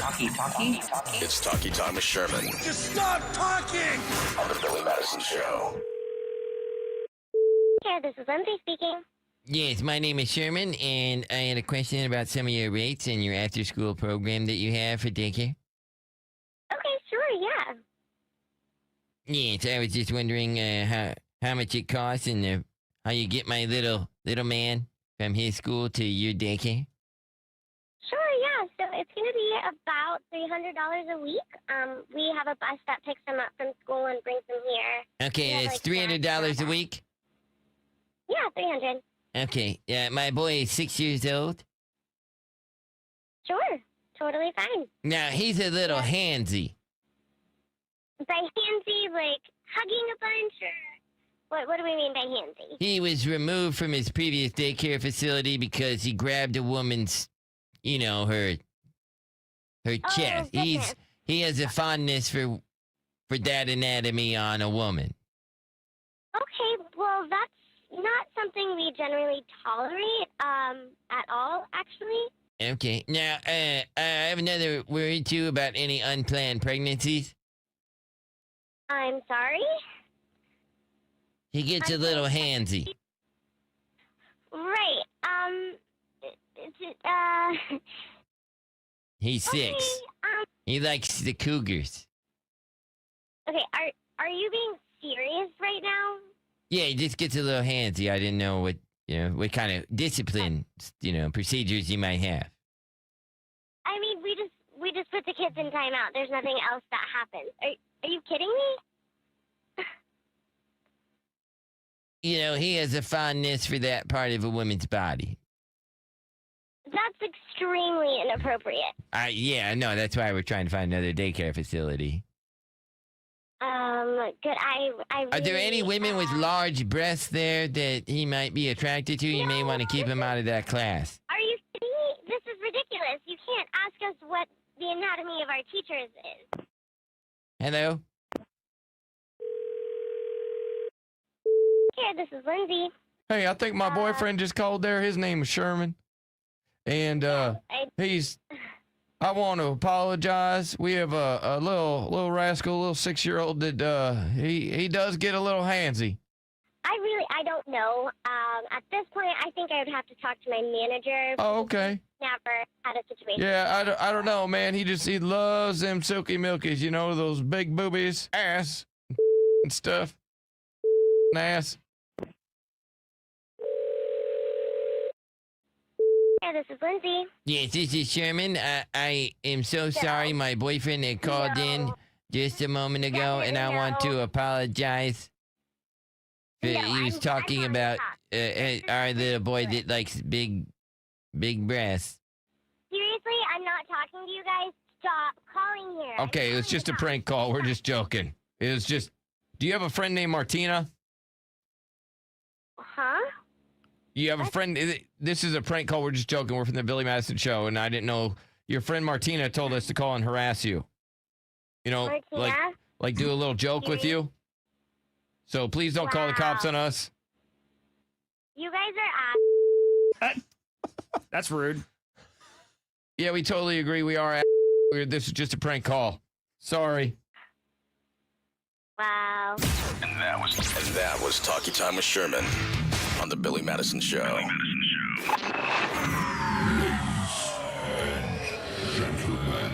It's Talkie Time with Sherman Just stop talking! on the Billy Madison Show. Here, this is Lindsay speaking. Yes, my name is Sherman, and I had a question about some of your rates and your after-school program that you have for daycare. Okay, sure, yeah. Yes, I was just wondering how much it costs and how you get my little man from his school to your daycare. Sure, yeah. So it's going to be about $300 a week. We have a bus that picks them up from school and brings them here. Okay, Yeah, it's like $300 a week? Yeah, 300. Okay, my boy is 6 years old. Sure, totally fine. Now, he's a little handsy. By handsy, like hugging a bunch, or what do we mean by handsy? He was removed from his previous daycare facility because he grabbed a woman's, her chest. Goodness. He has a fondness for that anatomy on a woman. Okay, well, that's not something we generally tolerate at all, actually. Okay, now, I have another worry, too, about any unplanned pregnancies. I'm sorry? He gets a little handsy. Right, He's 6. okay, He likes the cougars. okay, are you being serious right now? Yeah, he just gets a little handsy. I didn't know what kind of discipline, procedures you might have. I mean, we just put the kids in timeout. There's nothing else that happens. Are you kidding me? He has a fondness for that part of a woman's body. That's extremely inappropriate. Yeah, no, that's why we're trying to find another daycare facility. Good. Are there any women with large breasts there that he might be attracted to? You may want to keep him out of that class. Are you kidding me? This is ridiculous. You can't ask us what the anatomy of our teachers is. Hello? Here, this is Lindsay. Hey, I think my boyfriend just called there. His name is Sherman. And I want to apologize. We have a little rascal, little 6-year-old that he does get a little handsy. I don't know. At this point, I think I would have to talk to my manager. Oh, okay. Never had a situation. Yeah, I don't know, man. He loves them silky milkies, those big boobies, ass and stuff. Ass. Yeah, this is Lindsay. Yes, this is Sherman. I am so sorry my boyfriend had called in just a moment ago, and I want to apologize. He was talking about our little boy that likes big breasts. Seriously, I'm not talking to you guys. Stop calling here. Okay, it was just a prank call. We're just joking. It was just... Do you have a friend named Martina? Huh? You have a friend... This is a prank call. We're just joking. We're from the Billy Madison Show, and I didn't know... Your friend Martina told us to call and harass you. Martina? like do a little joke with you. So please don't call the cops on us. You guys are That's rude. Yeah, we totally agree. We are... This is just a prank call. Sorry. Wow. And that was Talkie Time with Sherman on the Billy Madison Show. Gentlemen,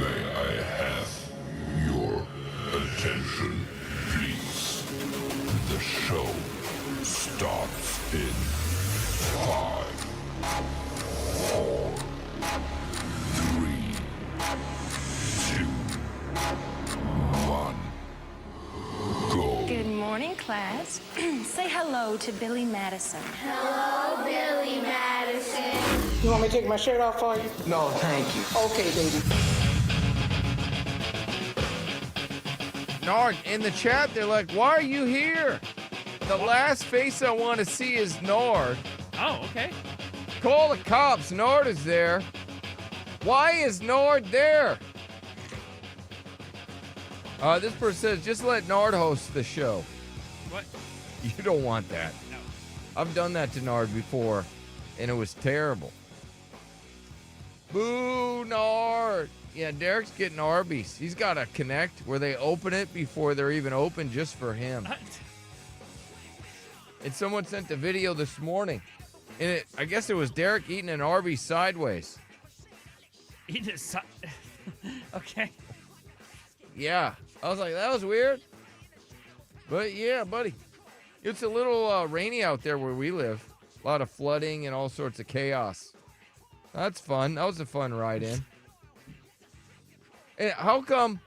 may I have your attention, please? The show starts in 5, 4, 3, 2, 1. Go. Good morning, class. Say hello to Billy Madison. Hello, Billy Madison. You want me to take my shirt off for you? No, thank you. Okay, baby. Nard, in the chat, they're like, why are you here? The last face I want to see is Nord. Oh, okay. Call the cops. Nord is there. Why is Nord there? This person says, just let Nard host the show. What? You don't want that. No. I've done that to Nard before, and it was terrible. Boo, Nard. Yeah, Derek's getting Arby's. He's got a Connect where they open it before they're even open just for him. And someone sent a video this morning. And I guess it was Derek eating an Arby's sideways. Okay. Yeah. I was like, that was weird. But yeah, buddy. It's a little rainy out there where we live. A lot of flooding and all sorts of chaos. That's fun. That was a fun ride in. And how come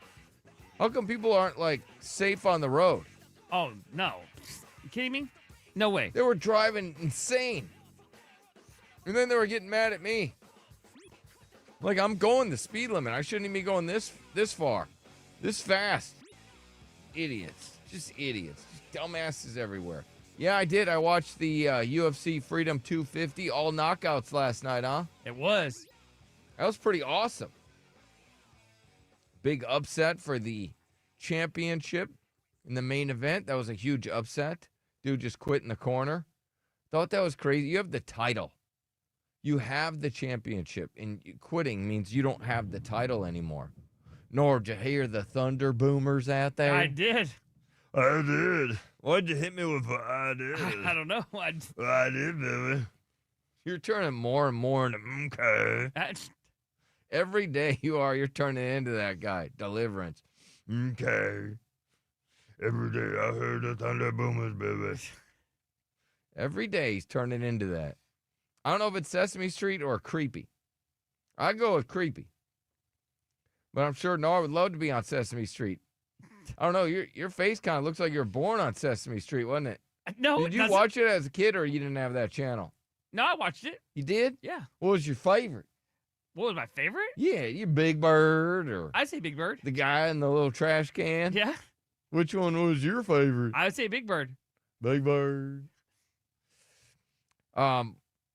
people aren't like safe on the road? Oh, no. You kidding me? No way. They were driving insane. And then they were getting mad at me. Like, I'm going the speed limit. I shouldn't even be going this far. This fast. Idiots. Just idiots. Just dumbasses everywhere. Yeah, I did. I watched the UFC Freedom 250 all knockouts last night, huh? It was. That was pretty awesome. Big upset for the championship in the main event. That was a huge upset. Dude just quit in the corner. Thought that was crazy. You have the title. You have the championship, and quitting means you don't have the title anymore. Nor did you hear the thunder boomers out there? I did. I did. Why'd you hit me with what I did? I don't know. I did, baby. You're turning more and more into okay. Every day you're turning into that guy. Deliverance. Okay. Every day I heard the thunder boomers, baby. Every day he's turning into that. I don't know if it's Sesame Street or Creepy. I go with Creepy. But I'm sure Nora would love to be on Sesame Street. I don't know. Your face kind of looks like you were born on Sesame Street, wasn't it? No, Did you watch it as a kid, or you didn't have that channel? No, I watched it. You did? Yeah. What was your favorite? What was my favorite? Yeah, you Big Bird, or I'd say Big Bird. the guy in the little trash can. Yeah. Which one was your favorite? I would say Big Bird. Big Bird.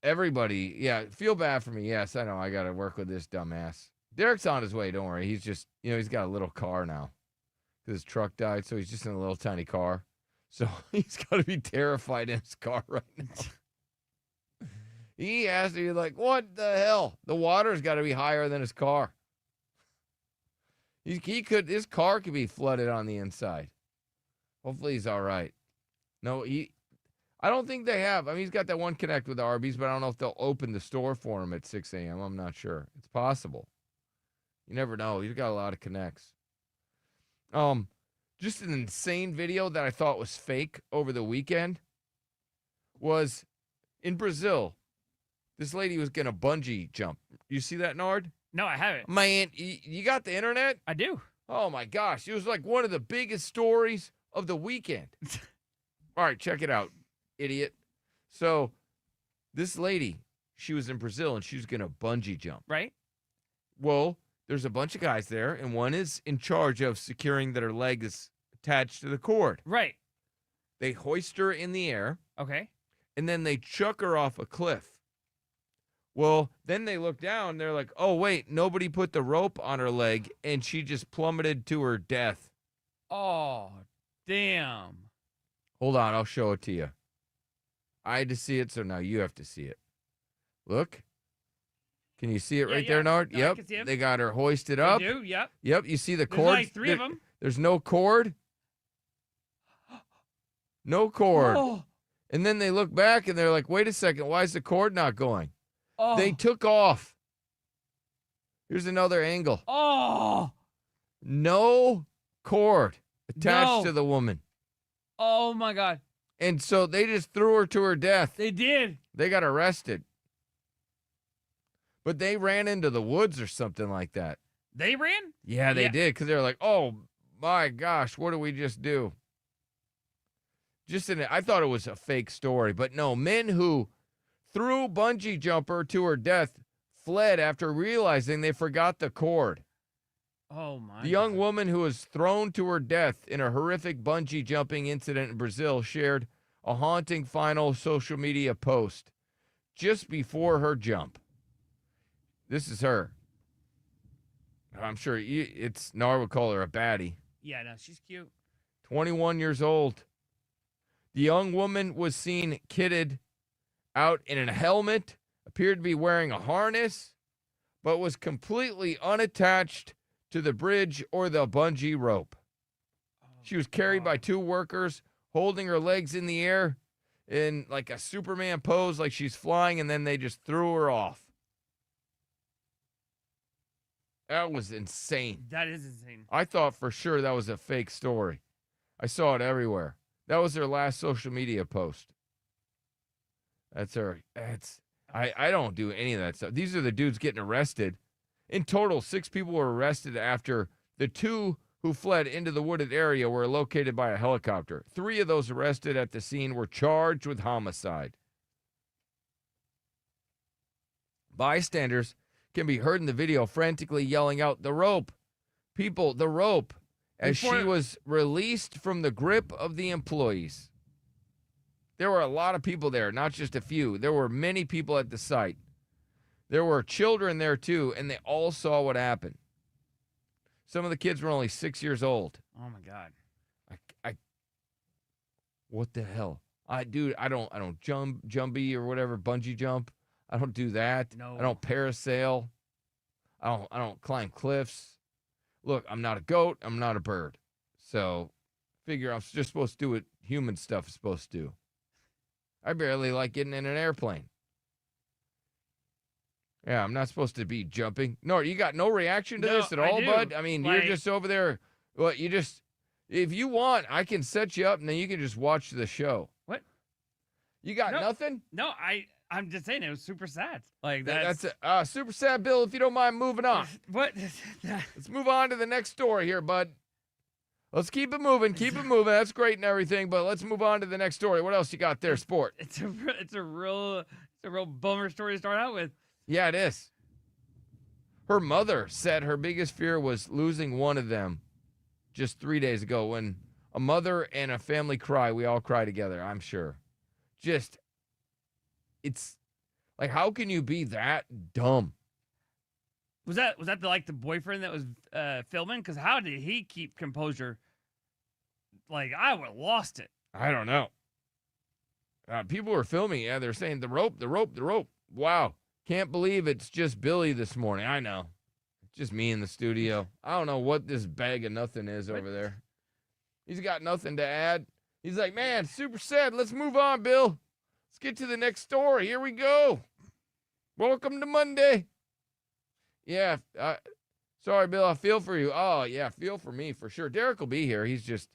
Everybody, yeah, feel bad for me. Yes, I know. I got to work with this dumbass. Derek's on his way. Don't worry. He's just, he's got a little car now because his truck died, so he's just in a little tiny car. So he's got to be terrified in his car right now. He has to be like, what the hell? The water's got to be higher than his car. His car could be flooded on the inside. Hopefully he's all right. No, I don't think they have. I mean, he's got that one connect with Arby's, but I don't know if they'll open the store for him at 6 a.m. I'm not sure. It's possible. You never know. He's got a lot of connects. Just an insane video that I thought was fake over the weekend was in Brazil. This lady was going to bungee jump. You see that, Nard? No, I haven't. Man, you got the internet? I do. Oh, my gosh. It was like one of the biggest stories of the weekend. All right, check it out, idiot. So this lady, she was in Brazil, and she was going to bungee jump. Right. Well, there's a bunch of guys there, and one is in charge of securing that her leg is attached to the cord. Right. They hoist her in the air. Okay. And then they chuck her off a cliff. Well, then they look down. They're like, oh, wait, nobody put the rope on her leg, and she just plummeted to her death. Oh, damn. Hold on. I'll show it to you. I had to see it, so now you have to see it. Look. Can you see it right there, Nard? No, yep. I can see him. They got her hoisted up. They do, yep. Yep. You see the There's cord? like 3 of them. There's no cord. No cord. Oh. And then they look back and they're like, wait a second, why is the cord not going? Oh. They took off. Here's another angle. Oh. No cord attached to the woman. Oh, my God. And so they just threw her to her death. They did. They got arrested. But they ran into the woods or something like that. They ran? Yeah, they did, because they were like, oh, my gosh, what did we just do? I thought it was a fake story, but no, men who threw bungee jumper to her death fled after realizing they forgot the cord. Oh, my The young woman who was thrown to her death in a horrific bungee jumping incident in Brazil shared a haunting final social media post just before her jump. This is her. I'm sure Nar would call her a baddie. Yeah, no, she's cute. 21 years old. The young woman was seen kitted out in a helmet, appeared to be wearing a harness, but was completely unattached to the bridge or the bungee rope. She was carried by 2 workers, holding her legs in the air in like a Superman pose, like she's flying, and then they just threw her off. That was insane. That is insane. I thought for sure that was a fake story. I saw it everywhere. That was their last social media post. I don't do any of that stuff. These are the dudes getting arrested. In total, 6 people were arrested after the 2 who fled into the wooded area were located by a helicopter. 3 of those arrested at the scene were charged with homicide. Bystanders can be heard in the video frantically yelling out, "The rope! People, the rope!" as she was released from the grip of the employees. There were a lot of people there, not just a few. There were many people at the site. There were children there too, and they all saw what happened. Some of the kids were only 6 years old. Oh my God. What the hell? I don't jumpy or whatever, bungee jump. I don't do that. No. I don't parasail. I don't climb cliffs. Look, I'm not a goat. I'm not a bird. So figure I'm just supposed to do what human stuff is supposed to do. I barely like getting in an airplane. Yeah, I'm not supposed to be jumping. No, you got no reaction to this at all, bud? I mean, you're just over there. Well, if you want, I can set you up and then you can just watch the show. What? You got nothing? No, I'm just saying it was super sad. Like that's super sad, Bill. If you don't mind moving on. What? Let's move on to the next story here, bud. Let's keep it moving. Keep it moving. That's great and everything, but let's move on to the next story. What else you got there, sport? It's a real bummer story to start out with. Yeah, it is. Her mother said her biggest fear was losing one of them just 3 days ago. When a mother and a family cry, we all cry together, I'm sure. It's like, how can you be that dumb? Was that the boyfriend that was filming? Because how did he keep composure? Like, I would have lost it. I don't know. People were filming. Yeah, they're saying the rope. Wow. Can't believe it's just Billy this morning. I know. It's just me in the studio. I don't know what this bag of nothing is over there. He's got nothing to add. He's like, man, super sad. Let's move on, Bill. Let's get to the next story. Here we go. Welcome to Monday. Yeah. Sorry, Bill. I feel for you. Oh, yeah. Feel for me for sure. Derek will be here. He's just,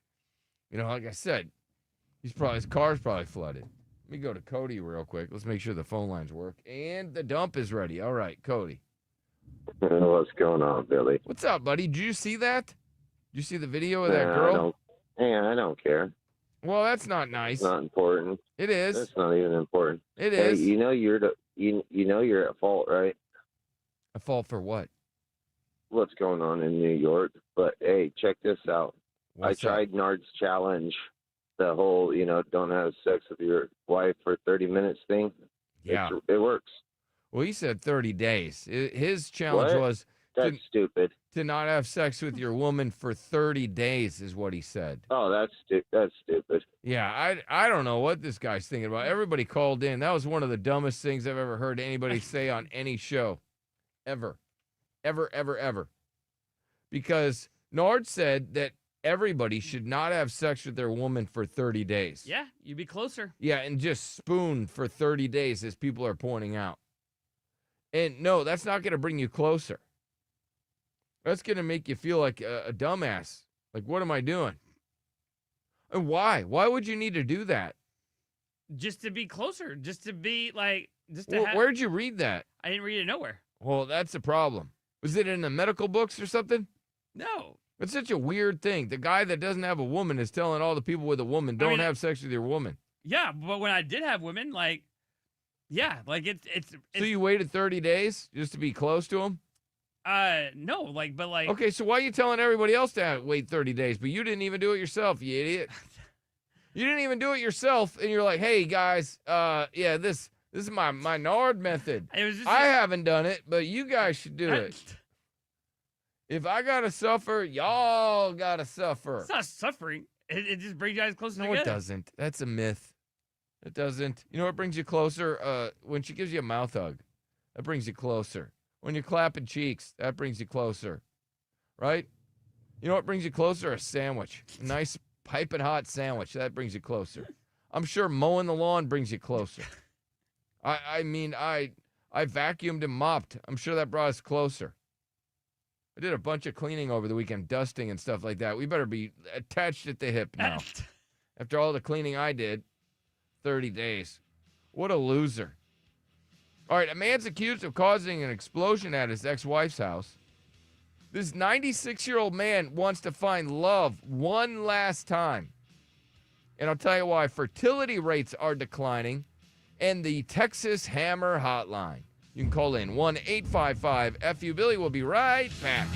like I said, his car's probably flooded. Let me go to Cody real quick. Let's make sure the phone lines work. And the dump is ready. All right, Cody. What's going on, Billy? What's up, buddy? Did you see that? Did you see the video of that girl? I don't care. Well, that's not nice. It's not important. It is. It's not even important. It is. Hey, you're at fault, right? At fault for what? What's going on in New York? But hey, check this out. What's I tried Nard's challenge. The whole, don't have sex with your wife for 30 minutes thing. Yeah. It works. Well, he said 30 days. His challenge was That's stupid. To not have sex with your woman for 30 days is what he said. Oh, that's stupid. Yeah, I don't know what this guy's thinking about. Everybody called in. That was one of the dumbest things I've ever heard anybody say on any show. Ever. Because Nard said that everybody should not have sex with their woman for 30 days. Yeah, you'd be closer. Yeah, and just spoon for 30 days, as people are pointing out. And no, that's not going to bring you closer. That's going to make you feel like a dumbass. Like, what am I doing? And why? Why would you need to do that? Just to be closer. Just to be like, where'd you read that? I didn't read it nowhere. Well, that's a problem. Was it in the medical books or something? No. It's such a weird thing. The guy that doesn't have a woman is telling all the people with a woman, don't have sex with your woman. Yeah, but when I did have women, it's So you waited 30 days just to be close to him? No, Okay, so why are you telling everybody else to wait 30 days, but you didn't even do it yourself, you idiot? You didn't even do it yourself, and you're like, hey, guys, this is my Nard method. I haven't done it, but you guys should do it. If I gotta suffer, y'all gotta suffer. It's not suffering. It just brings you guys closer No, together. it doesn't. That's a myth. It doesn't. You know what brings you closer? When she gives you a mouth hug. That brings you closer. When you're clapping cheeks, that brings you closer, right? You know what brings you closer? A sandwich. A nice piping hot sandwich. That brings you closer. I'm sure mowing the lawn brings you closer. I mean, I vacuumed and mopped. I'm sure that brought us closer. I did a bunch of cleaning over the weekend, dusting and stuff like that. We better be attached at the hip now. After all the cleaning I did, 30 days. What a loser. All right, a man's accused of causing an explosion at his ex-wife's house. This 96-year-old man wants to find love one last time. And I'll tell you why. Fertility rates are declining. And the Texas Hammer Hotline. You can call in 1-855-FU-BILLY. We'll be right back.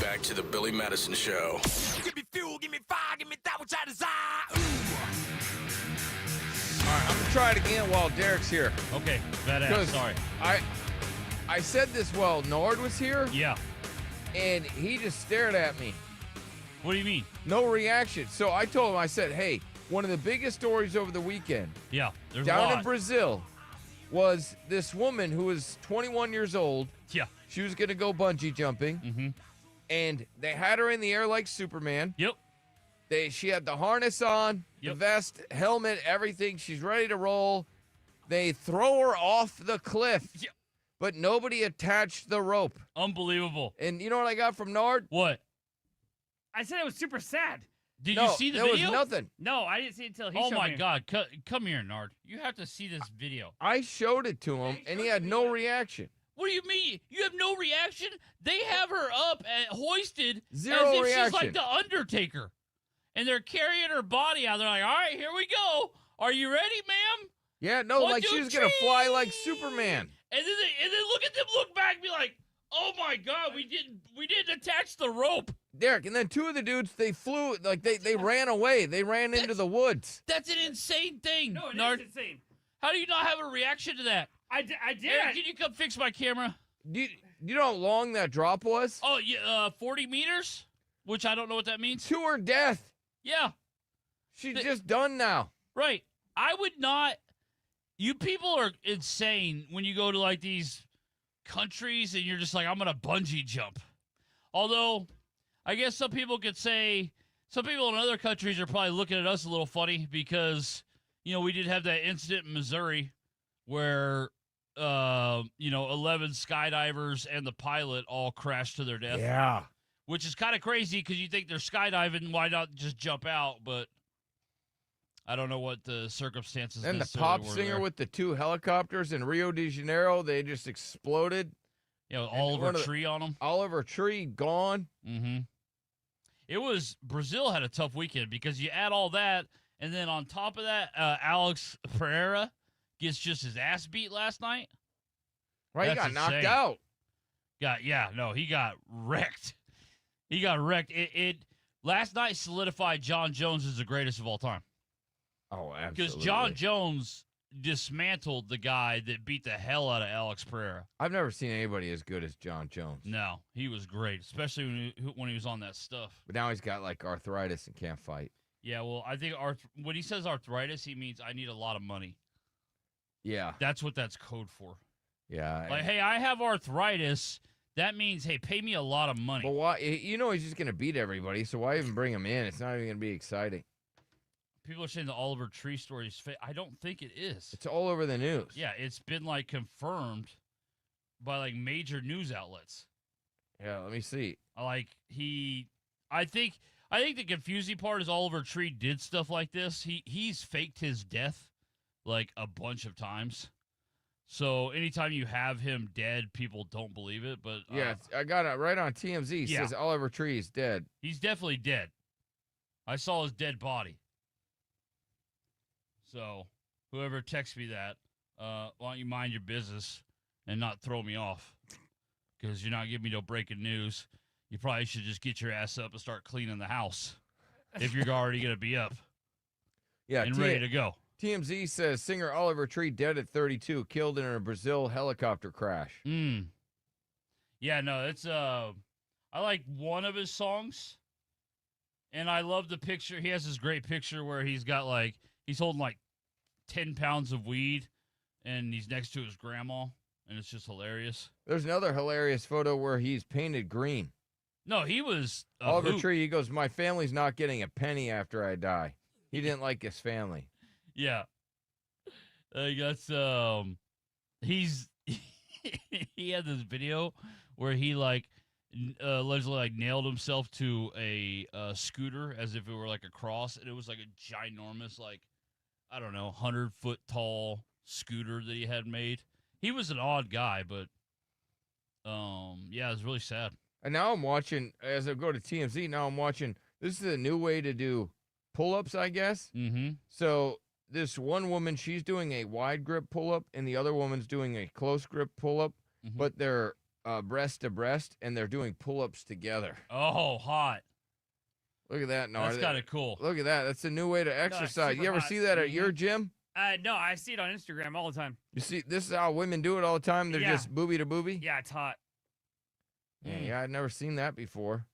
back to the Billy Madison Show. Give me fuel, give me fire, give me that which I desire. All right, I'm gonna try it again while Derek's here. Okay, badass. Sorry. I said this while Nord was here. Yeah. And he just stared at me. What do you mean? No reaction. So I told him, I said, hey, one of the biggest stories over the weekend Yeah, there's a down lot. in Brazil was this woman who was 21 years old. Yeah. She was going to go bungee jumping. Mm-hmm. And they had her in the air like Superman. Yep. She had the harness on, the Yep. vest, helmet, everything. She's ready to roll. They throw her off the cliff. Yep. But nobody attached the rope. Unbelievable. And you know what I got from Nord? What? I said it was super sad. Did you see the video? There was nothing. No, I didn't see it until he Oh showed my me. God! Come here, Nard. You have to see this video. I showed it to him, and he had no reaction. What do you mean? You have no reaction? They have her up and hoisted Zero as if reaction. she's like the Undertaker, and they're carrying her body out. They're like, "All right, here we go. Are you ready, ma'am?" Yeah, no, One, like two, she was gonna fly like three. Superman. And then look at them look back and be like, "Oh my God, we didn't attach the rope." Derek, and then two of the dudes, they flew, like they ran away. They ran into the woods. That's an insane thing. No, it Nard. is insane. How do you not have a reaction to that? I did. Eric, can you come fix my camera? Do you know how long that drop was? Oh, yeah, 40 meters, which I don't know what that means. To her death. Yeah. She's just done now. Right. I would not. You people are insane when you go to like these countries and you're just like, I'm going to bungee jump. Although, I guess some people could say, some people in other countries are probably looking at us a little funny because, we did have that incident in Missouri where, 11 skydivers and the pilot all crashed to their death. Yeah. Which is kind of crazy because you think they're skydiving, why not just jump out? But I don't know what the circumstances. And the necessarily pop were singer there. with the two helicopters in Rio de Janeiro, they just exploded. Oliver Tree on them. Oliver Tree gone. Mm-hmm. It was Brazil had a tough weekend because you add all that, and then on top of that, Alex Pereira gets just his ass beat last night. Right, he That's got knocked insane. out. He got wrecked. He got wrecked. It last night solidified John Jones as the greatest of all time. Oh, absolutely. Because John Jones dismantled the guy that beat the hell out of Alex Pereira. I've never seen anybody as good as John Jones. No, he was great, especially when he was on that stuff. But now he's got like arthritis and can't fight. Yeah, well, I think when he says arthritis, he means I need a lot of money. Yeah. That's what that's code for. Yeah. Like, hey, I have arthritis. That means, hey, pay me a lot of money. But why? He's just going to beat everybody, so why even bring him in? It's not even going to be exciting. People are saying the Oliver Tree story is fake. I don't think it is. It's all over the news. Yeah, it's been, like, confirmed by, like, major news outlets. Yeah, let me see. I think the confusing part is Oliver Tree did stuff like this. He's faked his death, like, a bunch of times. So anytime you have him dead, people don't believe it. But Yeah, I got it right on TMZ. It says Oliver Tree is dead. He's definitely dead. I saw his dead body. So whoever texts me that, why don't you mind your business and not throw me off? Because you're not giving me no breaking news. You probably should just get your ass up and start cleaning the house if you're already going to be up and ready to go. TMZ says singer Oliver Tree dead at 32, killed in a Brazil helicopter crash. Yeah, no, it's I like one of his songs, and I love the picture. He has this great picture where he's holding like 10 pounds of weed, and he's next to his grandma, and it's just hilarious. There's another hilarious photo where he's painted green. No, he was Oliver Tree. He goes, "My family's not getting a penny after I die." He didn't like his family. Yeah, I guess he's he had this video where he allegedly nailed himself to a scooter as if it were like a cross, and it was like a ginormous 100-foot tall scooter that he had made. He was an odd guy, but yeah, it was really sad. And now I'm watching, as I go to TMZ, now I'm watching, this is a new way to do pull-ups, I guess. Mm-hmm. So this one woman, she's doing a wide grip pull-up, and the other woman's doing a close grip pull-up, but they're breast to breast, and they're doing pull-ups together. Oh, hot. Look at that, Nard. That's kind of cool. Look at that. That's a new way to exercise. You ever see that at your gym? No, I see it on Instagram all the time. You see, this is how women do it all the time. They're just booby to booby. Yeah, it's hot. Yeah, I'd never seen that before.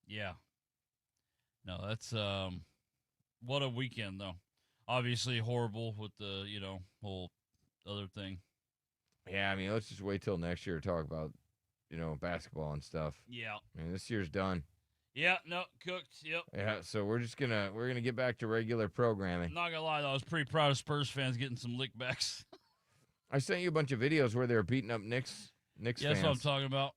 Yeah. No, that's what a weekend though. Obviously horrible with the, whole other thing. Yeah, I mean, let's just wait till next year to talk about, basketball and stuff. Yeah. I mean, this year's done. Yeah, no, cooked. Yep. Yeah, so we're gonna get back to regular programming. Not gonna lie though, I was pretty proud of Spurs fans getting some lickbacks. I sent you a bunch of videos where they were beating up Knicks fans. That's what I'm talking about.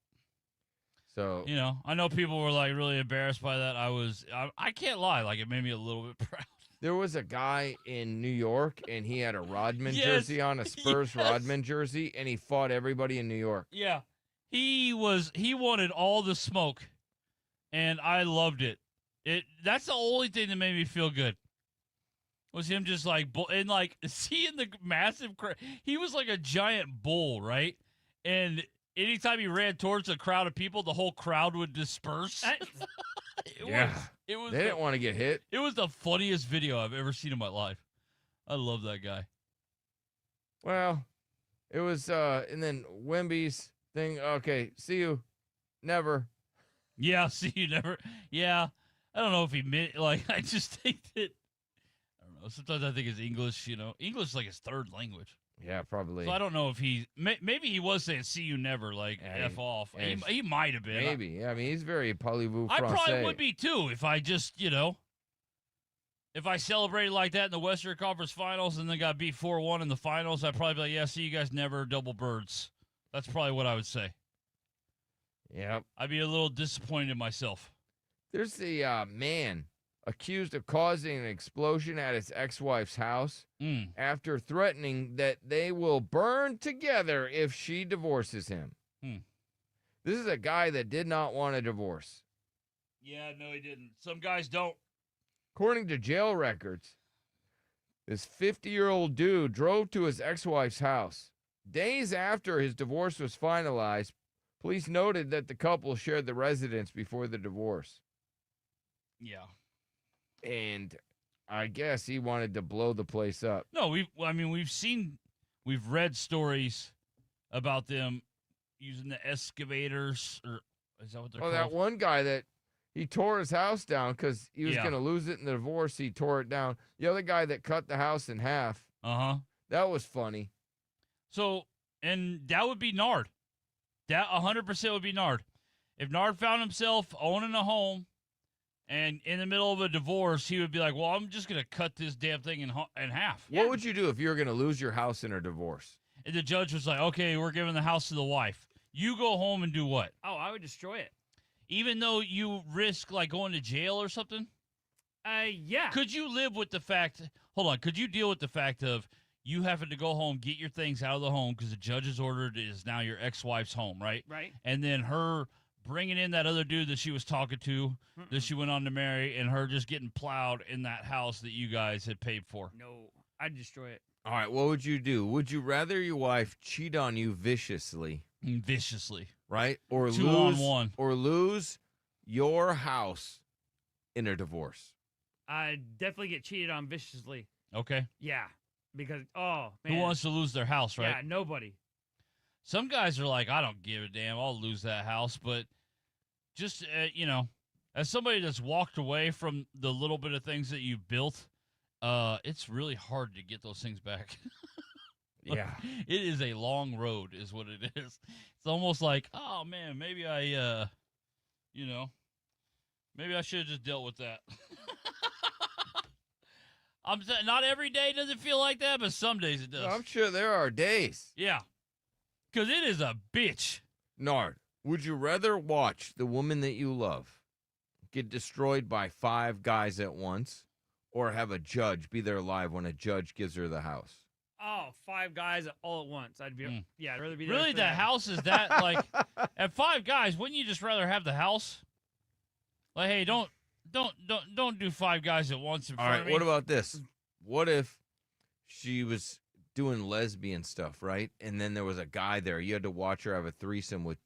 So I know people were like really embarrassed by that. I can't lie, like it made me a little bit proud. There was a guy in New York, and he had a Rodman jersey on, a Spurs Rodman jersey, and he fought everybody in New York. Yeah, he wanted all the smoke, and I loved it. That's the only thing that made me feel good. Was him just like and like seeing the massive crowd. He was like a giant bull, right? And anytime he ran towards a crowd of people, the whole crowd would disperse. It was. They didn't want to get hit. It was the funniest video I've ever seen in my life. I love that guy. Well, it was, and then Wemby's thing. Okay, see you, never. Yeah, see you never. Yeah, I don't know if he meant I just think that. I don't know. Sometimes I think it's English. English is like his third language. Yeah, probably. So I don't know if maybe he was saying "see you never," F off. He might have been. Maybe. Yeah, I mean, he's very parlez-vous I français. probably would be too if I just if I celebrated like that in the Western Conference Finals and then got beat 4-1 in the finals. I'd probably be like, yeah, see you guys never, double birds. That's probably what I would say. Yep. I'd be a little disappointed in myself. There's the man accused of causing an explosion at his ex-wife's house after threatening that they will burn together if she divorces him. This is a guy that did not want a divorce. Yeah, no, he didn't. Some guys don't. According to jail records, this 50-year-old dude drove to his ex-wife's house. Days after his divorce was finalized, police noted that the couple shared the residence before the divorce. Yeah. And I guess he wanted to blow the place up. No, we've read stories about them using the excavators, or is that what they're called? That one guy that he tore his house down because he was going to lose it in the divorce. He tore it down. The other guy that cut the house in half. That was funny. So, and that would be Nard. That 100% would be Nard. If Nard found himself owning a home and in the middle of a divorce, he would be like, well, I'm just going to cut this damn thing in half. What would you do if you were going to lose your house in a divorce? And the judge was like, okay, we're giving the house to the wife. You go home and do what? Oh, I would destroy it. Even though you risk going to jail or something? Yeah. Could you live with the fact, could you deal with the fact of you having to go home, get your things out of the home because the judge's ordered it is now your ex-wife's home, right? Right. And then her bringing in that other dude that she was talking to, that she went on to marry, and her just getting plowed in that house that you guys had paid for. No, I'd destroy it. All right, what would you do? Would you rather your wife cheat on you viciously? Viciously. Right? Or 2-on-1. Or lose your house in a divorce? I'd definitely get cheated on viciously. Okay. Yeah. Because, oh, man. Who wants to lose their house, right? Yeah, nobody. Some guys are like, I don't give a damn. I'll lose that house. But just, as somebody that's walked away from the little bit of things that you built, it's really hard to get those things back. Yeah. It is a long road is what it is. It's almost like, oh, man, maybe I, maybe I should have just dealt with that. Not every day does it feel like that, but some days it does. I'm sure there are days. Yeah. Because it is a bitch. Nard, would you rather watch the woman that you love get destroyed by 5 guys at once or have a judge be there live when a judge gives her the house? Oh, 5 guys all at once. I'd be, yeah, I'd rather be there. Really, for the that. house is that, like, at 5 guys, wouldn't you just rather have the house? Like, hey, don't do 5 guys at once in front of me. What about this? What if she was doing lesbian stuff, right? And then there was a guy there. You had to watch her have a threesome with,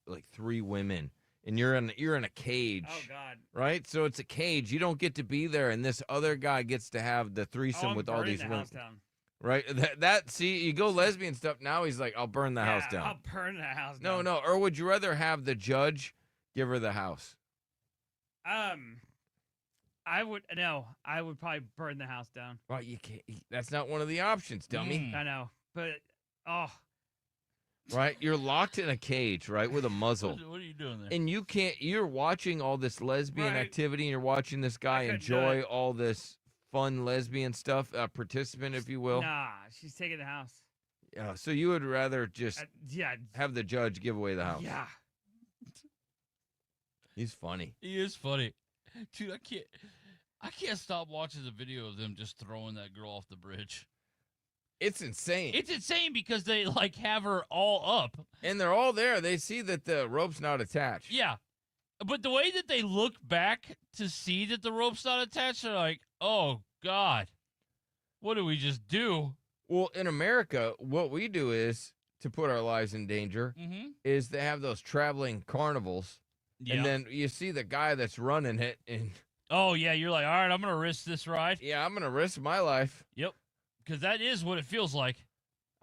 like 3 women. And you're in a cage. Oh God. Right? So it's a cage. You don't get to be there, and this other guy gets to have the threesome with all these women. Right? See, you go lesbian stuff, now he's like, I'll burn the house down. I'll burn the house down. No. Or would you rather have the judge give her the house? I would probably burn the house down. Well, you can't. That's not one of the options, dummy. I know, but right, you're locked in a cage, right, with a muzzle. What are you doing there? And you can't. You're watching all this lesbian activity, and you're watching this guy enjoy all this fun lesbian stuff. Participant, if you will. Nah, she's taking the house. Yeah. So you would rather just have the judge give away the house. Yeah. He's funny. He is funny, dude. I can't stop watching the video of them just throwing that girl off the bridge. It's insane. It's insane because they like have her all up. And they're all there. They see that the rope's not attached. Yeah. But the way that they look back to see that the rope's not attached, they're like, oh, God, what did we just do? Well, in America, what we do is, to put our lives in danger, is they have those traveling carnivals. Yeah. And then you see the guy that's running it. And oh, yeah, you're like, all right, I'm going to risk this ride. Yeah, I'm going to risk my life. Yep. Because that is what it feels like.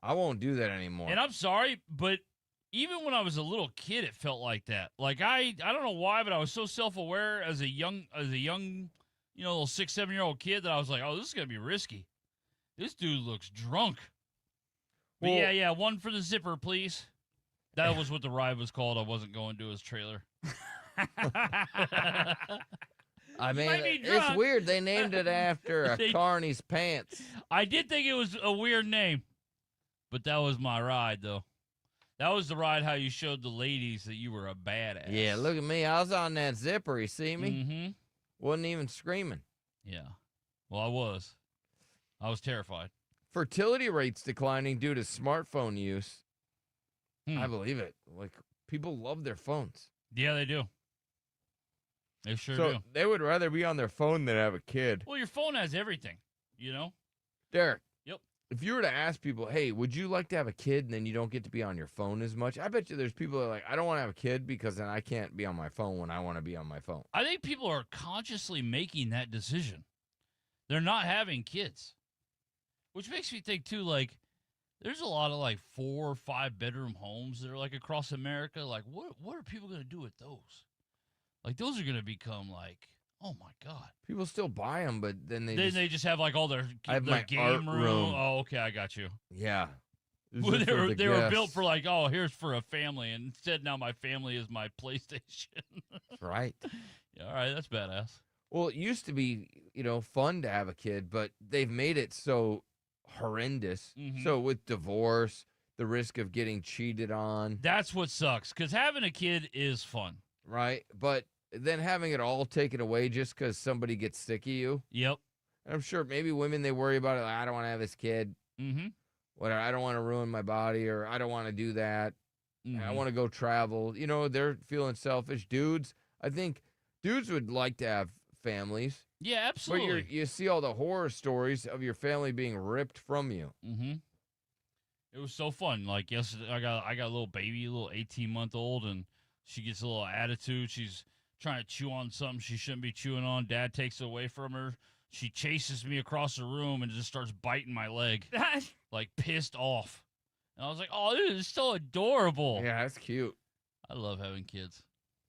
I won't do that anymore. And I'm sorry, but even when I was a little kid, it felt like that. Like I don't know why, but I was so self-aware as a young, little 6-7-year-old kid that I was like, oh, this is gonna be risky. This dude looks drunk. But well, yeah, one for the zipper, please. That was what the ride was called. I wasn't going to his trailer. I mean, it's weird. They named it after Carney's pants. I did think it was a weird name, but that was my ride, though. That was the ride how you showed the ladies that you were a badass. Yeah, look at me. I was on that zipper. You see me? Mm-hmm. Wasn't even screaming. Yeah. Well, I was. I was terrified. Fertility rates declining due to smartphone use. I believe it. Like, people love their phones. Yeah, they do. They sure so do. They would rather be on their phone than have a kid. Well, your phone has everything, you know? Derek. Yep. If you were to ask people, hey, would you like to have a kid and then you don't get to be on your phone as much? I bet you there's people that are like, I don't want to have a kid because then I can't be on my phone when I want to be on my phone. I think people are consciously making that decision. They're not having kids. Which makes me think, too, like, there's a lot of, like, 4 or 5 bedroom homes that are, like, across America. Like, what are people going to do with those? Like, those are going to become, like, oh, my God. People still buy them, but then they just have, like, all their game room. Oh, okay, I got you. Yeah. Well, they were built for, like, oh, here's for a family. And instead, now my family is my PlayStation. That's right. Yeah, all right, that's badass. Well, it used to be, fun to have a kid, but they've made it so horrendous. Mm-hmm. So with divorce, the risk of getting cheated on. That's what sucks, because having a kid is fun. Right, but then having it all taken away just because somebody gets sick of you. Yep. I'm sure maybe women, they worry about it. Like, I don't want to have this kid. Mm-hmm. Whatever. I don't want to ruin my body, or I don't want to do that. Mm-hmm. I want to go travel. They're feeling selfish. Dudes, I think dudes would like to have families. Yeah, absolutely. But you see all the horror stories of your family being ripped from you. Mm-hmm. It was so fun. Like yesterday, I got a little baby, a little 18-month-old, and she gets a little attitude. She's trying to chew on something she shouldn't be chewing on. Dad takes it away from her. She chases me across the room and just starts biting my leg, like pissed off. And I was like, oh, this is so adorable. Yeah, that's cute. I love having kids.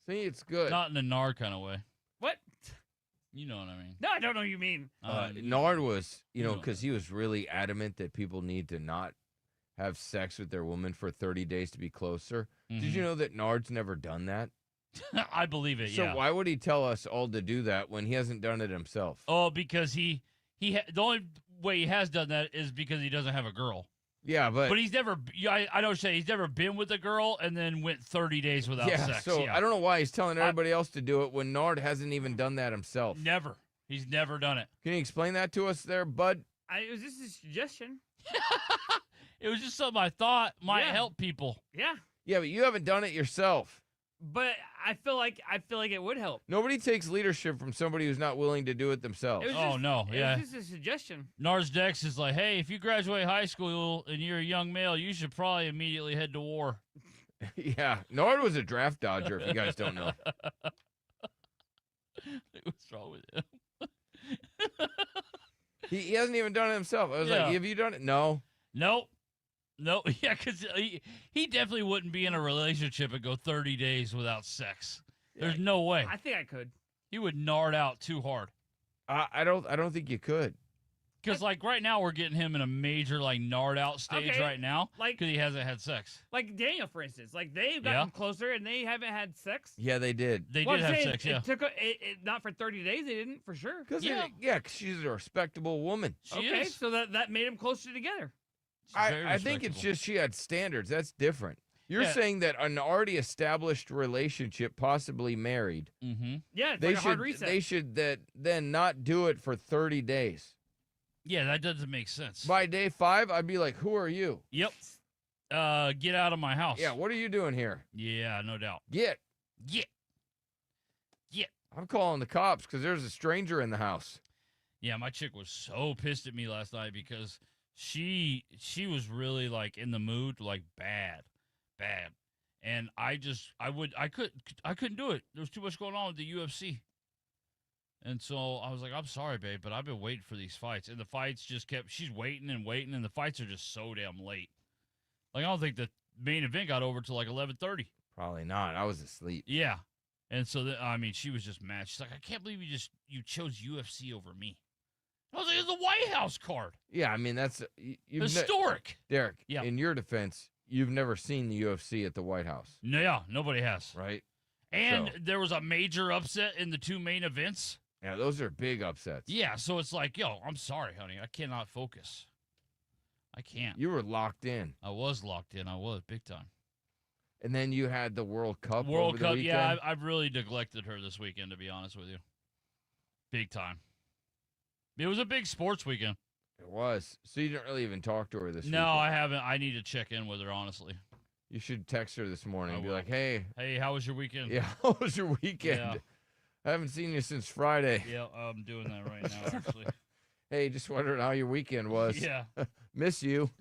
See, it's good. Not in a Nard kind of way. What? You know what I mean. No, I don't know what you mean. Nard was, because he was really adamant that people need to not have sex with their woman for 30 days to be closer. Mm-hmm. Did you know that Nard's never done that? I believe it, So why would he tell us all to do that when he hasn't done it himself? Oh, because the only way he has done that is because he doesn't have a girl. Yeah, but he's never. I don't say he's never been with a girl and then went 30 days without sex. So I don't know why he's telling everybody else to do it when Nard hasn't even done that himself. Never. He's never done it. Can you explain that to us there, bud? It was just a suggestion. It was just something I thought might help people. Yeah. Yeah, but you haven't done it yourself. But I feel like it would help. Nobody takes leadership from somebody who's not willing to do it themselves. It was Oh, just, no, it yeah. was just a suggestion. Nars Dex is like, hey, if you graduate high school and you're a young male, you should probably immediately head to war. Yeah, Nord was a draft dodger. If you guys don't know, What's wrong with him? he hasn't even done it himself. I was Yeah. like, have you done it? No. Nope. Yeah, because he definitely wouldn't be in a relationship and go 30 days without sex. There's no way. I think I could. He would nard out too hard. I don't think you could. Because, like, right now we're getting him in a major, like, nard out stage Okay, right now like- because he hasn't had sex. Like Daniel, for instance. Like they've gotten closer and they haven't had sex. Yeah, they did. They Well, did I'm have saying sex, yeah. It took not for 30 days. They didn't for sure. Because Yeah. 'cause she's a respectable woman. She Okay, is. so that made them closer together. She's very I think it's respectable. just she had standards. That's different. You're Yeah. saying that an already established relationship, possibly married, Mm-hmm. Yeah, it's they like a hard should reset. they should then not do it for 30 days. Yeah, that doesn't make sense. By day 5, I'd be like, "Who are you?" Yep. Get out of my house. Yeah, what are you doing here? Yeah, no doubt. Get. Get. I'm calling the cops because there's a stranger in the house. Yeah, my chick was so pissed at me last night because she was really like in the mood, like bad. And I couldn't do it. There was too much going on with the UFC. And so I was like, I'm sorry, babe, but I've been waiting for these fights. And the fights just she's waiting, and the fights are just so damn late. Like, I don't think the main event got over till like 11:30. Probably not. I was asleep. Yeah. And so, she was just mad. She's like, I can't believe you chose UFC over me. I was like, it's the White House card. Yeah, I mean, that's Historic. Derek, Yeah. in your defense, you've never seen the UFC at the White House, No, yeah, nobody has. right? And So- there was a major upset in the two main events. Yeah, those are big upsets. Yeah, so it's like, yo, I'm sorry, honey. I cannot focus. I can't. You were locked in. I was locked in. I was big time. And then you had the World Cup World over the Cup, weekend. yeah, I've really neglected her this weekend, to be honest with you. Big time. It was a big sports weekend. It was. So you didn't really even talk to her this No, weekend. I haven't. I need to check in with her, honestly. You should text her this morning and be will. like, hey, Hey, how was your weekend? yeah, how was your weekend? Yeah. I haven't seen you since Friday. Yeah, I'm doing that right now, actually. Hey, just wondering how your weekend was. Yeah. Miss you.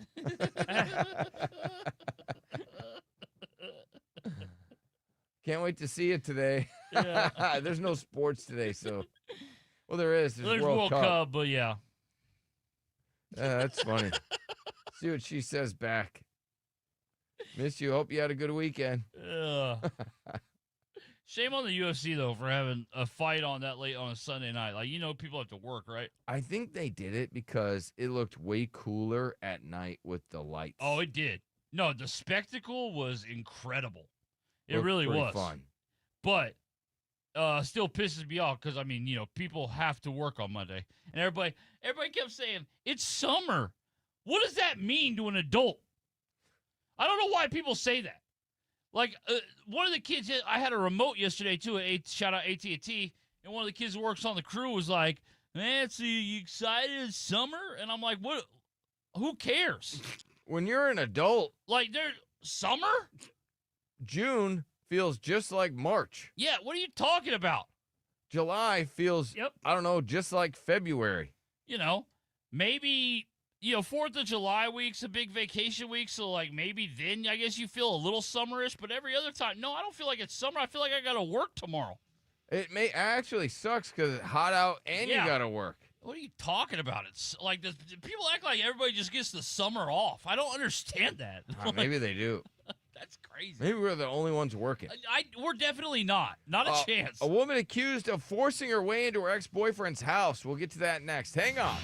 Can't wait to see you today. Yeah. There's no sports today, so. Well, there is. There's, There's World Cup. but yeah. That's funny. See what she says back. Miss you. Hope you had a good weekend. Ugh. Shame on the UFC, though, for having a fight on that late on a Sunday night. Like, people have to work, right? I think they did it because it looked way cooler at night with the lights. Oh, it did. No, the spectacle was incredible. It Looked really pretty was. fun. But still pisses me off because, people have to work on Monday. And everybody kept saying, it's summer. What does that mean to an adult? I don't know why people say that. Like, one of the kids, I had a remote yesterday, too, shout out AT&T, and one of the kids who works on the crew was like, man, so you excited it's summer? And I'm like, what? Who cares? When you're an adult, Like, there's summer? June feels just like March. Yeah, what are you talking about? July feels, Yep. I don't know, just like February. Maybe, 4th of July week's a big vacation week, so, like, maybe then I guess you feel a little summerish, but every other time, no, I don't feel like it's summer. I feel like I got to work tomorrow. It actually sucks because it's hot out and Yeah. you got to work. What are you talking about? It's like, people act like everybody just gets the summer off. I don't understand that. Maybe they do. That's crazy. Maybe we're the only ones working. We're definitely not. Not a chance. A woman accused of forcing her way into her ex-boyfriend's house. We'll get to that next. Hang on.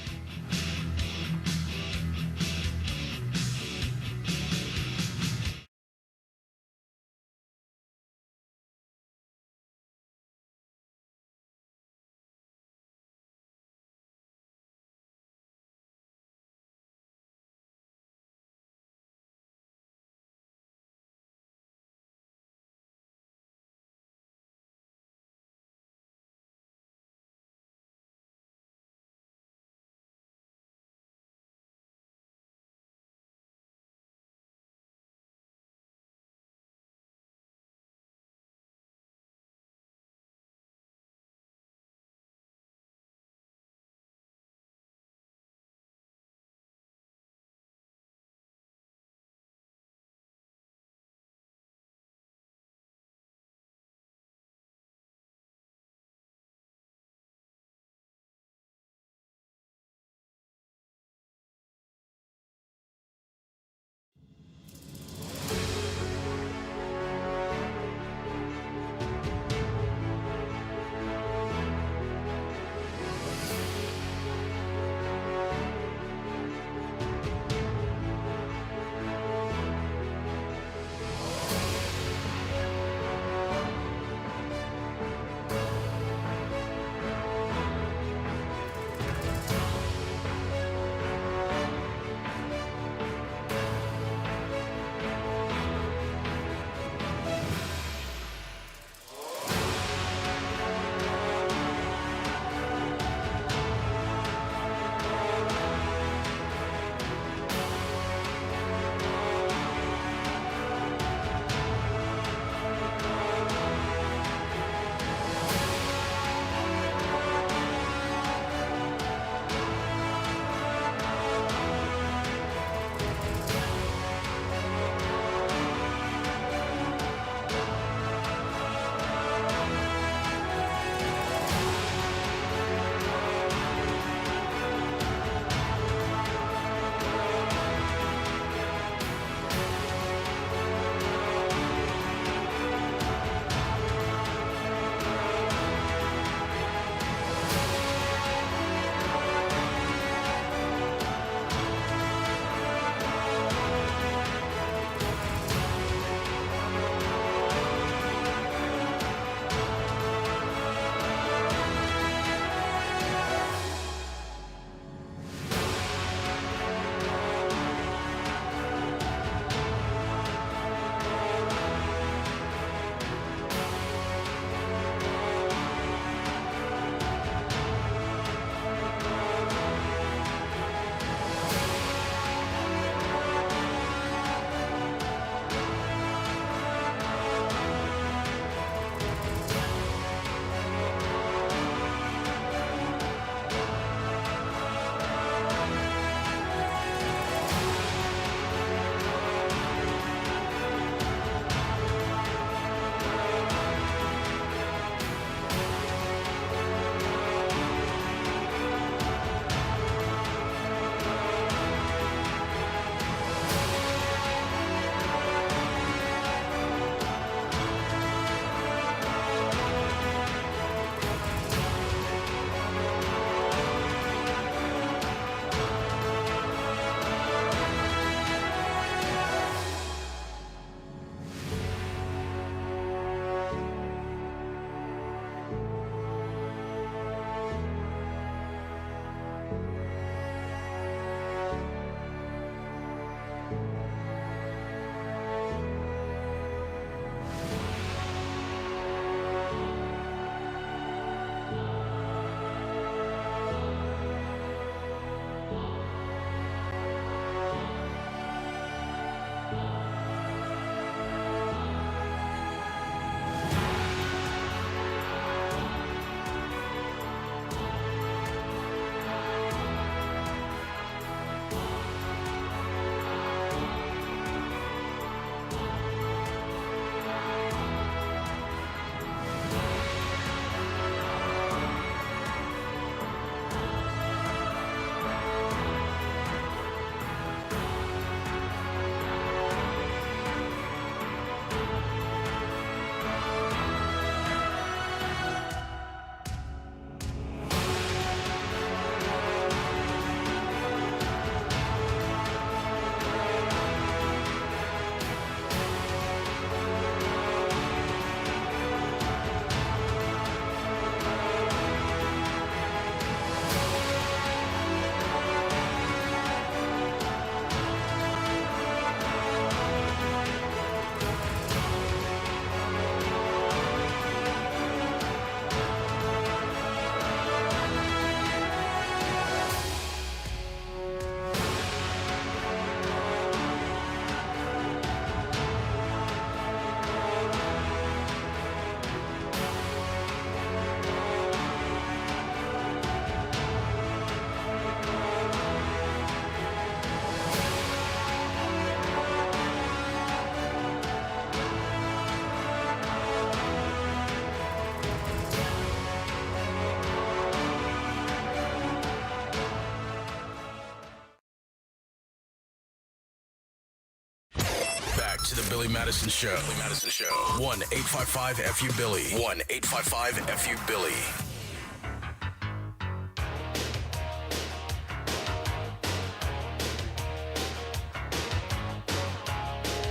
Billy Madison Show. 1-855-FU-BILLY. 1-855-FU-BILLY.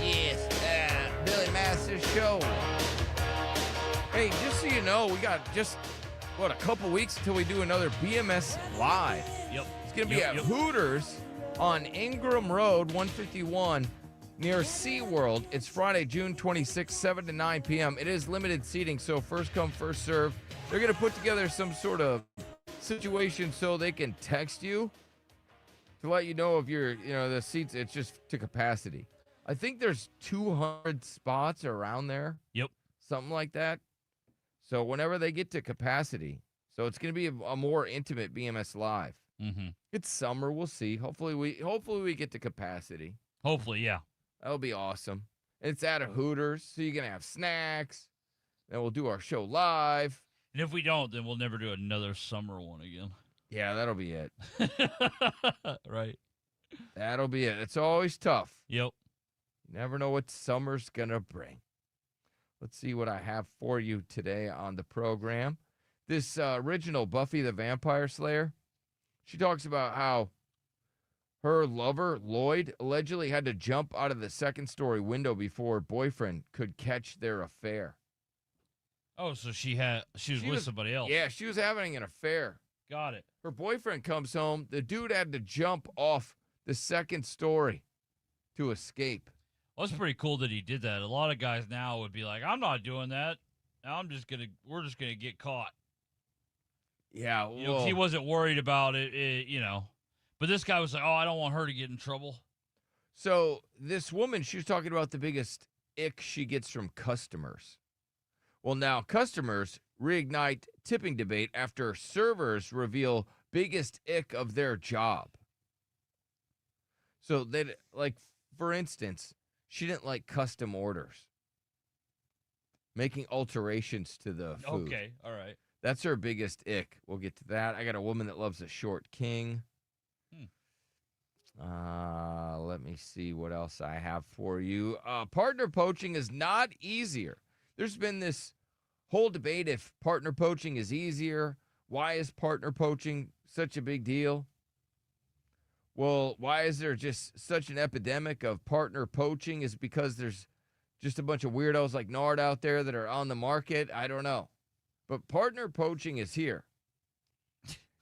Yes, Billy Madison Show. Hey, just so you know, we got just, a couple weeks until we do another BMS Live. Yep. It's going to be at Hooters on Ingram Road, 151, near SeaWorld. It's Friday, June 26th, 7 to 9 p.m. It is limited seating, so first come, first serve. They're going to put together some sort of situation so they can text you to let you know if you're, the seats, it's just to capacity. I think there's 200 spots around there. Yep. Something like that. So whenever they get to capacity, so it's going to be a more intimate BMS Live. Mm-hmm. It's summer. We'll see. Hopefully we get to capacity. Hopefully, yeah. That'll be awesome. It's at a Hooters, so you're going to have snacks. Then we'll do our show live. And if we don't, then we'll never do another summer one again. Yeah, that'll be it. Right. That'll be it. It's always tough. Yep. You never know what summer's going to bring. Let's see what I have for you today on the program. This original Buffy the Vampire Slayer, she talks about how her lover, Lloyd, allegedly had to jump out of the second-story window before her boyfriend could catch their affair. Oh, so she was with somebody else. Yeah, she was having an affair. Got it. Her boyfriend comes home. The dude had to jump off the second story to escape. Well, it's pretty cool that he did that. A lot of guys now would be like, I'm not doing that. We're just gonna get caught. Yeah, well, he wasn't worried about it, But this guy was like, oh, I don't want her to get in trouble. So this woman, she was talking about the biggest ick she gets from customers. Well, now customers reignite tipping debate after servers reveal biggest ick of their job. So they, like, for instance, she didn't like custom orders, making alterations to the food. Okay, all right. That's her biggest ick. We'll get to that. I got a woman that loves a short king. Let me see what else I have for you. Partner poaching is not easier. There's been this whole debate if partner poaching is easier. Why is partner poaching such a big deal? Well, why is there just such an epidemic of partner poaching? Is it because there's just a bunch of weirdos like Nard out there that are on the market? I don't know. But partner poaching is here.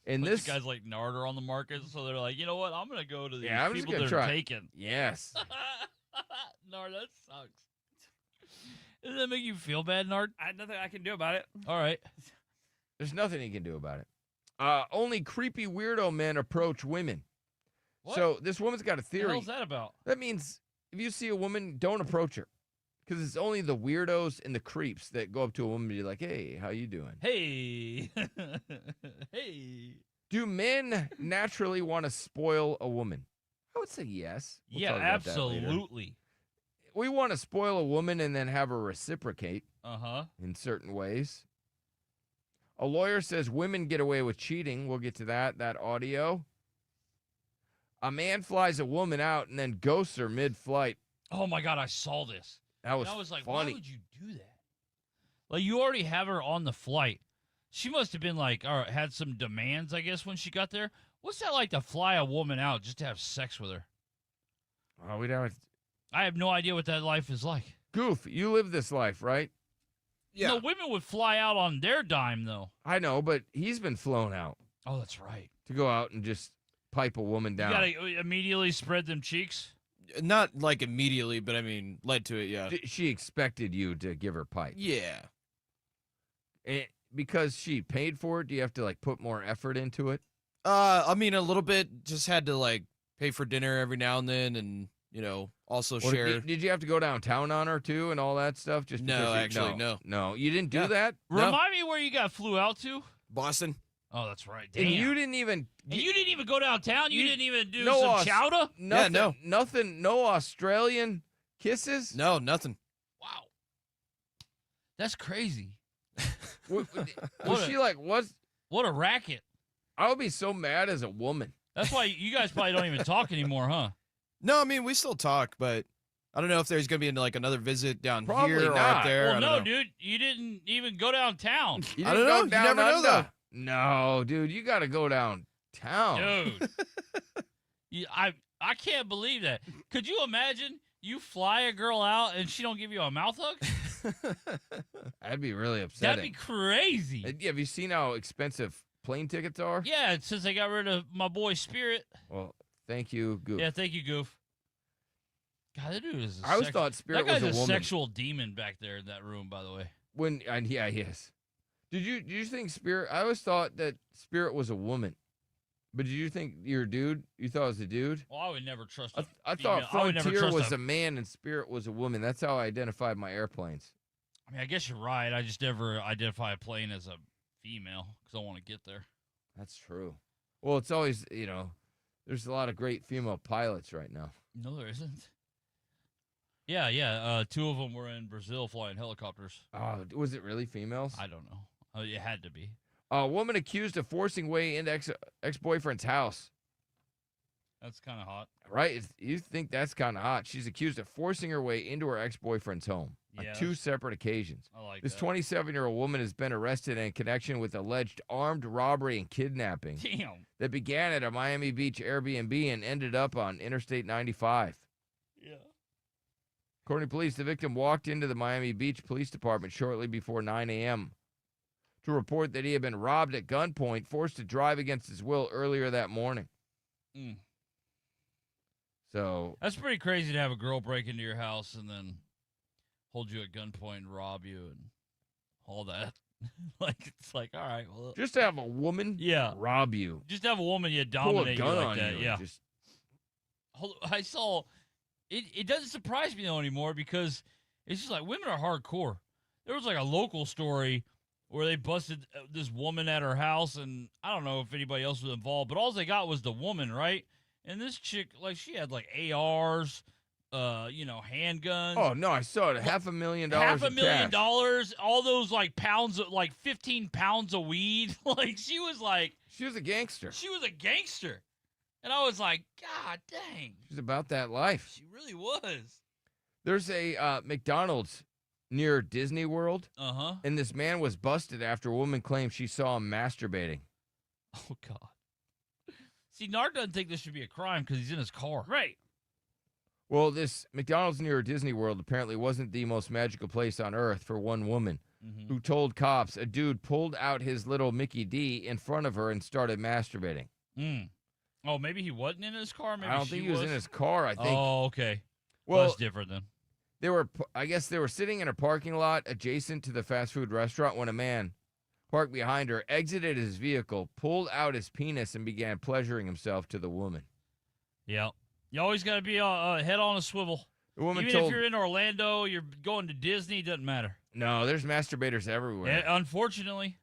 And this guys like Nard are on the market, so they're like, you know what? I'm gonna go to these I'm people just that gonna are try. taken. Yes. Nard, that sucks. Does that make you feel bad, Nard? Nothing I can do about it. All right. There's nothing you can do about it. Only creepy weirdo men approach women. What? So this woman's got a theory. What the hell's that about? That means if you see a woman, don't approach her. Because it's only the weirdos and the creeps that go up to a woman and be like, hey, how you doing? Hey. Hey. Do men naturally want to spoil a woman? I would say yes. We'll yeah, talk about that later. absolutely. We want to spoil a woman and then have her reciprocate Uh-huh. in certain ways. A lawyer says women get away with cheating. We'll get to that audio. A man flies a woman out and then ghosts her mid-flight. Oh, my God, I saw this. That was and I was like, funny. why would you do that? Like, you already have her on the flight. She must have been like, or had some demands, I guess, when she got there. What's that like to fly a woman out just to have sex with her? Oh, we don't. I have no idea what that life is like. Goof, you live this life, right? Yeah. No, women would fly out on their dime, though. I know, but he's been flown out. Oh, that's right. To go out and just pipe a woman down. You gotta immediately spread them cheeks? Not like immediately, but I mean, led to it, yeah. She expected you to give her pipe. Yeah. Because she paid for it, do you have to, like, put more effort into it? I mean, a little bit. Just had to, like, pay for dinner every now and then and, also share. Did you have to go downtown on her, too, and all that stuff? Just No, actually, no. No, you didn't do that? Remind me where you got flew out to? Boston. Oh, that's right. Damn. And you didn't even... And you didn't even go downtown? You didn't even do some chowder? Nothing, nothing, no Australian kisses? No, nothing. Wow. That's crazy. Was she like, what a racket. I would be so mad as a woman. That's why you guys probably don't even talk anymore, huh? No, I mean, we still talk, but, I don't know if there's gonna be like another visit down Probably here or not. up there. Well, I don't no, know. dude, you didn't even go downtown, You I didn't don't know. go You down never know, under? though. No, dude, you got to go downtown. dude. I can't believe that. Could you imagine you fly a girl out and she don't give you a mouth hug? That'd be really upsetting. That'd be crazy. Have you seen how expensive plane tickets are? Yeah, since they got rid of my boy Spirit. Well, thank you, Goof. Yeah, thank you, Goof. God, that dude is. I always thought Spirit that was guy's a woman. sexual demon back there in that room. By the way. Yeah, he is. Did you think Spirit? I always thought that Spirit was a woman. But did you think you're a dude? You thought it was a dude? Well, I would never trust. I thought I would never Frontier trust was a man and Spirit was a woman. That's how I identified my airplanes. I mean, I guess you're right. I just never identify a plane as a female because I want to get there. That's true. Well, it's always, there's a lot of great female pilots right now. No, there isn't. Yeah. Two of them were in Brazil flying helicopters. Oh, was it really females? I don't know. It had to be. A woman accused of forcing way into ex-boyfriend's house. That's kind of hot. Right? You think that's kind of hot. She's accused of forcing her way into her ex-boyfriend's home on two separate occasions. I like this that. 27-year-old woman has been arrested in connection with alleged armed robbery and kidnapping. Damn. That began at a Miami Beach Airbnb and ended up on Interstate 95. Yeah. According to police, the victim walked into the Miami Beach Police Department shortly before 9 a.m. to report that he had been robbed at gunpoint, forced to drive against his will earlier that morning. Mm. So that's pretty crazy to have a girl break into your house and then hold you at gunpoint and rob you and all that. It's like, all right, well, just to have a woman rob you. Just to have a woman pull a dominate gun you like on that. you. Yeah. Just... I saw it doesn't surprise me though anymore because it's just like women are hardcore. There was like a local story where they busted this woman at her house, and I don't know if anybody else was involved, but all they got was the woman, right? And this chick, like, she had like ARs, handguns. Oh no, I saw it. $500,000. $500,000. All those like pounds of 15 pounds of weed. Like she was a gangster. She was a gangster, and I was like, God dang. She's about that life. She really was. There's a McDonald's near Disney World. Uh-huh. And this man was busted after a woman claimed she saw him masturbating. Oh, God. See, Nard doesn't think this should be a crime because he's in his car. Right. Well, this McDonald's near Disney World apparently wasn't the most magical place on earth for one woman who told cops a dude pulled out his little Mickey D in front of her and started masturbating. Mm. Oh, maybe he wasn't in his car? Maybe I don't think he was in his car. I think. Oh, okay. Well, that's different then. I guess they were sitting in a parking lot adjacent to the fast food restaurant when a man parked behind her, exited his vehicle, pulled out his penis, and began pleasuring himself to the woman. Yeah. You always got to be head on a swivel. The woman Even told, if you're in Orlando, you're going to Disney, doesn't matter. No, there's masturbators everywhere. Yeah, unfortunately.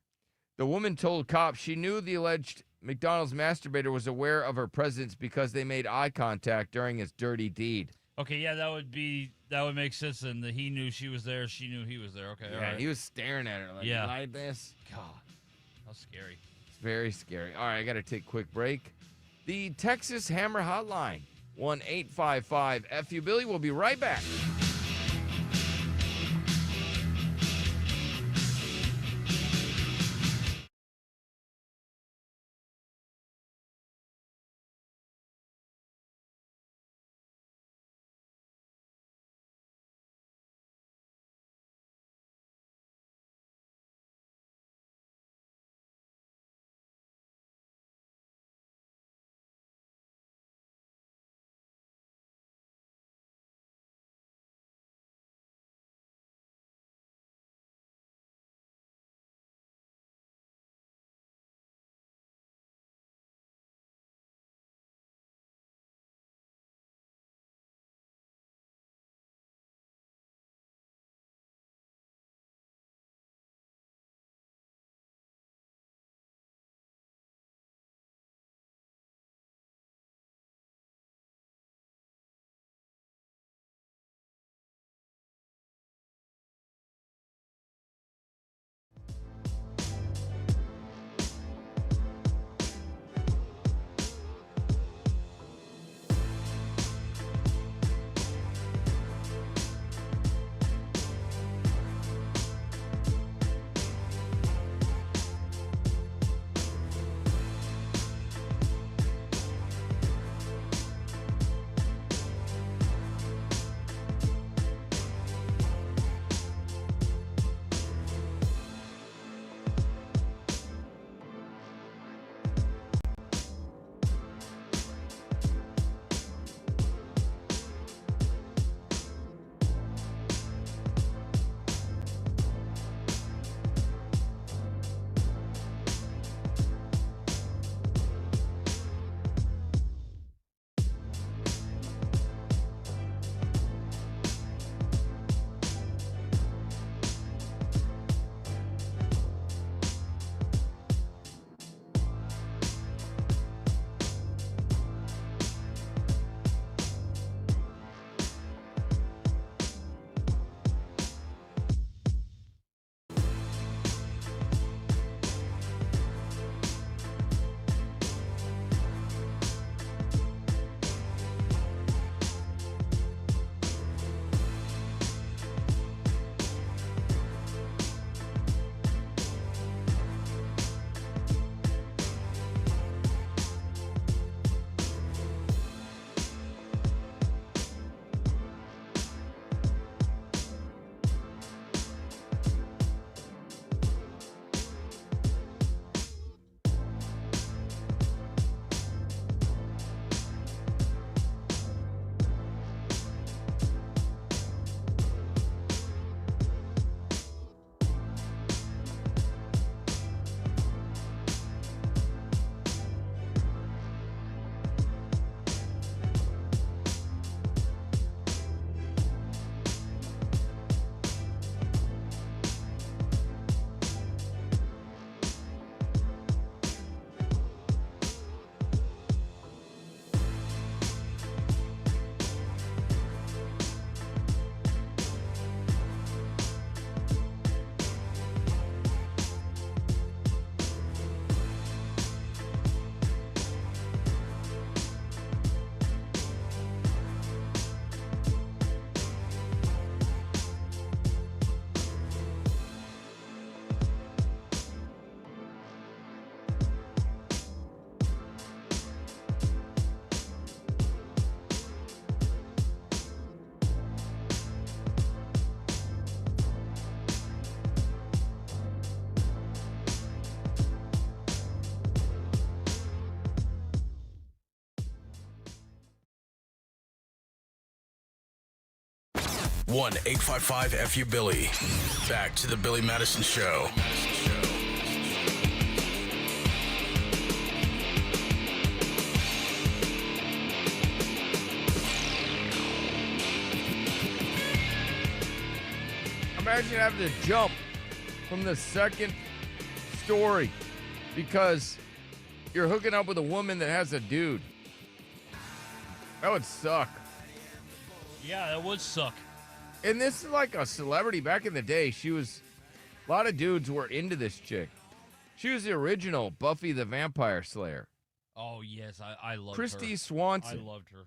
The woman told cops she knew the alleged McDonald's masturbator was aware of her presence because they made eye contact during his dirty deed. Okay, yeah, that would make sense. And he knew she was there. She knew he was there. Okay, all right. He was staring at her like this. God, how scary. It's very scary. All right, I got to take a quick break. The Texas Hammer Hotline, 1-855-FU Billy. We'll be right back. 1-855-FU-BILLY. Back to the Billy Madison Show. Imagine having to jump from the second story because you're hooking up with a woman that has a dude. That would suck. Yeah, that would suck. And this is like a celebrity back in the day. A lot of dudes were into this chick. She was the original Buffy the Vampire Slayer. Oh, yes, I loved Christy her. Swanson. I loved her.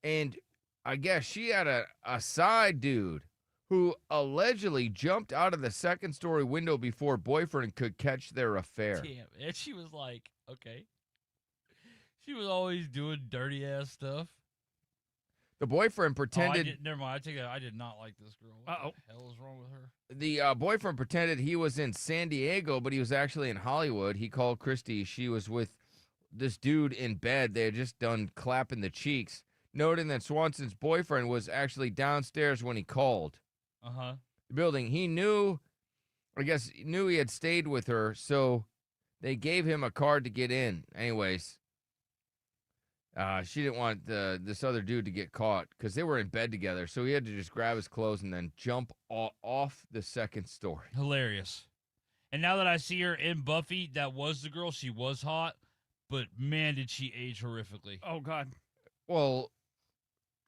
And I guess she had a side dude who allegedly jumped out of the second story window before boyfriend could catch their affair. Damn, and she was like, okay. She was always doing dirty ass stuff. The boyfriend pretended. Never mind. I take that. I did not like this girl. What the hell is wrong with her? The boyfriend pretended he was in San Diego, but he was actually in Hollywood. He called Christy. She was with this dude in bed. They had just done clapping the cheeks, noting that Swanson's boyfriend was actually downstairs when he called. The building. He knew he had stayed with her, so they gave him a card to get in. Anyways, she didn't want this other dude to get caught because they were in bed together, so he had to just grab his clothes and then jump off the second story. Hilarious. And now that I see her in Buffy, that was the girl. She was hot, but man, did she age horrifically. Oh, God. Well,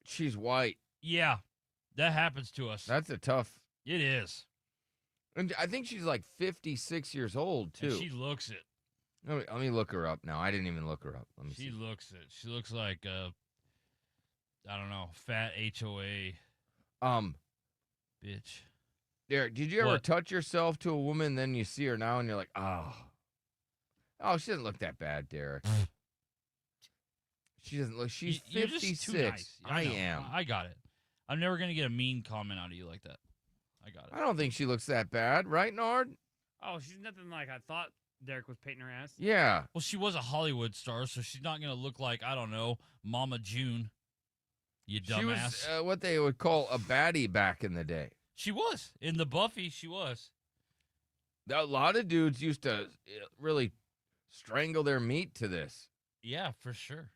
she's white. Yeah. That happens to us. That's a tough. It is. And I think she's like 56 years old, too. And she looks it. Let me look her up now. I didn't even look her up. Let me see. She looks it. She looks like, I don't know, fat HOA. Bitch. Derek, did you ever touch yourself to a woman, then you see her now, and you're like, oh, she doesn't look that bad, Derek. She doesn't look. She's 56. You're just too nice. I am. I got it. I'm never going to get a mean comment out of you like that. I got it. I don't think she looks that bad, right, Nard? Oh, she's nothing like I thought Derek was painting her ass. Yeah. Well, she was a Hollywood star, so she's not going to look like, I don't know, Mama June. You dumbass. She was what they would call a baddie back in the day. She was. In the Buffy, she was. A lot of dudes used to really strangle their meat to this. Yeah, for sure.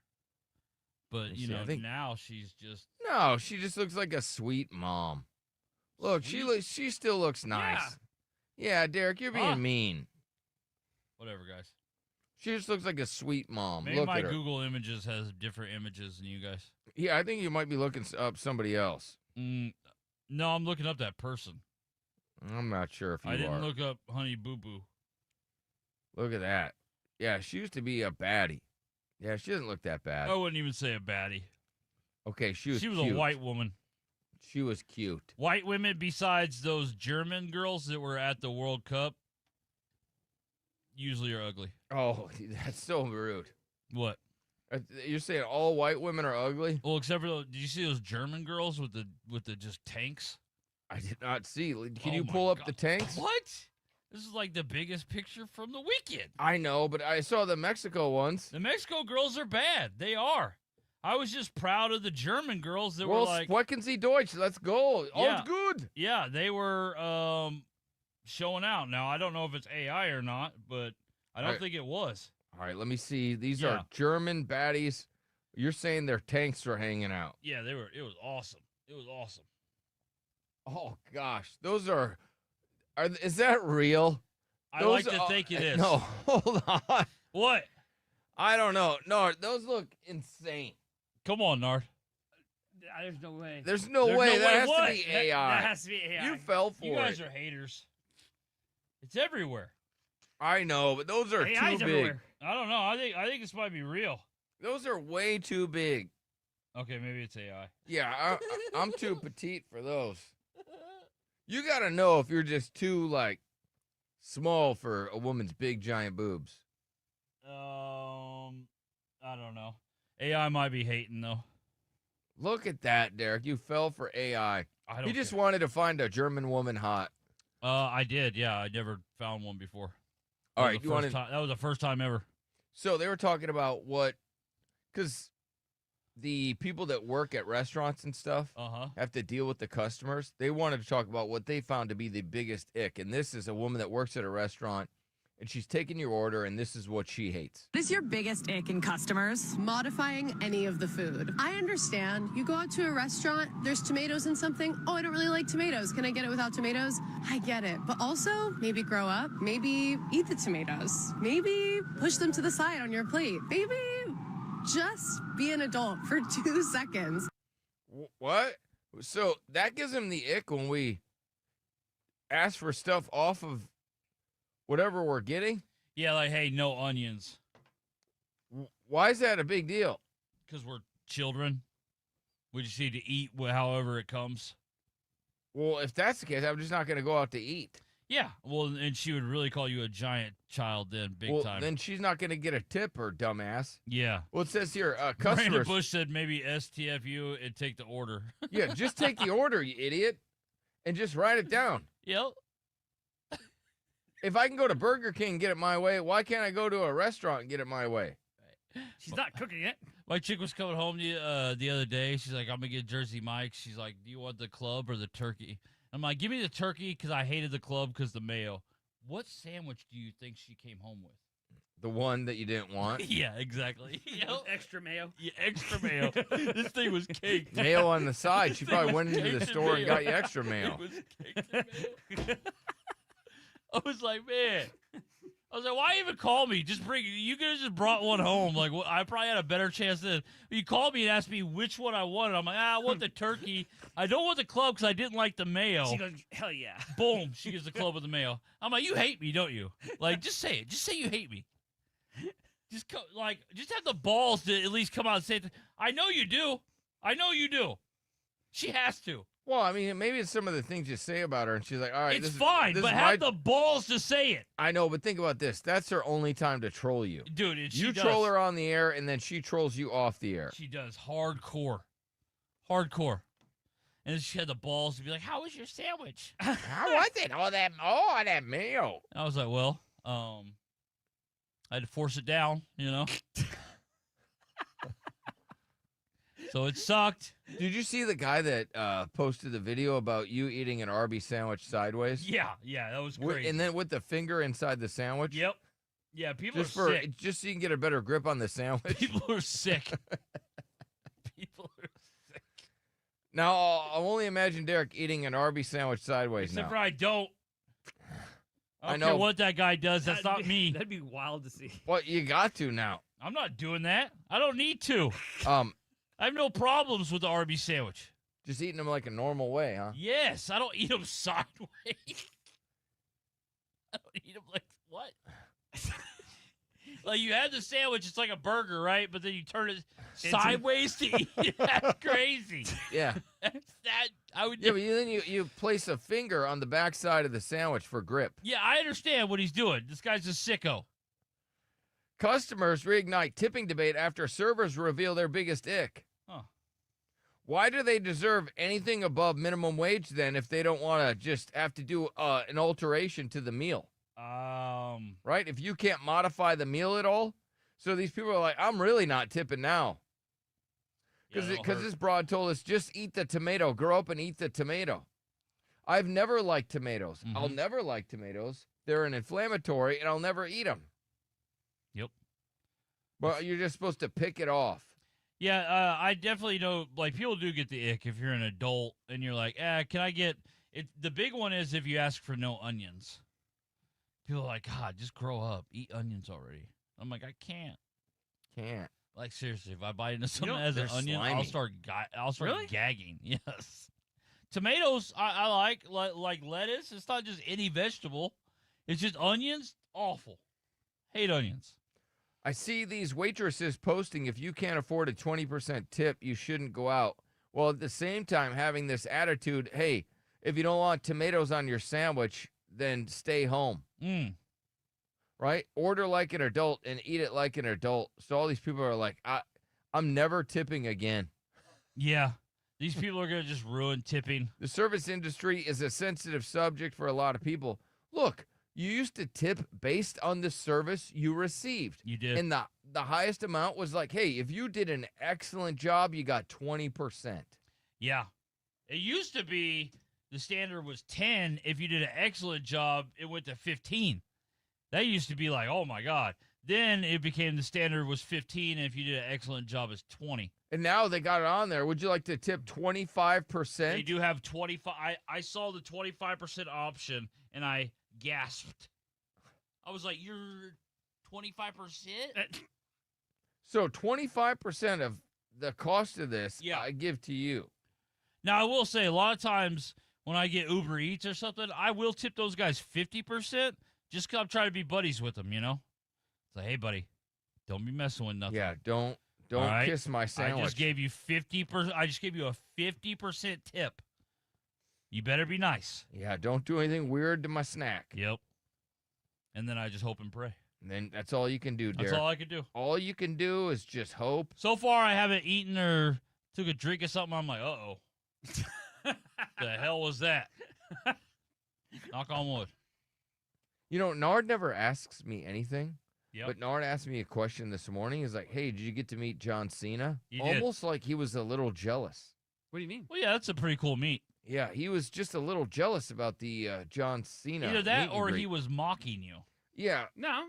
But, I think now she's just... No, she just looks like a sweet mom. Look, she still looks nice. Yeah, Derek, you're being mean. Whatever, guys. She just looks like a sweet mom. Maybe Look my at her. Google Images has different images than you guys. Yeah, I think you might be looking up somebody else. No, I'm looking up that person. I'm not sure if you are. I didn't look up Honey Boo Boo. Look at that. Yeah, she used to be a baddie. Yeah, she doesn't look that bad. I wouldn't even say a baddie. Okay, she was cute. a white woman. She was cute. White women, besides those German girls that were at the World Cup, usually are ugly. Oh, that's so rude. What? You're saying all white women are ugly? Well, except for did you see those German girls with the just tanks? I did not see. Can you pull up the tanks? What? This is like the biggest picture from the weekend. I know, but I saw the Mexico ones. The Mexico girls are bad. They are. I was just proud of the German girls that were like, sprechen Sie Deutsch? Let's go. All's good. Yeah, they were showing out. Now, I don't know if it's AI or not, but I don't think it was. All right, let me see. These are German baddies. You're saying their tanks are hanging out. Yeah, they were. It was awesome. It was awesome. Oh, gosh. Those are is that real? I like to think it is. No, hold on. What? I don't know. No, those look insane. Come on, Nard. There's no way. There's no way. That has to be AI. That has to be AI. You fell for it. You guys are haters. It's everywhere. I know, but those are AI's too big. everywhere. I don't know. I think this might be real. Those are way too big. Okay, maybe it's AI. Yeah, I'm too petite for those. You gotta know if you're just too small for a woman's big giant boobs. I don't know. AI might be hating though. Look at that, Derek. You fell for AI. You just care. wanted to find a German woman hot. I did. Yeah, I never found one before. All right, that was the first time ever. So they were talking about because the people that work at restaurants and stuff have to deal with the customers, they wanted to talk about what they found to be the biggest ick. And this is a woman that works at a restaurant, and she's taking your order, and this is what she hates. What is your biggest ick in customers? Modifying any of the food. I understand. You go out to a restaurant, there's tomatoes in something. Oh, I don't really like tomatoes. Can I get it without tomatoes? I get it. But also, maybe grow up. Maybe eat the tomatoes. Maybe push them to the side on your plate. Maybe just be an adult for 2 seconds. What? So that gives him the ick when we ask for stuff off of whatever we're getting? Yeah, like, hey, no onions. Why is that a big deal? Because we're children. We just need to eat however it comes. Well, if that's the case, I'm just not going to go out to eat. Yeah, well, and she would really call you a giant child then, big time. Then she's not going to get a tip, her dumbass. Yeah. Well, it says here, Brandon customers. Bush said maybe STFU and take the order. Yeah, just take the order, you idiot, and just write it down. Yep. If I can go to Burger King and get it my way, why can't I go to a restaurant and get it my way? She's not cooking it. My chick was coming home the other day. She's like, I'm going to get Jersey Mike's. She's like, do you want the club or the turkey? I'm like, give me the turkey because I hated the club because the mayo. What sandwich do you think she came home with? The one that you didn't want? Yeah, exactly. With extra mayo. Yeah, extra mayo. This thing was caked. Mayo on the side. She probably went into the Caked in store and mayo. got you extra mayo. It was caked in mayo. I was like, man. I was like, why even call me? Just bring. You could have just brought one home. Like, I probably had a better chance than you called me and asked me which one I wanted. I'm like, I want the turkey. I don't want the club because I didn't like the mayo. She goes, hell yeah. Boom. She gets the club with the mayo. I'm like, you hate me, don't you? Like, just say it. Just say you hate me. Just have the balls to at least come out and say it. I know you do. I know you do. She has to. Well, I mean, maybe it's some of the things you say about her, and she's like, all right, It's fine, but have the balls to say it. I know, but think about this. That's her only time to troll you. Dude, you troll her on the air, and then she trolls you off the air. She does hardcore. Hardcore. And then she had the balls to be like, how was your sandwich? How was it? All that mayo. I was like, well, I had to force it down, you know? So it sucked. Did you see the guy that posted the video about you eating an Arby's sandwich sideways? Yeah, that was great. And then with the finger inside the sandwich? Yep. Yeah, people just are sick. Just so you can get a better grip on the sandwich. People are sick. People are sick. Now, I'll only imagine Derek eating an Arby's sandwich sideways Except now. for I don't. I I don't care know. what that guy does. That's not me. That'd be wild to see. Well, you got to now. I'm not doing that. I don't need to. I have no problems with the Arby's sandwich. Just eating them like a normal way, huh? Yes, I don't eat them sideways. I don't eat them like what? Like you have the sandwich, it's like a burger, right? But then you turn it sideways to eat it. That's crazy. Yeah. I would. Yeah, but then you place a finger on the backside of the sandwich for grip. Yeah, I understand what he's doing. This guy's a sicko. Customers reignite tipping debate after servers reveal their biggest ick. Huh. Why do they deserve anything above minimum wage then if they don't want to just have to do an alteration to the meal? Right? If you can't modify the meal at all? So these people are like, I'm really not tipping now. Because this broad told us, just eat the tomato. Grow up and eat the tomato. I've never liked tomatoes. Mm-hmm. I'll never like tomatoes. They're an inflammatory, and I'll never eat them. Yep. But you're just supposed to pick it off. Yeah, I definitely know, like, people do get the ick if you're an adult and you're like, can I get it? The big one is if you ask for no onions. People are like, God, just grow up. Eat onions already. I'm like, I can't. Can't. Like, seriously, if I bite into something that has they're an onion, slimy. I'll start Really? gagging. Yes. Tomatoes, I like lettuce. It's not just any vegetable. It's just onions. Awful. Hate onions. I see these waitresses posting, if you can't afford a 20% tip, you shouldn't go out. Well, at the same time, having this attitude, hey, if you don't want tomatoes on your sandwich, then stay home. Right? Order like an adult and eat it like an adult. So all these people are like, I'm never tipping again. Yeah. These people are going to just ruin tipping. The service industry is a sensitive subject for a lot of people. Look, you used to tip based on the service you received. You did. And the highest amount was like, hey, if you did an excellent job, you got 20%. Yeah. It used to be the standard was 10. If you did an excellent job, it went to 15. That used to be like, oh my God. Then it became the standard was 15, and if you did an excellent job, it's 20. And now they got it on there. Would you like to tip 25%? They do have 25. I saw the 25% option, and I gasped. I was like, you're 25%? So 25% of the cost of this, Yeah. I give to you. Now, I will say, a lot of times when I get Uber Eats or something, I will tip those guys 50% just because I'm trying to be buddies with them, you know? It's like, hey, buddy, don't be messing with nothing. Yeah, don't right? kiss my sandwich. I just gave you 50%. I just gave you a 50% tip. You better be nice. Yeah, don't do anything weird to my snack. Yep. And then I just hope and pray. And then that's all you can do, Derek. That's all I can do. All you can do is just hope. So far, I haven't eaten or took a drink or something. I'm like, uh-oh. The hell was that? Knock on wood. You know, Nard never asks me anything. Yep. But Nard asked me a question this morning. He's like, hey, did you get to meet John Cena? You did. Almost like he was a little jealous. What do you mean? Well, yeah, that's a pretty cool meet. Yeah, he was just a little jealous about the John Cena. Either that meet and or greet. he was mocking you. Yeah. No.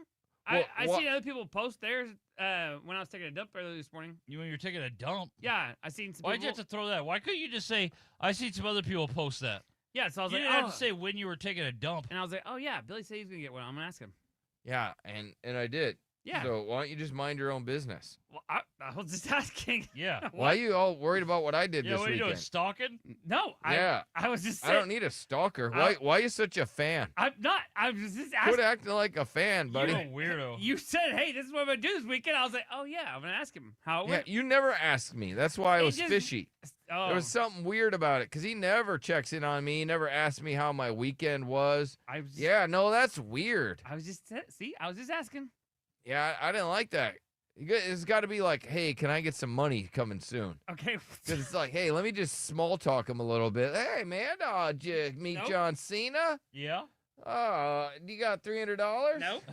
Well, I seen other people post theirs when I was taking a dump earlier this morning. You when you're taking a dump? Yeah, I seen some Why'd you people. have to throw that? Why couldn't you just say, I seen some other people post that? Yeah, so I was You like, didn't oh. have to say when you were taking a dump. And I was like, oh, yeah, Billy said he's going to get one. I'm going to ask him. Yeah, and I did. Yeah. So why don't you just mind your own business? Well, I was just asking. Yeah. Why are you all worried about what I did Yeah, this what are you weekend? doing, stalking? No. Yeah. I was just I saying. don't need a stalker. Why are you such a fan? I'm not. I was just Quit asking. acting like a fan, buddy. You're a weirdo. You said, hey, this is what I'm going to do this weekend. I was like, oh, yeah, I'm going to ask him how it Yeah, went. you never asked me. That's why I It was just- fishy. Oh. There was something weird about it because he never checks in on me. He never asked me how my weekend was. Yeah, no, that's weird. I was just asking. Yeah, I didn't like that. It's got to be like, hey, can I get some money coming soon? Okay. Because it's like, hey, let me just small talk him a little bit. Hey, man, did you meet Nope. John Cena? Yeah. You got $300? Nope.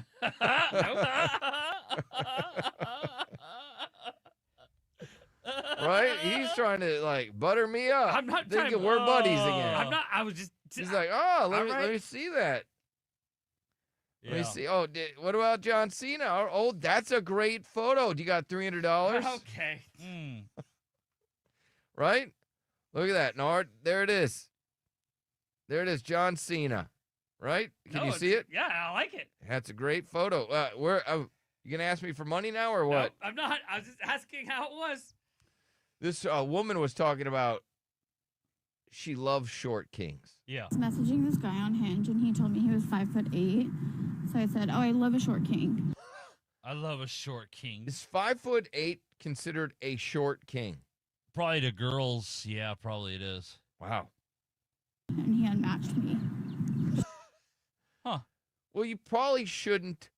Right? He's trying to like butter me up. I'm not thinking trying- we're buddies again. I'm not. I was just. He's like, oh, let me Alright. see that. Let me Yeah. see. Oh, what about John Cena? Oh, that's a great photo. Do you got $300? Okay. Mm. Right? Look at that, Nard. There it is. There it is, John Cena. Right? Can No, you see it? Yeah, I like it. That's a great photo. You gonna ask me for money now or what? Nope, I'm not. I was just asking how it was. This woman was talking about she loves short kings. Yeah. I was messaging this guy on Hinge, and he told me he was 5'8". So I said, "Oh, I love a short king." I love a short king. Is 5'8" considered a short king? Probably to girls. Yeah, probably it is. Wow. And he unmatched me. Huh. Well, you probably shouldn't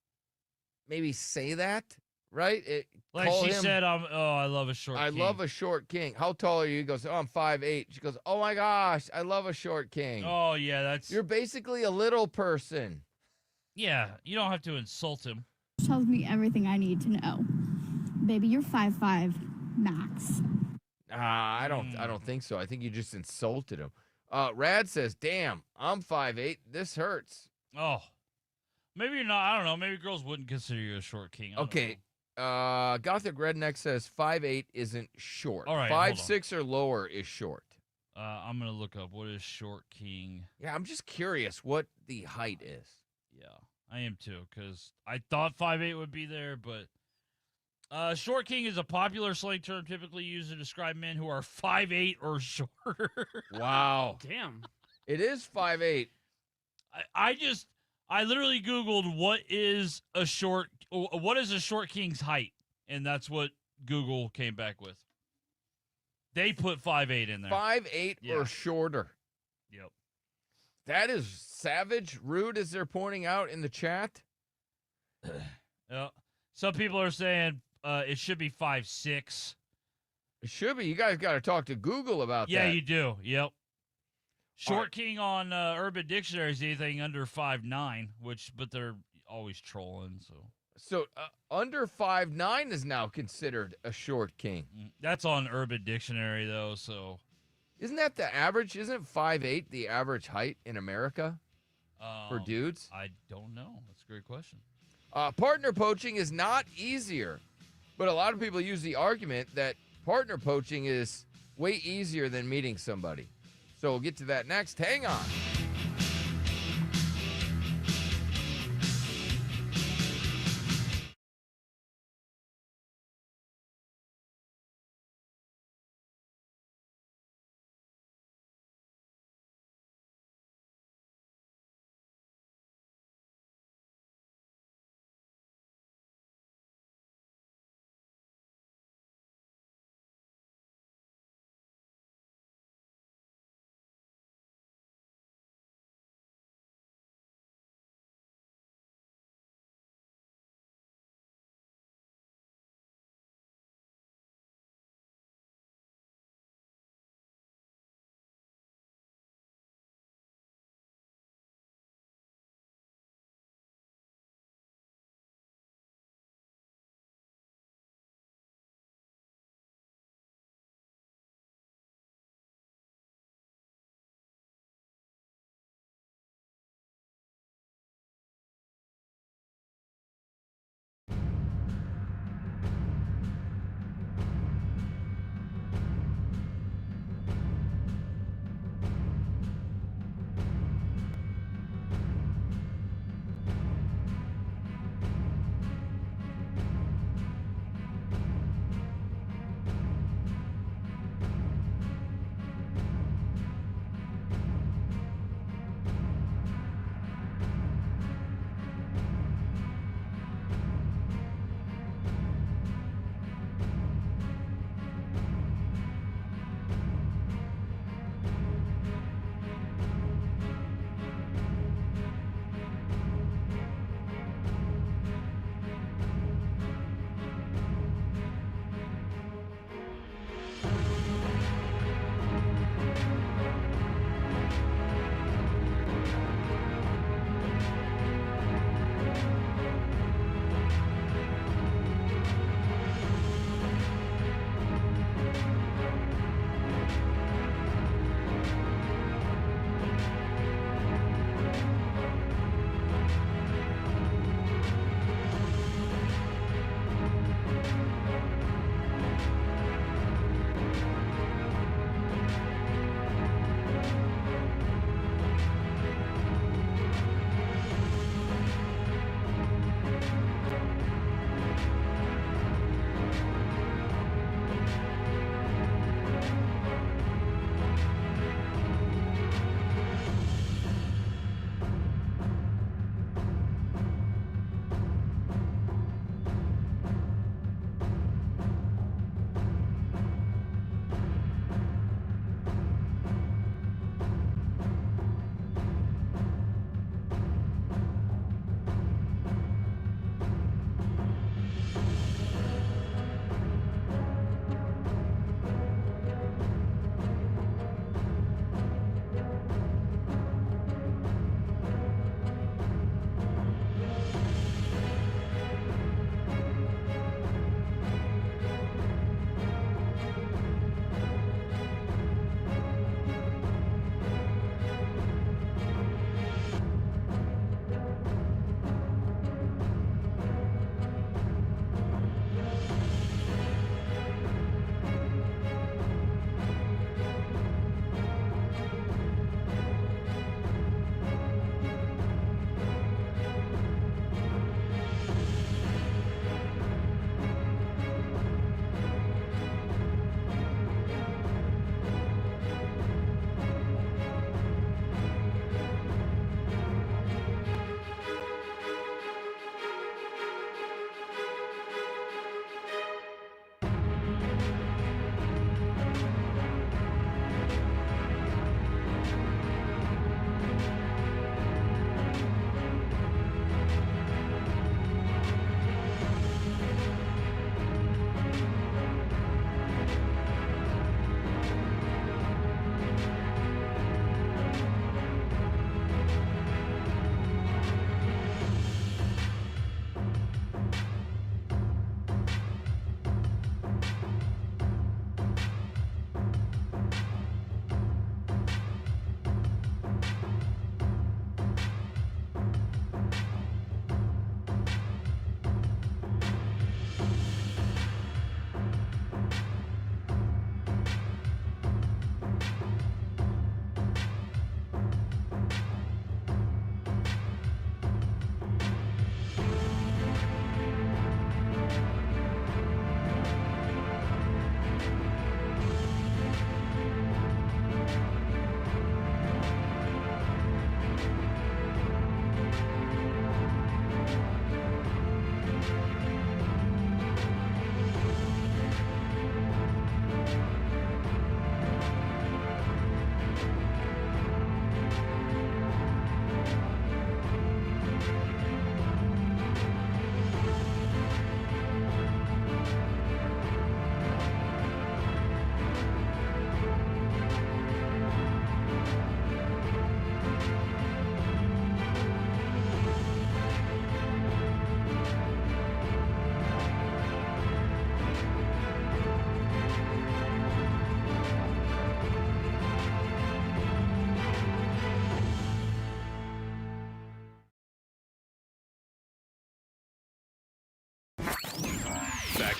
maybe say that, right? Like call she him, said, I love a short I king. love a short king. How tall are you? He goes, oh, I'm 5'8". She goes, oh my gosh, I love a short king. Oh, yeah, that's... You're basically a little person. Yeah, you don't have to insult him. Tells me everything I need to know. Baby, you're 5'5", max. I don't think so. I think you just insulted him. Rad says, damn, I'm 5'8". This hurts. Oh. Maybe you're not. I don't know. Maybe girls wouldn't consider you a short king. I don't Okay. Gothic Redneck says 5'8" isn't short. All right, hold on. 5'6" or lower is short. I'm going to look up what is short king. Yeah, I'm just curious what the height is. Yeah, I am too, because I thought 5'8" would be there, but short king is a popular slang term typically used to describe men who are 5'8" or shorter. Wow. Damn. It is 5'8". I literally Googled what is a short king's height, and that's what Google came back with. They put 5'8" in there. 5'8" Yeah. or shorter. Yep. That is savage, rude, as they're pointing out in the chat. Yeah. Some people are saying it should be 5'6". It should be. You guys got to talk to Google about that. Yeah, you do. Yep. Short king on Urban Dictionary is anything under 5'9", but they're always trolling. So under 5'9" is now considered a short king. That's on Urban Dictionary though. So isn't that the average? Isn't 5'8" the average height in America for dudes? I don't know. That's a great question. Partner poaching is not easier, but a lot of people use the argument that partner poaching is way easier than meeting somebody. So we'll get to that next. Hang on.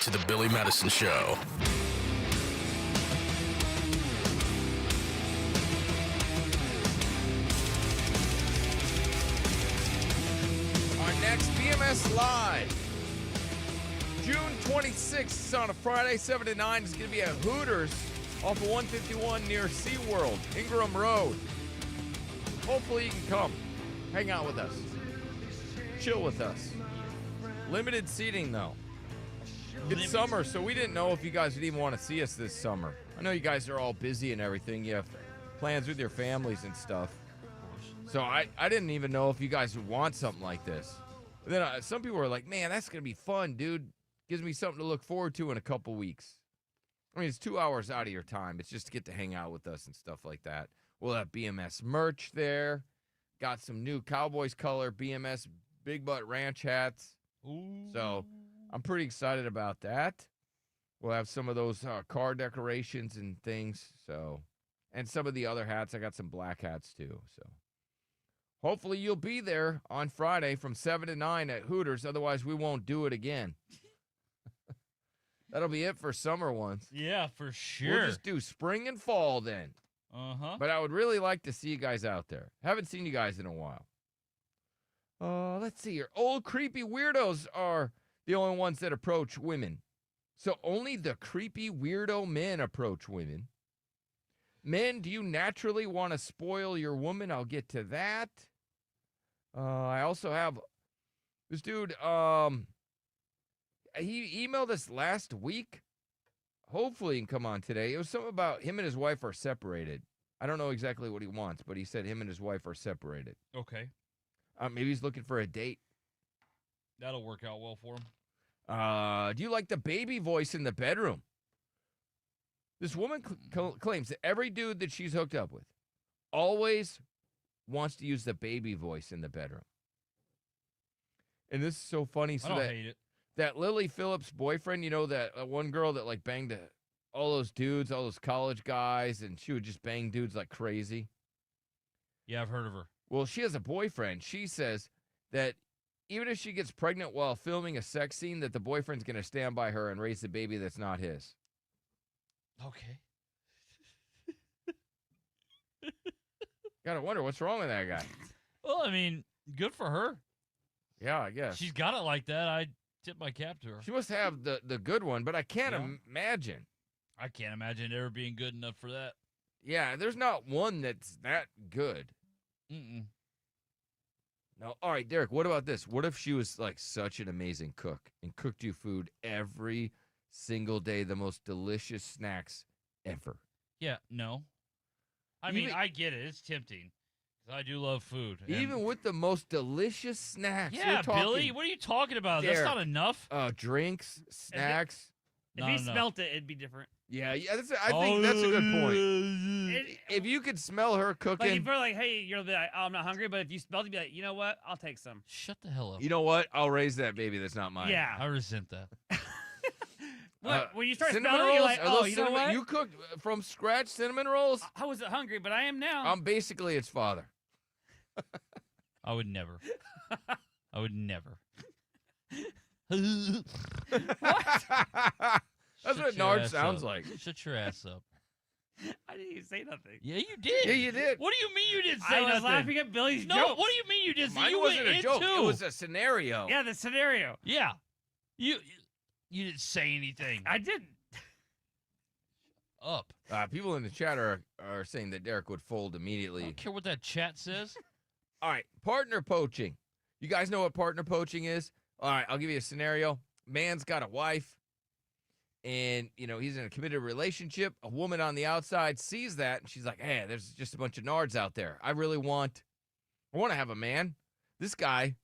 to the Billy Madison Show. Our next BMS Live, June 26th on a Friday, 7 to 9, is going to be at Hooters off of 151 near SeaWorld, Ingram Road. Hopefully you can come, hang out with us, chill with us. Limited seating, though. It's summer, so we didn't know if you guys would even want to see us this summer. I know you guys are all busy and everything. You have plans with your families and stuff. So I didn't even know if you guys would want something like this. But then some people were like, man, that's going to be fun, dude. Gives me something to look forward to in a couple weeks. I mean, it's 2 hours out of your time. It's just to get to hang out with us and stuff like that. We'll have BMS merch there. Got some new Cowboys color BMS Big Butt Ranch hats. Ooh. So I'm pretty excited about that. We'll have some of those car decorations and things. So, and some of the other hats. I got some black hats too. So hopefully you'll be there on Friday from 7 to 9 at Hooters. Otherwise, we won't do it again. That'll be it for summer ones. Yeah, for sure. We'll just do spring and fall then. Uh-huh. But I would really like to see you guys out there. Haven't seen you guys in a while. Let's see here. Old creepy weirdos are the only ones that approach women. So only the creepy weirdo men approach women. Men, do you naturally want to spoil your woman? I'll get to that. I also have this dude, he emailed us last week. Hopefully he can come on today. It was something about him and his wife are separated. I don't know exactly what he wants, but he said him and his wife are separated. Okay. Maybe he's looking for a date. That'll work out well for him. Do you like the baby voice in the bedroom? This woman claims that every dude that she's hooked up with always wants to use the baby voice in the bedroom. And this is so funny. So I don't hate it. That Lily Phillips boyfriend, you know, that one girl that like banged all those dudes, all those college guys, and she would just bang dudes like crazy. Yeah, I've heard of her. Well, she has a boyfriend. She says that even if she gets pregnant while filming a sex scene, that the boyfriend's going to stand by her and raise the baby that's not his. Okay. Gotta wonder what's wrong with that guy. Well, I mean, good for her. Yeah, I guess. She's got it like that. I tip my cap to her. She must have the good one, but I can't imagine. I can't imagine it ever being good enough for that. Yeah, there's not one that's that good. Mm-mm. No, all right, Derek, what about this? What if she was like such an amazing cook and cooked you food every single day, the most delicious snacks ever? Yeah, no. I mean, I get it. It's tempting. 'Cause I do love food. Even with the most delicious snacks. Yeah, Billy, what are you talking about? Derek, That's not enough. Drinks, snacks. If he smelt it, it'd be different. Yeah, I think that's a good point. If you could smell her cooking. Like if you're like, hey, you'll be like, oh, I'm not hungry, but if you smelled it, be like, you know what? I'll take some. Shut the hell up. You know what? I'll raise that baby that's not mine. Yeah. I resent that. When you start cinnamon smelling it, rolls? you're like, Are oh, those you know cinnamon- what? You cooked from scratch cinnamon rolls? I wasn't hungry, but I am now. I'm basically its father. I would never. I would never. That's what Nard sounds like. Shut your ass up. I didn't even say nothing. Yeah, you did. Yeah, you did. What do you mean you didn't say I nothing? was laughing at Billy's No, jokes. what do you mean you didn't say? Mine You wasn't went a joke. into- It was a scenario. Yeah, the scenario. Yeah. You didn't say anything. I didn't. Up. People in the chat are saying that Derek would fold immediately. I don't care what that chat says. All right, partner poaching. You guys know what partner poaching is? All right, I'll give you a scenario. Man's got a wife, and, you know, he's in a committed relationship. A woman on the outside sees that, and she's like, hey, there's just a bunch of nards out there. I want to have a man. This guy,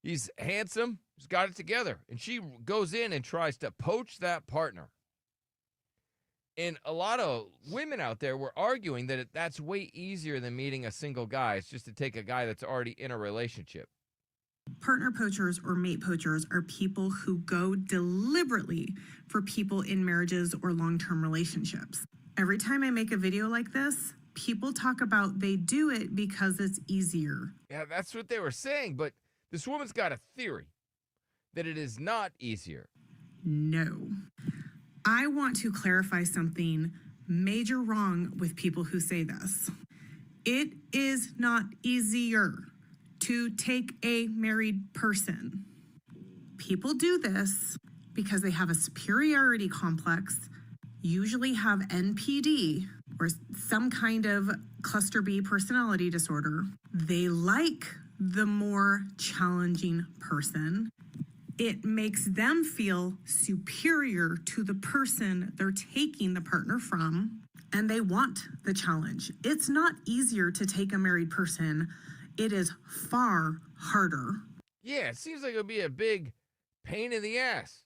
he's handsome. He's got it together. And she goes in and tries to poach that partner. And a lot of women out there were arguing that that's way easier than meeting a single guy. It's just to take a guy that's already in a relationship. Partner poachers or mate poachers are people who go deliberately for people in marriages or long-term relationships. Every time I make a video like this, people talk about they do it because it's easier. Yeah, that's what they were saying. But this woman's got a theory that it is not easier. no. I want to clarify something major wrong with people who say this. It is not easier to take a married person. People do this because they have a superiority complex, usually have NPD or some kind of cluster B personality disorder. They like the more challenging person. It makes them feel superior to the person they're taking the partner from, and they want the challenge. It's not easier to take a married person. It is far harder. Yeah, it seems like it would be a big pain in the ass,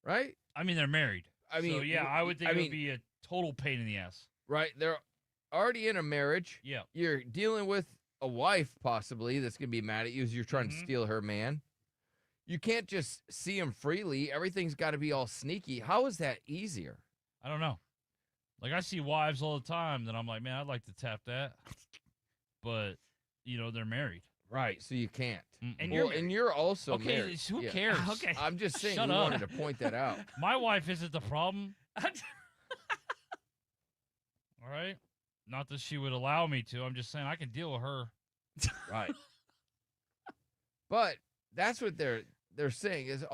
right? I mean, they're married. I mean, so, yeah, I would think it would be a total pain in the ass. Right? They're already in a marriage. Yeah. You're dealing with a wife, possibly, that's going to be mad at you as you're trying to steal her man. You can't just see him freely. Everything's got to be all sneaky. How is that easier? I don't know. Like, I see wives all the time that I'm like, man, I'd like to tap that. But, they're married. Right, so you can't. And you're also okay, married. Who cares? Okay. I'm just saying Shut we up. wanted to point that out. My wife isn't the problem. All right? Not that she would allow me to. I'm just saying I can deal with her. Right. But that's what they're saying is,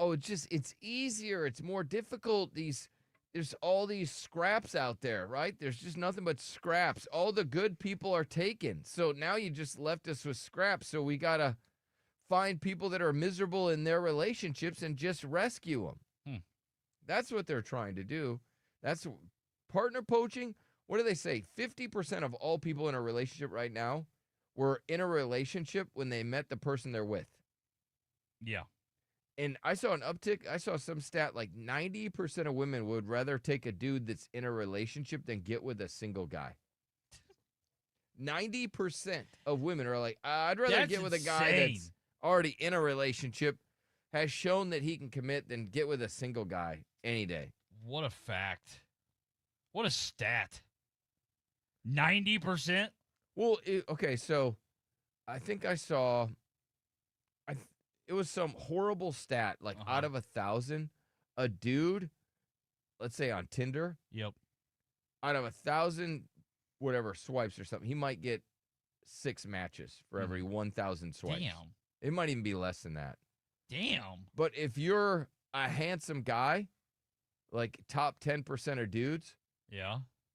it's easier, it's more difficult. There's all these scraps out there, right? There's just nothing but scraps. All the good people are taken. So now you just left us with scraps. So we got to find people that are miserable in their relationships and just rescue them. That's what they're trying to do. That's partner poaching. What do they say? 50% of all people in a relationship right now were in a relationship when they met the person they're with. Yeah. And I saw an uptick. I saw some stat like 90% of women would rather take a dude that's in a relationship than get with a single guy. 90% of women are like, I'd rather get with a guy that's already in a relationship, has shown that he can commit, than get with a single guy any day. What a fact. What a stat. 90%? Well, okay, so I think I saw, it was some horrible stat, like out of 1,000, a dude, let's say on Tinder, out of 1,000, whatever, swipes or something, he might get 6 matches for every 1,000 swipes. Damn. It might even be less than that. Damn. But if you're a handsome guy, like top 10% of dudes,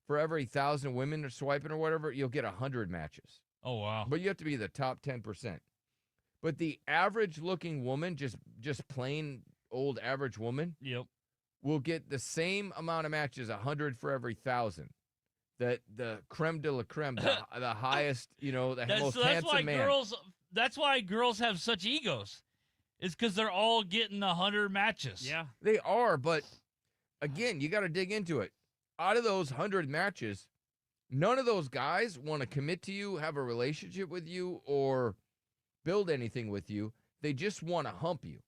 for every 1,000 women are swiping or whatever, you'll get 100 matches. Oh, wow. But you have to be the top 10%. But the average-looking woman, just plain old average woman, will get the same amount of matches, 100 for every 1,000. The creme de la creme, the highest, the most handsome man. That's why girls have such egos. It's because they're all getting 100 matches. Yeah. They are, but again, you got to dig into it. Out of those 100 matches, none of those guys want to commit to you, have a relationship with you, or build anything with you. They just want to hump you.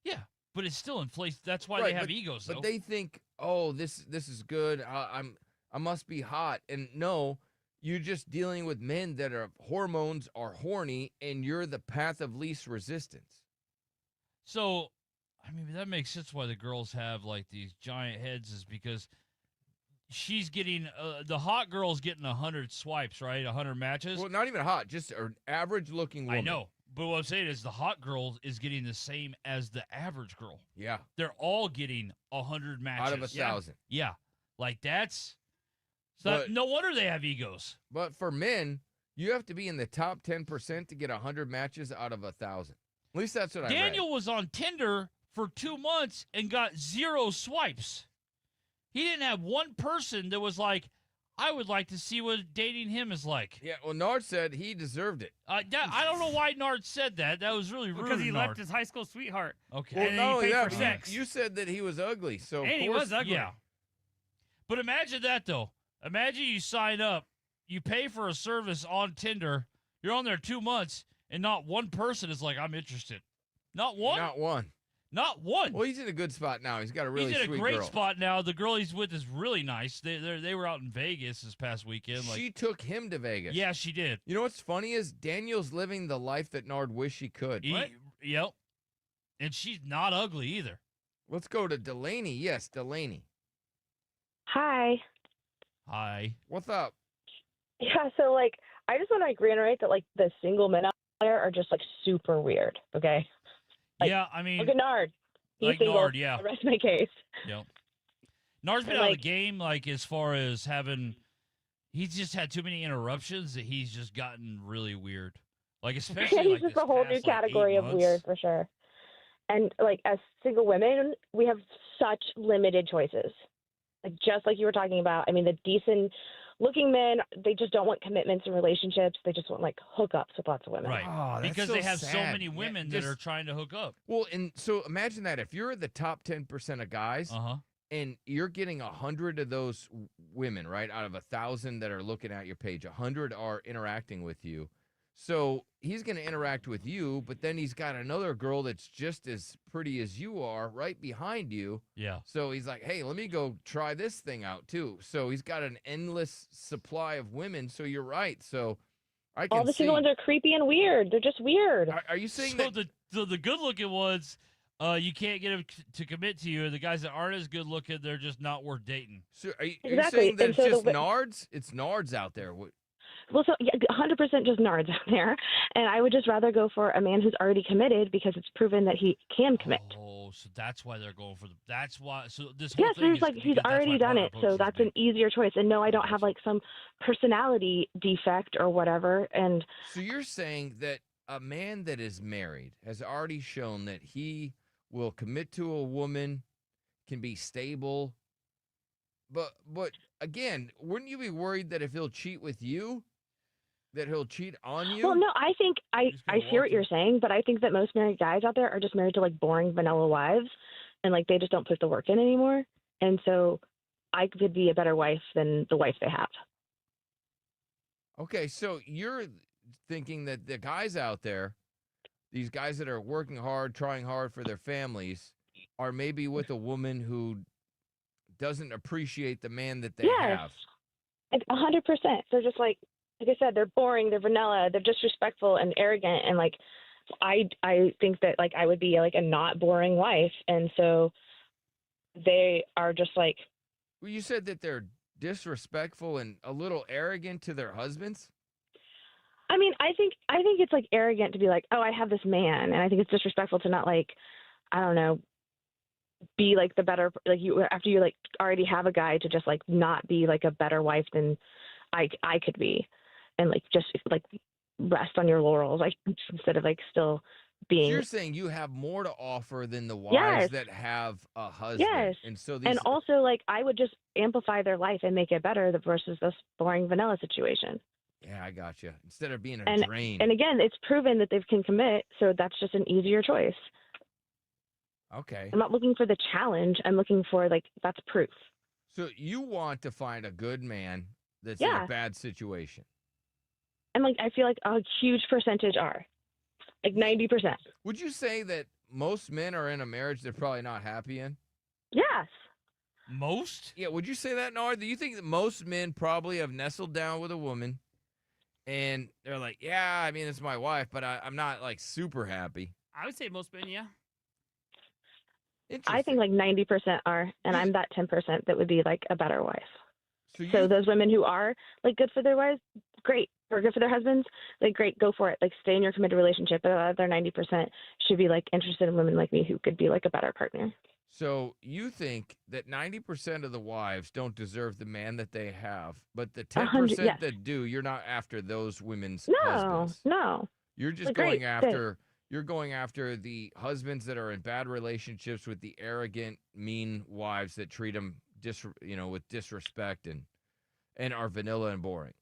Yeah, but it's still inflates. That's why they have egos, though. But they think, oh, this is good. I must be hot. And no, you're just dealing with men that are hormones are horny, and you're the path of least resistance. So, I mean, that makes sense why the girls have like these giant heads, is because she's getting the hot girl's getting 100 swipes, right? 100 matches. Well, not even hot, just an average-looking woman. I know, but what I'm saying is the hot girl is getting the same as the average girl. Yeah, they're all getting 100 matches out of 1,000. Yeah, like that's no wonder they have egos. But for men, you have to be in the top 10% to get 100 matches out of 1,000. At least that's what I read. Daniel was on Tinder for 2 months and got 0 swipes. He didn't have one person that was like, I would like to see what dating him is like. Yeah, well, Nard said he deserved it. I don't know why Nard said that. That was really rude. Because he left his high school sweetheart. Okay. Well, and no, he paid for sex. You said that he was ugly, so And of he course, was ugly. Yeah. But imagine that, though. Imagine you sign up, you pay for a service on Tinder, you're on there 2 months, and not one person is like, I'm interested. Not one? Not one. Not one. Well, he's in a good spot now. He's got a really He's in sweet a great girl. spot now. The girl he's with is really nice. They were out in Vegas this past weekend. She took him to Vegas. Yeah, she did. You know what's funny is Daniel's living the life that Nard wished he could. Yep. And she's not ugly either. Let's go to Delaney. Yes, Delaney. Hi. Hi. What's up? Yeah, so like I just want to reiterate that like the single men out there are just like super weird. Okay. Like, yeah, I mean, look at Nard. He's like single. Nard, yeah. I rest my case. Yep. Nard's been And, out like, of the game, like as far as having. He's just had too many interruptions that he's just gotten really weird. Like especially he's like just this a whole past, new like, category 8 of months. weird for sure. And like as single women, we have such limited choices. Like just like you were talking about, I mean, the decent looking men, they just don't want commitments and relationships. They just want like hookups with lots of women. Right. Oh, that's because so they have so sad. many Yeah, women just- that are trying to hook up. Well, and so imagine that if you're the top 10% of guys, Uh-huh. and you're getting 100 of those women, right, out of 1,000 that are looking at your page, 100 are interacting with you. So he's going to interact with you, but then he's got another girl that's just as pretty as you are right behind you. Yeah. So he's like, hey, let me go try this thing out too. So he's got an endless supply of women. So you're right. So I can All the single see. ones are creepy and weird. They're just weird. Are you saying So that? the good looking ones, you can't get them to commit to you. The guys that aren't as good looking, they're just not worth dating. So are you Exactly. saying that And it's so the just wi- nards? It's nards out there. Well, so yeah, 100% just nards out there. And I would just rather go for a man who's already committed because it's proven that he can commit. Oh, so that's why they're going for the. That's why. So this whole Yes, thing there's is like he's because that's already why done partner it, so poachers that's make- an easier choice. And no, I don't have like some personality defect or whatever. And So you're saying that a man that is married has already shown that he will commit to a woman, can be stable. But again, wouldn't you be worried that if he'll cheat with you, that he'll cheat on you? well, no, I think I hear what you're saying, but I think that most married guys out there are just married to like boring vanilla wives, and like they just don't put the work in anymore. And so I could be a better wife than the wife they have. Okay, so you're thinking that the guys out there, these guys that are working hard, trying hard for their families, are maybe with a woman who doesn't appreciate the man that they Yes. have. Like 100%. They're just like I said, they're boring, they're vanilla, they're disrespectful and arrogant, and like I think that like I would be like a not boring wife, and so they are just like. Well, you said that they're disrespectful and a little arrogant to their husbands. I mean, I think it's like arrogant to be like, oh, I have this man, and I think it's disrespectful to not like, I don't know, be like the better like you after you like already have a guy to just like not be like a better wife than I could be, and like just like rest on your laurels like instead of like still being. So you're saying you have more to offer than the wives Yes. that have a husband. Yes. And so these And also, like, I would just amplify their life and make it better versus this boring vanilla situation. Yeah, I got you. Instead of being a And drain. and again, it's proven that they can commit, so that's just an easier choice. Okay. I'm not looking for the challenge. I'm looking for like that's proof. So you want to find a good man that's in Yeah. a bad situation. And like I feel like a huge percentage are, like 90%. Would you say that most men are in a marriage they're probably not happy in? Yes. Most? Yeah, would you say that, Nard? Do you think that most men probably have nestled down with a woman and they're like, yeah, I mean, it's my wife, but I'm not like super happy? I would say most men, yeah. I think like 90% are, and I'm that 10% that would be like a better wife. So, So those women who are like good for their wives, great, or good for their husbands, like great, go for it. Like stay in your committed relationship. But the other 90% should be like interested in women like me who could be like a better partner. So you think that 90% of the wives don't deserve the man that they have, but the 100, 10% yes. that do, you're not after those women's No, husbands. no. You're just Like, going great, after you're going after the husbands that are in bad relationships with the arrogant, mean wives that treat them with disrespect and are vanilla and boring.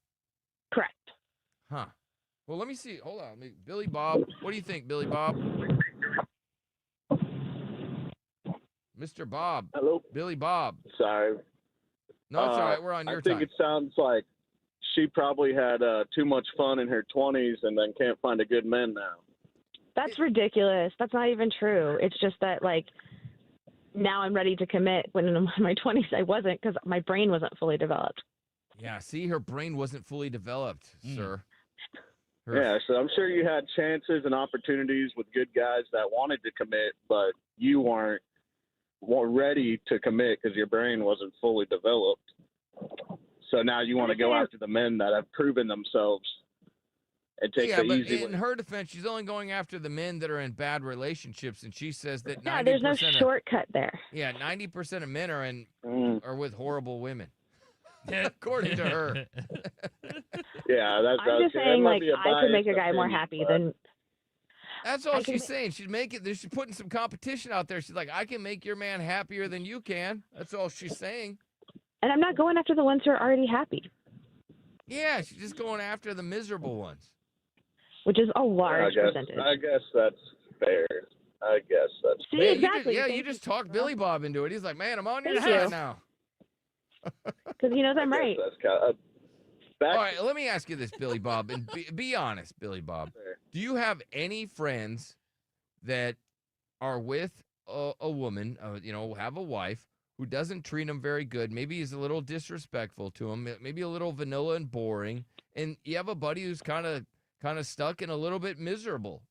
Correct. Huh. Well, let me see. Hold on. Billy Bob, what do you think, Billy Bob? Mr. Bob. Hello. Billy Bob. Sorry. No, it's all right. We're on your I think time. it sounds like she probably had too much fun in her 20s and then can't find a good man now. That's ridiculous. That's not even true. It's just that like now I'm ready to commit when in my 20s I wasn't because my brain wasn't fully developed. Yeah, see, her brain wasn't fully developed, sir. Yeah, so I'm sure you had chances and opportunities with good guys that wanted to commit, but you weren't more ready to commit because your brain wasn't fully developed. So now you want to go after the men that have proven themselves and take the easy way. In her defense, she's only going after the men that are in bad relationships, and she says that 90% Yeah, there's no shortcut there. Yeah, 90% of men are with horrible women, according to her. Yeah, that's. I'm just saying, like, I could make a guy more happy than. That's all she's saying. She's putting some competition out there. She's like, I can make your man happier than you can. That's all she's saying. And I'm not going after the ones who are already happy. Yeah, she's just going after the miserable ones. Which is a large percentage. I guess that's fair. See, exactly. You just talked Billy Bob into it. He's like, man, I'm on your Thank side you. now. Because he knows I'm right. All right, let me ask you this, Billy Bob, and be honest, Billy Bob. Do you have any friends that are with a woman, have a wife, who doesn't treat them very good? Maybe he's a little disrespectful to them, maybe a little vanilla and boring, and you have a buddy who's kind of stuck and a little bit miserable.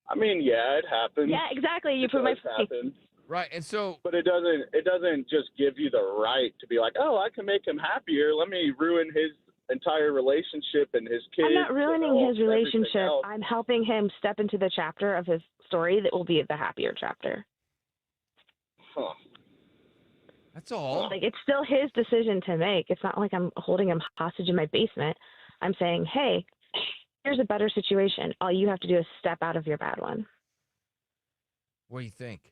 I mean, yeah, it happens. Yeah, exactly. You put my happen. Right, and so, but it doesn't just give you the right to be like, oh, I can make him happier. Let me ruin his entire relationship and his kids. I'm not ruining his relationship. else. I'm helping him step into the chapter of his story that will be the happier chapter. Huh. That's all. Like, it's still his decision to make. It's not like I'm holding him hostage in my basement. I'm saying, hey, here's a better situation. All you have to do is step out of your bad one. What do you think?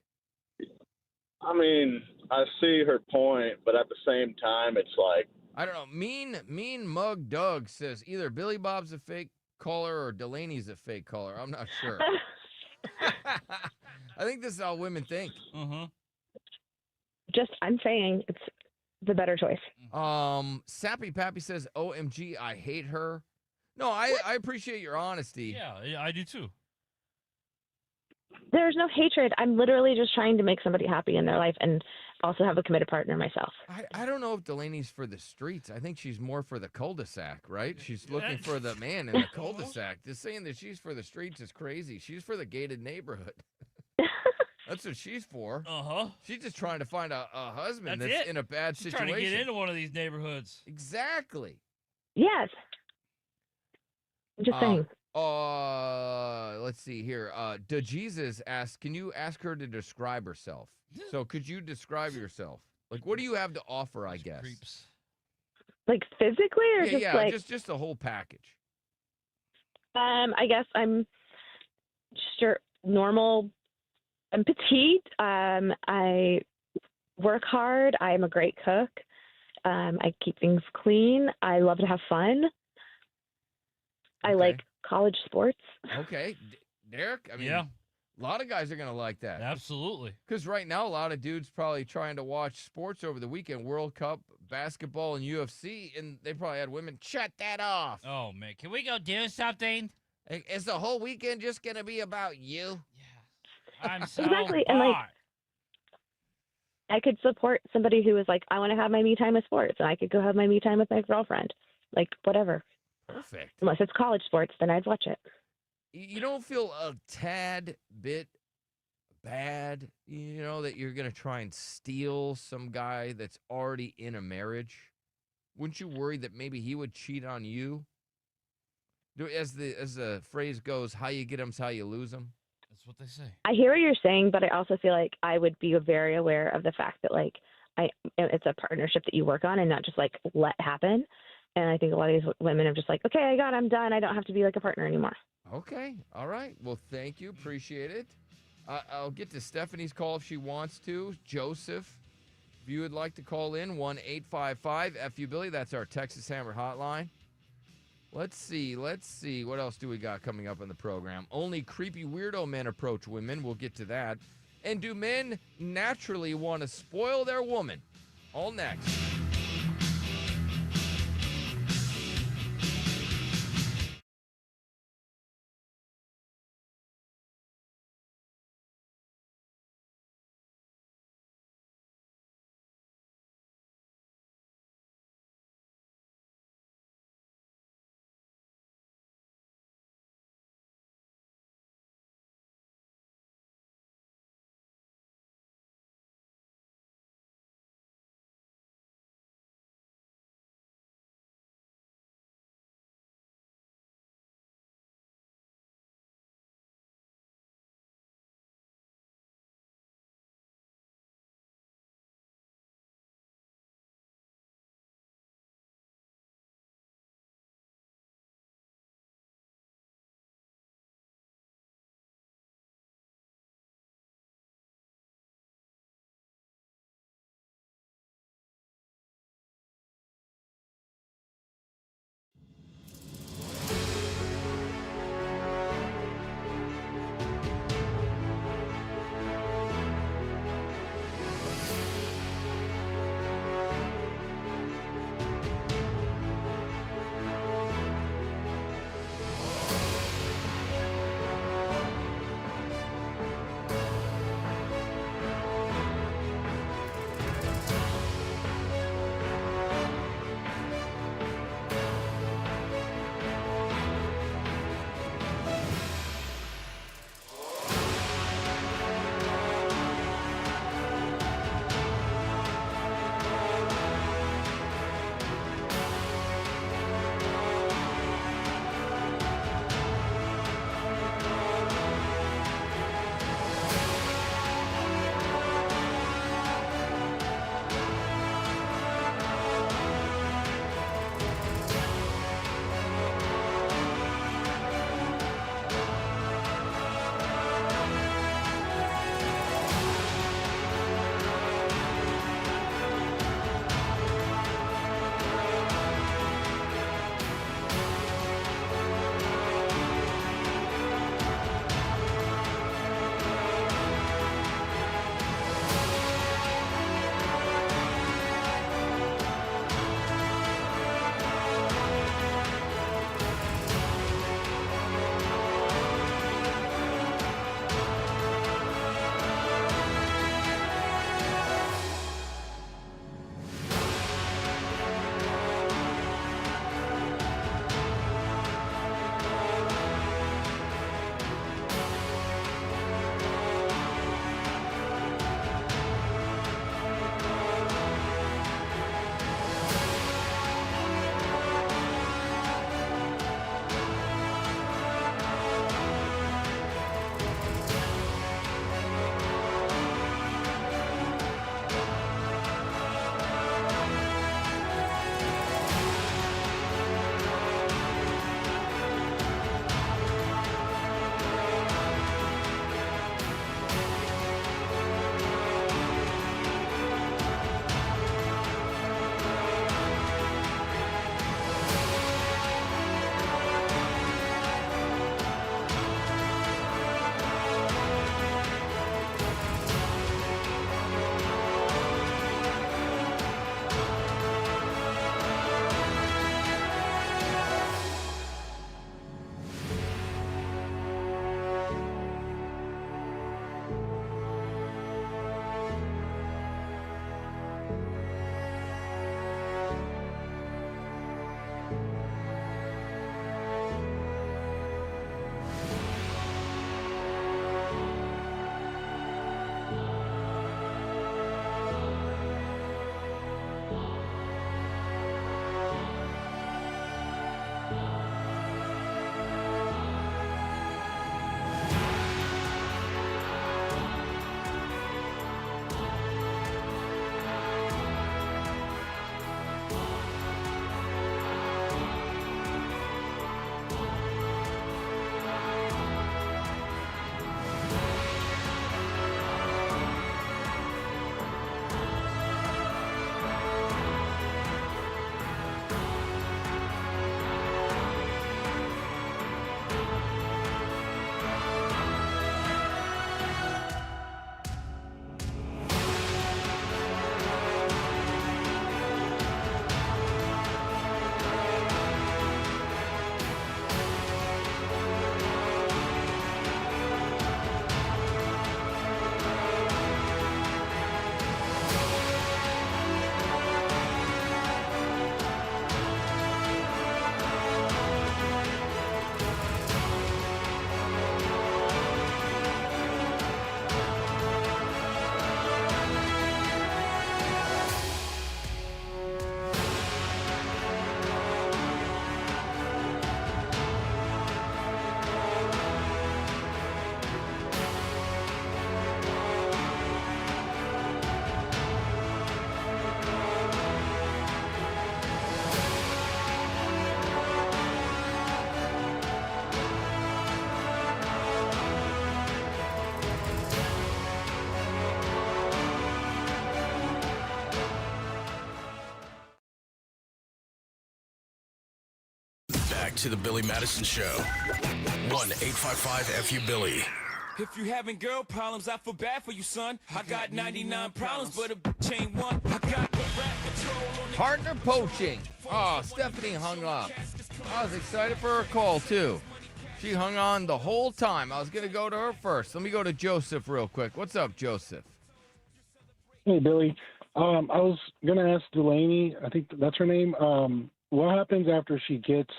I mean, I see her point, but at the same time, it's like, I don't know. Mean Mug Doug says either Billy Bob's a fake caller or Delaney's a fake caller. I'm not sure. I think this is how women think. I'm saying it's the better choice. Sappy Pappy says, OMG, I hate her. No, I appreciate your honesty. Yeah, I do too. There's no hatred. I'm literally just trying to make somebody happy in their life and also have a committed partner myself. I don't know if Delaney's for the streets. I think she's more for the cul-de-sac, right? She's looking for the man in the cul-de-sac. Just saying that she's for the streets is crazy. She's for the gated neighborhood. That's what she's for. She's just trying to find a husband that's in a bad She's situation. trying to get into one of these neighborhoods. Exactly. Yes. I'm just saying. Let's see here. DeJesus asks, can you ask her to describe herself? So could you describe yourself? Like, what do you have to offer, I guess? Creeps. Like physically or just like... just the whole package. I guess I'm just your normal... I'm petite. I work hard. I'm a great cook. I keep things clean. I love to have fun. I like college sports. Okay. Derek, I mean, yeah. A lot of guys are going to like that. Absolutely. Because right now, a lot of dudes probably trying to watch sports over the weekend, World Cup, basketball, and UFC, and they probably had women, shut that off. Oh, man. Can we go do something? Is the whole weekend just going to be about you? I'm so exactly. bored. And like, I could support somebody who is like, I want to have my me time with sports, and I could go have my me time with my girlfriend. Like, whatever. Perfect. Unless it's college sports, then I'd watch it. You don't feel a tad bit bad, that you're going to try and steal some guy that's already in a marriage? Wouldn't you worry that maybe he would cheat on you? As the phrase goes, how you get 'em's how you lose 'em. That's what they say. I hear what you're saying, but I also feel like I would be very aware of the fact that like it's a partnership that you work on and not just like let happen. And I think a lot of these women are just like, okay, I'm done. I don't have to be like a partner anymore. Okay. All right. Well, thank you. Appreciate it. I'll get to Stephanie's call if she wants to. Joseph, if you would like to call in, 1-855-FU-BILLY. That's our Texas Hammer hotline. Let's see. What else do we got coming up on the program? Only creepy weirdo men approach women. We'll get to that. And do men naturally want to spoil their woman? All next. back to the Billy Madison Show. 1-855-FU-Billy. If you having girl problems, I feel bad for you, son. I got 99 problems, but a bitch ain't one. I got the rap control on the Partner poaching. Oh, Stephanie hung up. I was excited for her call, too. She hung on the whole time. I was going to go to her first. Let me go to Joseph real quick. What's up, Joseph? Hey, Billy. I was going to ask Delaney, I think that's her name, what happens after she gets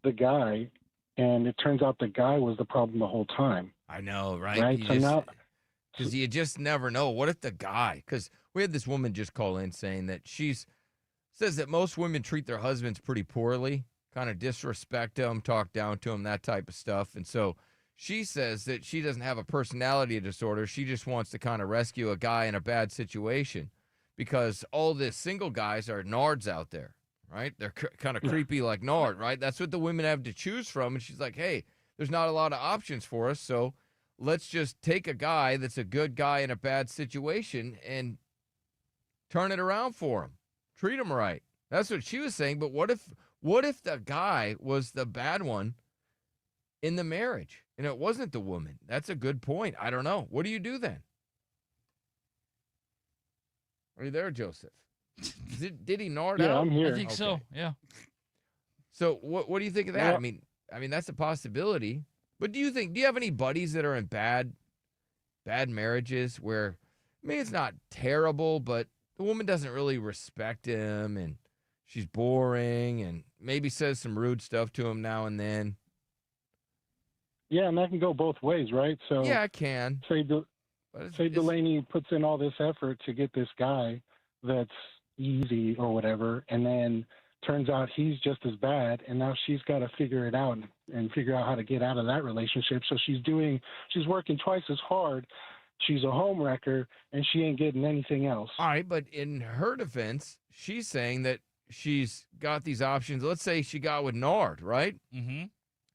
the guy and it turns out the guy was the problem the whole time? I know, right? Right? Because you just never know. What if the guy, because we had this woman just call in saying that says that most women treat their husbands pretty poorly, kind of disrespect them, talk down to them, that type of stuff. And so she says that she doesn't have a personality disorder. She just wants to kind of rescue a guy in a bad situation because all the single guys are nards out there, right? They're kind of creepy like Nard, right? That's what the women have to choose from. And she's like, hey, there's not a lot of options for us, so let's just take a guy that's a good guy in a bad situation and turn it around for him. Treat him right. That's what she was saying. But what if the guy was the bad one in the marriage and it wasn't the woman? That's a good point. I don't know. What do you do then? Are you there, Joseph? Did he nard out? Yeah, I'm here. I think so. Yeah. So what do you think of that? Yeah. I mean that's a possibility. But do you have any buddies that are in bad marriages where it's not terrible, but the woman doesn't really respect him and she's boring and maybe says some rude stuff to him now and then? Yeah, and that can go both ways, right? So yeah, it can. Say Delaney puts in all this effort to get this guy that's easy or whatever, and then turns out he's just as bad, and now she's got to figure it out and figure out how to get out of that relationship. So she's working twice as hard. She's a home wrecker, and she ain't getting anything else. All right, but in her defense, she's saying that she's got these options. Let's say she got with Nard, right? Mm-hmm.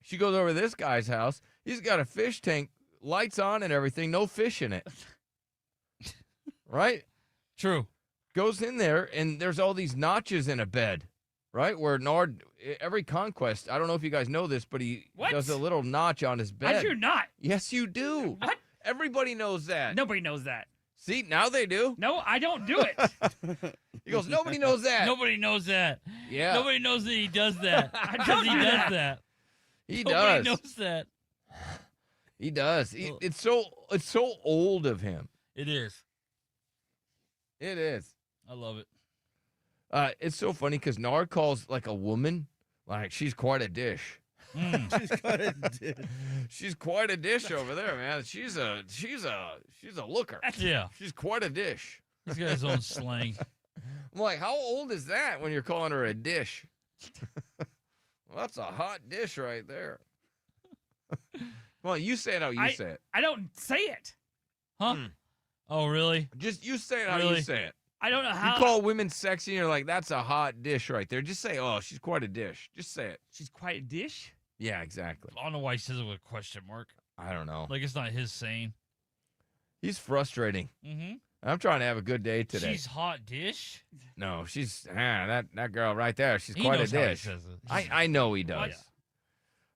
She goes over to this guy's house. He's got a fish tank, lights on and everything, no fish in it. Right? True. Goes in there, and there's all these notches in a bed, right? Where Nard, every conquest, I don't know if you guys know this, but he does a little notch on his bed. I do not. Yes, you do. What? Everybody knows that. Nobody knows that. See, now they do. No, I don't do it. He goes, nobody knows that. Nobody knows that. Yeah. Nobody knows that he does that. I Because don't he do does that. that. He Nobody does. knows that. He does. It's so old of him. It is. It is. I love it. It's so funny because Nard calls like a woman, like she's quite a dish. She's quite a dish. She's quite a dish over there, man. She's a looker. Yeah. She's quite a dish. He's got his own slang. I'm like, how old is that when you're calling her a dish? Well, that's a hot dish right there. Well, you say it how you say it. I don't say it. Huh? Oh, really? Just you say it how Really? you say it. I don't know how. You call women sexy and you're like, that's a hot dish right there. Just say, oh, she's quite a dish. Just say it. She's quite a dish? Yeah, exactly. I don't know why he says it with a question mark. I don't know. Like it's not his saying. He's frustrating. Mm-hmm. I'm trying to have a good day today. She's hot dish? No, she's that girl right there. She's He quite a knows how he dish. says it. I know he does.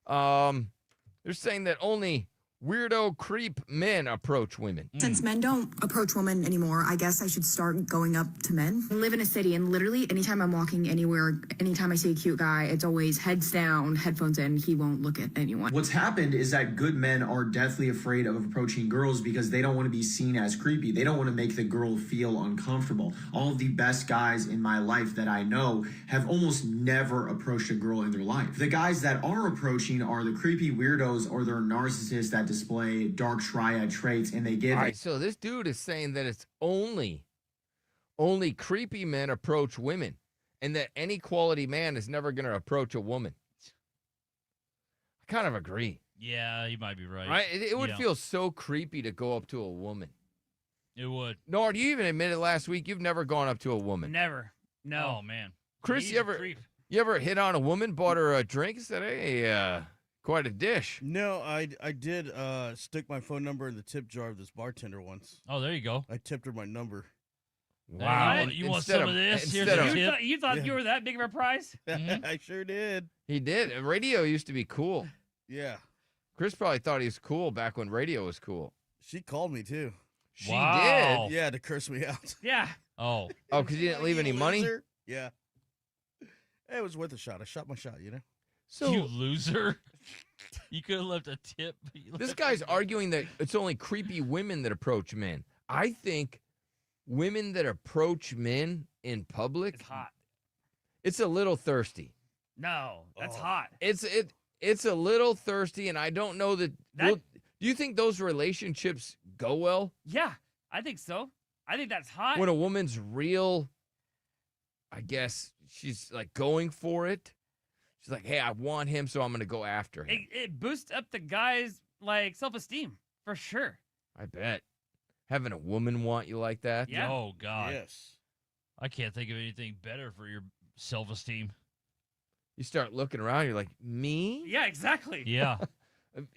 They're saying that only weirdo creep men approach women. Since men don't approach women anymore, I guess I should start going up to men. I live in a city, and literally anytime I'm walking anywhere, anytime I see a cute guy, it's always heads down, headphones in. He won't look at anyone. What's happened is that good men are deathly afraid of approaching girls because they don't want to be seen as creepy. They don't want to make the girl feel uncomfortable. All of the best guys in my life that I know have almost never approached a girl in their life. The guys that are approaching are the creepy weirdos or they're narcissists that display dark triad traits, and they give All right, so this dude is saying that it's only creepy men approach women, and that any quality man is never going to approach a woman. I kind of agree. Yeah, he might be right. Right? It would Yeah. feel so creepy to go up to a woman. It would. Nord, you even admitted last week you've never gone up to a woman. Never. No. Oh, man. Chris, He's you a ever creep. hit on a woman, bought her a drink, and said, hey, quite a dish? No, I did stick my phone number in the tip jar of this bartender once. Oh, there you go. I tipped her my number. Wow. You want Instead some of this? Here's instead a of- tip. You thought you were that big of a prize? I sure did. He did. Radio used to be cool. Yeah. Chris probably thought he was cool back when radio was cool. She called me too. She Wow. did? Yeah, to curse me out. Yeah. Oh. Oh, because you didn't leave any money? Loser. Yeah. It was worth a shot. I shot my shot, you know? So You loser. You could have left a tip. but you this left guy's a- arguing that it's only creepy women that approach men. I think women that approach men in public, It's hot. it's a little thirsty. No, that's Oh. hot. It's a little thirsty, and I don't know that. That- Do you think those relationships go well Yeah, I think so. I think that's hot. when a woman's real? I guess she's like going for it. She's like, "Hey, I want him, so I'm going to go after him." It boosts up the guy's like self-esteem for sure. I bet having a woman want you like that. Yeah. Oh, God. Yes. I can't think of anything better for your self-esteem. You start looking around, you're like, "Me?" Yeah, exactly. Yeah.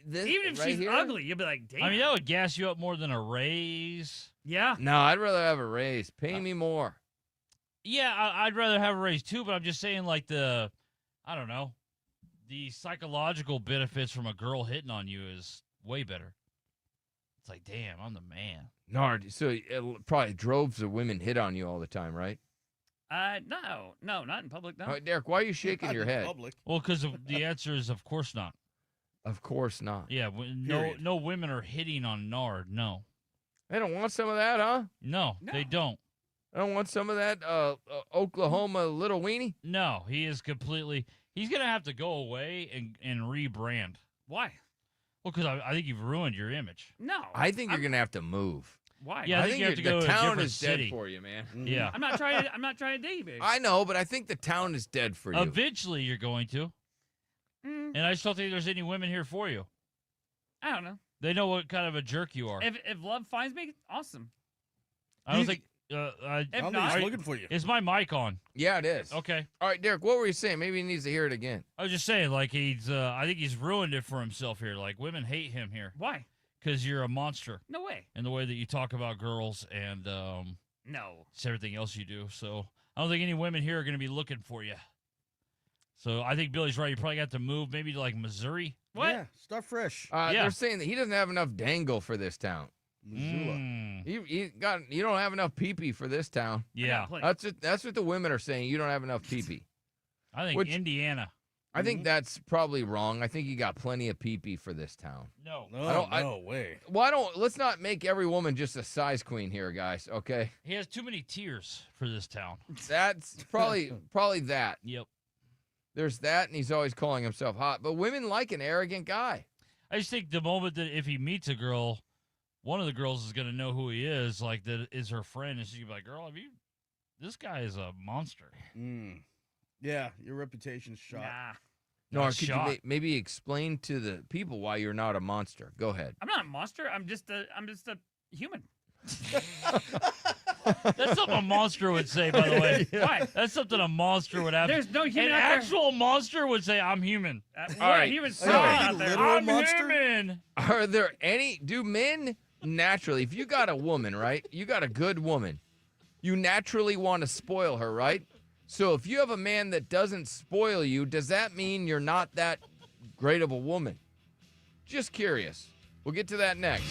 This, Even if right she's here? ugly, you'll be like, damn. I mean, that would gas you up more than a raise. yeah. No, I'd rather have a raise. Pay me more. Yeah, I'd rather have a raise too, but I'm just saying, like, I don't know, the psychological benefits from a girl hitting on you is way better. It's like, damn, I'm the man. Nard, so probably droves of women hit on you all the time, right? No, not in public. No. All right, Derek, why are you shaking Not your in head? Public. Well, because the answer is, of course not. Of course not. Yeah, Period. no women are hitting on Nard. No. They don't want some of that, huh? No, they don't. I don't want some of that Oklahoma little weenie. No, he is completely. He's gonna have to go away and rebrand. Why? Well, because I think you've ruined your image. No. I think you're gonna have to move. Why? Yeah, I think you have to go the to a town different is city. dead for you, man. Yeah. I'm not trying. I'm not trying to date you, babe. I know, but I think the town is dead for you. Eventually, you're going to. Mm, And I just don't think there's any women here for you. I don't know. They know what kind of a jerk you are. If love finds me, awesome. I don't You- think. If I don't think not, he's looking for you. Is my mic on? Yeah, it is. Okay. All right, Derek, what were you saying? Maybe he needs to hear it again. I was just saying, like, he's. I think he's ruined it for himself here. Like, women hate him here why? because you're a monster No way. in the way that you talk about girls and No. it's everything else you do. So I don't think any women here are going to be looking for you. So I think Billy's right. You probably got to move maybe to like Missouri. What? Yeah, start fresh. Yeah. They're saying that he doesn't have enough dangle for this town. Missoula. Mm, You don't have enough pee-pee for this town. yeah. That's what the women are saying. You don't have enough pee-pee. I think Which- Indiana. I think that's probably wrong. I think you got plenty of pee-pee for this town. No. No, no way. Let's not make every woman just a size queen here, guys, okay? He has too many tears for this town. That's probably that. Yep. There's that, and he's always calling himself hot. But women like an arrogant guy. I just think the moment that if he meets a girl, one of the girls is going to know who he is, like that is her friend, and she's going to be like, girl, this guy is a monster. Mm. Yeah, your reputation's shot. Nah. No, Not could you shot. maybe explain to the people why you're not a monster? Go ahead. I'm not a monster. I'm just a human. That's something a monster would say, by the way. Why? That's something a monster would have. There's no human An out there. actual monster would say, I'm human. What All right. human So- out there? Literal I'm monster? human. Are there do men naturally, if you got a woman, right? You got a good woman. You naturally want to spoil her, right? So if you have a man that doesn't spoil you, does that mean you're not that great of a woman? Just curious. We'll get to that next.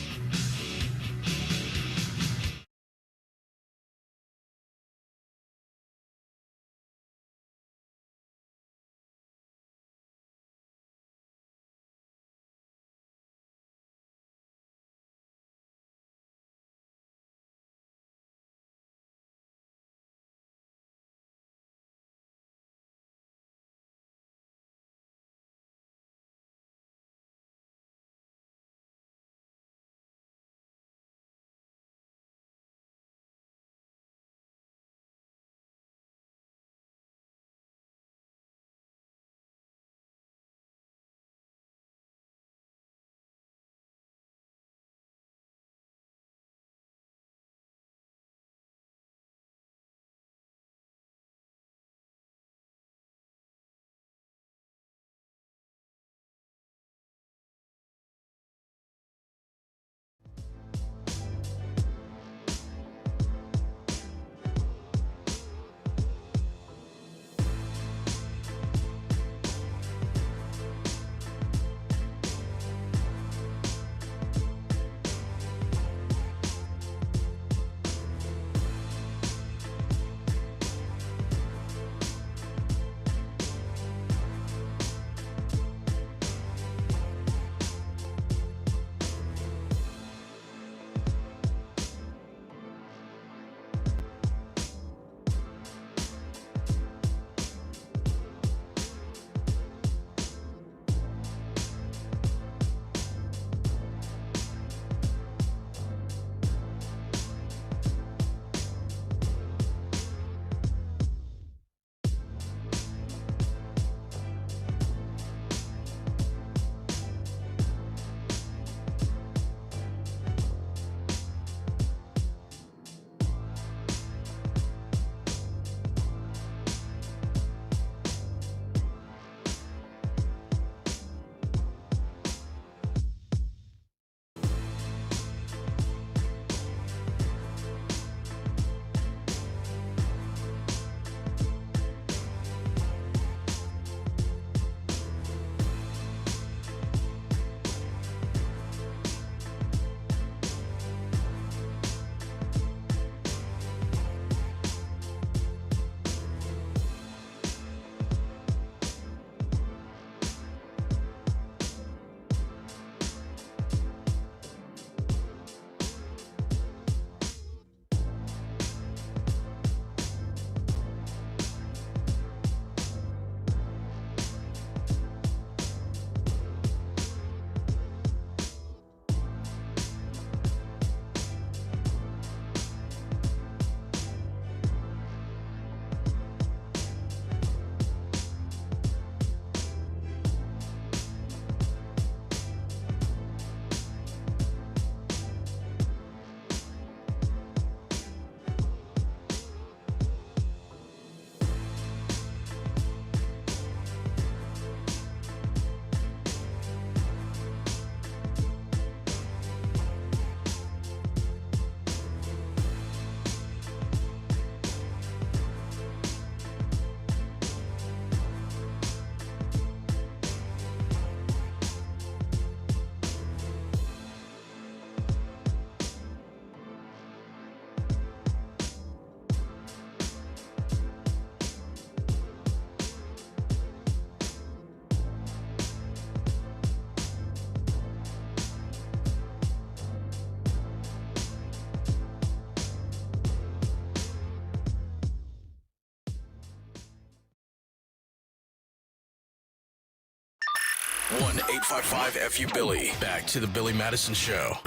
1-855-FU-BILLY. Back to the Billy Madison Show.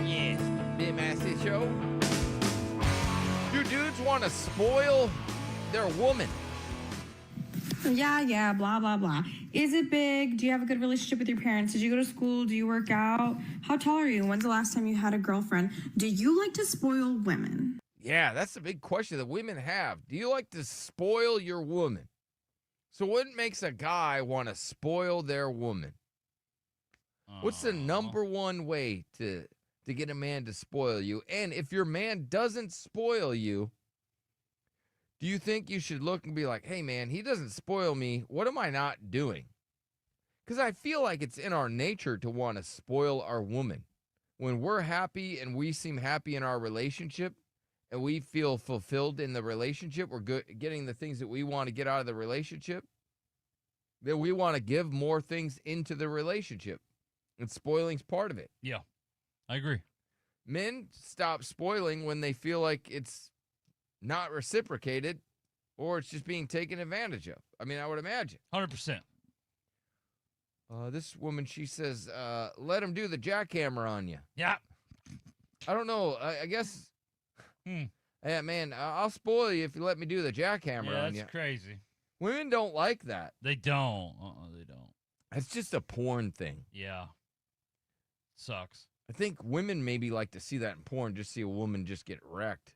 Yes, Billy Madison Show. Do dudes want to spoil their woman? Yeah, blah, blah, blah. Is it big? Do you have a good relationship with your parents? Did you go to school? Do you work out? How tall are you? When's the last time you had a girlfriend? Do you like to spoil women? Yeah, that's the big question that women have. Do you like to spoil your woman? So what makes a guy want to spoil their woman? What's the number one way to get a man to spoil you? And if your man doesn't spoil you, do you think you should look and be like, hey, man, he doesn't spoil me. What am I not doing? Because I feel like it's in our nature to want to spoil our woman. When we're happy and we seem happy in our relationship and we feel fulfilled in the relationship, we're getting the things that we want to get out of the relationship, then we want to give more things into the relationship. And spoiling's part of it. Yeah, I agree. Men stop spoiling when they feel like it's not reciprocated or it's just being taken advantage of. I mean, I would imagine. 100%. This woman, she says, let him do the jackhammer on you. Yeah. I don't know. I guess, yeah, man, I'll spoil you if you let me do the jackhammer on you. That's crazy. Women don't like that. They don't. They don't. It's just a porn thing. Yeah. Sucks. I think women maybe like to see that in porn, just see a woman just get wrecked.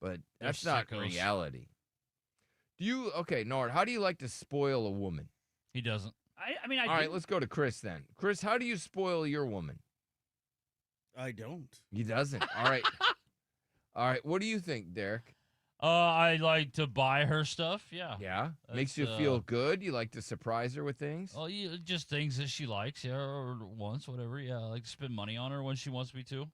But that's not reality. Okay, Nord, how do you like to spoil a woman? He doesn't. I mean, All right, let's go to Chris then. Chris, how do you spoil your woman? I don't. He doesn't. All right. All right, what do you think, Derek? I like to buy her stuff. Yeah. Yeah? Makes you feel good? You like to surprise her with things? Oh, yeah, just things that she likes, yeah, or wants, whatever. Yeah, I like to spend money on her when she wants me to.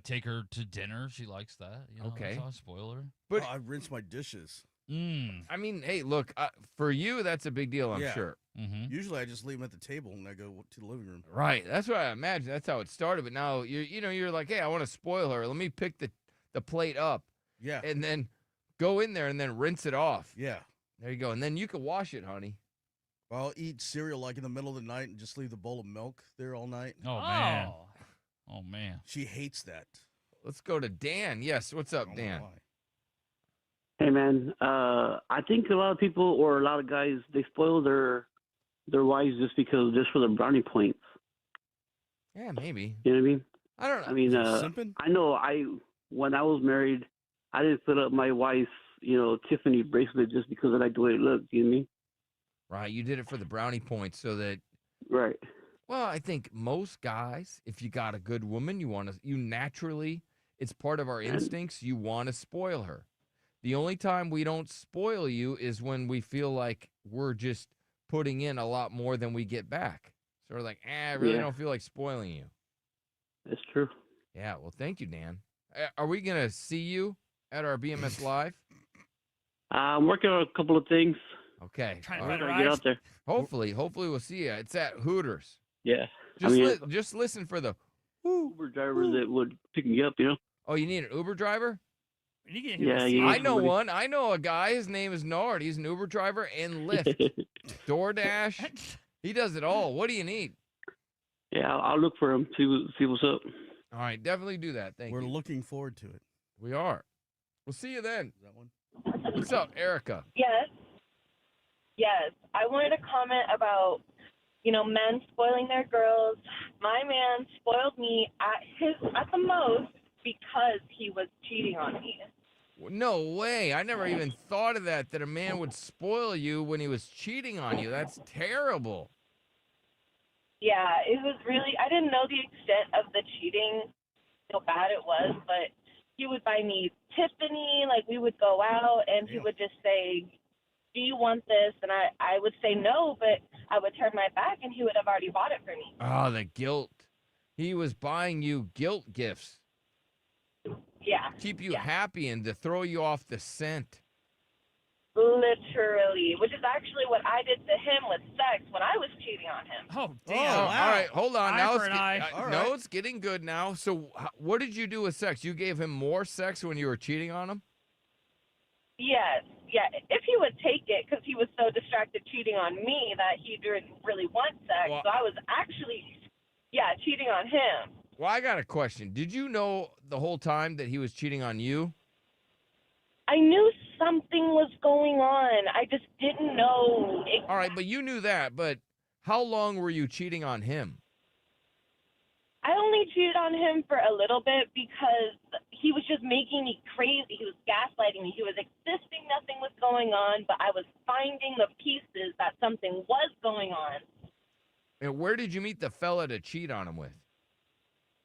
Take her to dinner. She likes that. You know, okay. So I spoil her. But I rinse my dishes. I mean, hey, look, for you, that's a big deal, I'm sure. Mm-hmm. Usually I just leave them at the table and I go to the living room. Right. That's what I imagine. That's how it started. But now, you're like, hey, I want to spoil her. Let me pick the plate up. Yeah. And then go in there and then rinse it off. Yeah. There you go. And then you can wash it, honey. I'll eat cereal like in the middle of the night and just leave the bowl of milk there all night. Oh, man. Oh, man. She hates that. Let's go to Dan. Yes. What's up, Dan? Hey, man. I think a lot of people or a lot of guys, they spoil their wives just for the brownie points. Yeah, maybe. You know what I mean? I don't know. I mean, I know when I was married, I didn't put up my wife's, Tiffany bracelet just because I liked the way it looked. You know what I mean? Right. You did it for the brownie points so that. Right. Well, I think most guys, if you got a good woman, you naturally, it's part of our instincts, you want to spoil her. The only time we don't spoil you is when we feel like we're just putting in a lot more than we get back. So we're like, I really don't feel like spoiling you. That's true. Yeah, well, thank you, Dan. Are we going to see you at our BMS Live? I'm working on a couple of things. Okay. Trying to get out there. Hopefully we'll see you. It's at Hooters. Yeah. Just listen for the Uber driver that would pick me up, Oh, you need an Uber driver? Yeah, I know one. I know a guy. His name is Nard. He's an Uber driver and Lyft, DoorDash. He does it all. What do you need? Yeah, I'll look for him. See what's up. All right, definitely do that. Thank you. We're looking forward to it. We are. We'll see you then. Is that one? What's up, Erica? Yes. I wanted to comment about, men spoiling their girls. My man spoiled me at the most because he was cheating on me. No way. I never even thought of that a man would spoil you when he was cheating on you. That's terrible. Yeah, it was really, I didn't know the extent of the cheating, how bad it was, but he would buy me Tiffany, like we would go out and he would just say, do you want this? And I would say no, but I would turn my back and he would have already bought it for me. Oh, the guilt. He was buying you guilt gifts. Yeah. Keep you happy and to throw you off the scent. Literally, which is actually what I did to him with sex when I was cheating on him. Oh, damn. All right, hold on. Eye Now for an eye. No, it's getting good now. So what did you do with sex? You gave him more sex when you were cheating on him? Yes. yeah, if he would take it, because he was so distracted cheating on me that he didn't really want sex. Well, so I was actually, cheating on him. Well, I got a question. Did you know the whole time that he was cheating on you? I knew something was going on. I just didn't know. All right, but you knew that. But how long were you cheating on him? I only cheated on him for a little bit because he was just making me crazy. He was gaslighting me. He was insisting nothing was going on, but I was finding the pieces that something was going on. And where did you meet the fella to cheat on him with?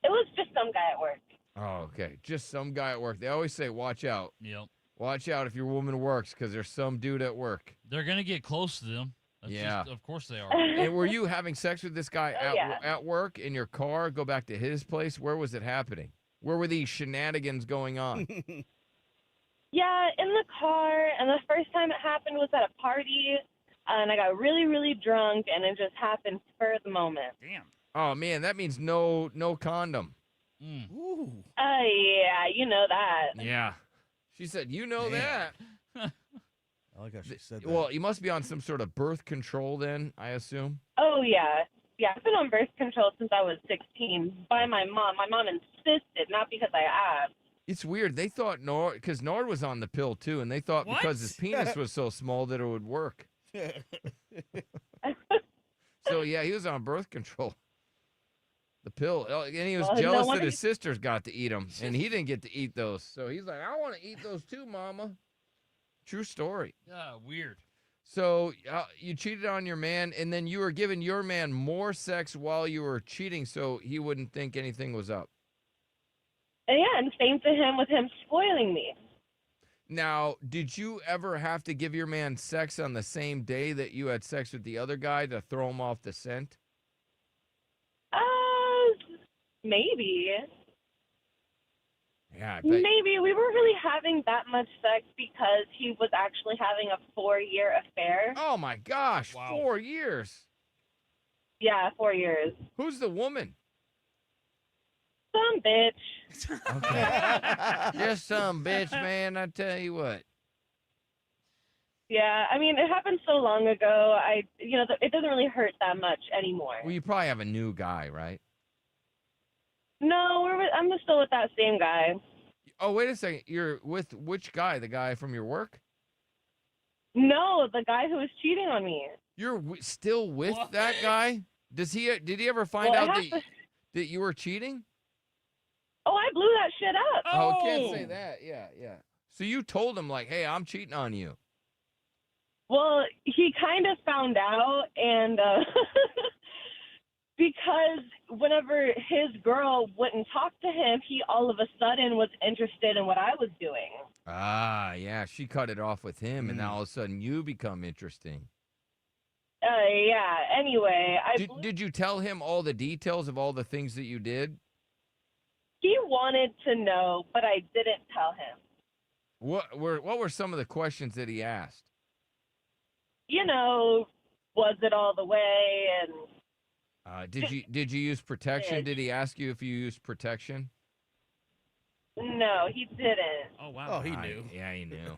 It was just some guy at work. Oh, okay. Just some guy at work. They always say, watch out. Yep. Watch out if your woman works, because there's some dude at work. They're going to get close to them. That's Yeah. Of course they are. And were you having sex with this guy yeah. at work, in your car, go back to his place? Where was it happening? Where were these shenanigans going on? Yeah, in the car, and the first time it happened was at a party, and I got really, really drunk, and it just happened spur of the moment. Damn. Oh, man, that means no condom. Ooh. Yeah, you know that. Yeah. She said, you know that. I like how she said that. Well, you must be on some sort of birth control then, I assume. Oh, yeah. Yeah, I've been on birth control since I was 16 by my mom. My mom insisted, not because I asked. It's weird. They thought because Nord was on the pill too, and they thought because his penis was so small that it would work. So, yeah, he was on birth control. The pill. And he was jealous that his sisters got to eat them, and he didn't get to eat those. So he's like, I want to eat those too, Mama. True story. Yeah, weird. So you cheated on your man, and then you were giving your man more sex while you were cheating so he wouldn't think anything was up. And yeah, and same to him with him spoiling me. Now, did you ever have to give your man sex on the same day that you had sex with the other guy to throw him off the scent? Maybe. Yeah, I bet. Maybe. We weren't really having that much sex because he was actually having a 4-year affair. Oh, my gosh. Wow. 4 years. Yeah, 4 years. Who's the woman? Some bitch. Okay. Just some bitch, man. I tell you what. Yeah, I mean, it happened so long ago. It doesn't really hurt that much anymore. Well, you probably have a new guy, right? No, I'm still with that same guy. Oh, wait a second. You're with which guy? The guy from your work? No, the guy who was cheating on me. You're still with that guy? Did he ever find out that you were cheating? Oh, I blew that shit up. Oh, can't say that. Yeah. So you told him, like, hey, I'm cheating on you. Well, he kind of found out, and because whenever his girl wouldn't talk to him, he all of a sudden was interested in what I was doing. Ah, yeah. She cut it off with him, and now all of a sudden you become interesting. Yeah. Anyway, did you tell him all the details of all the things that you did? He wanted to know, but I didn't tell him. What were some of the questions that he asked? Was it all the way? And did you use protection? Did he ask you if you used protection? No, he didn't. Oh wow! Oh, he knew. Yeah, he knew.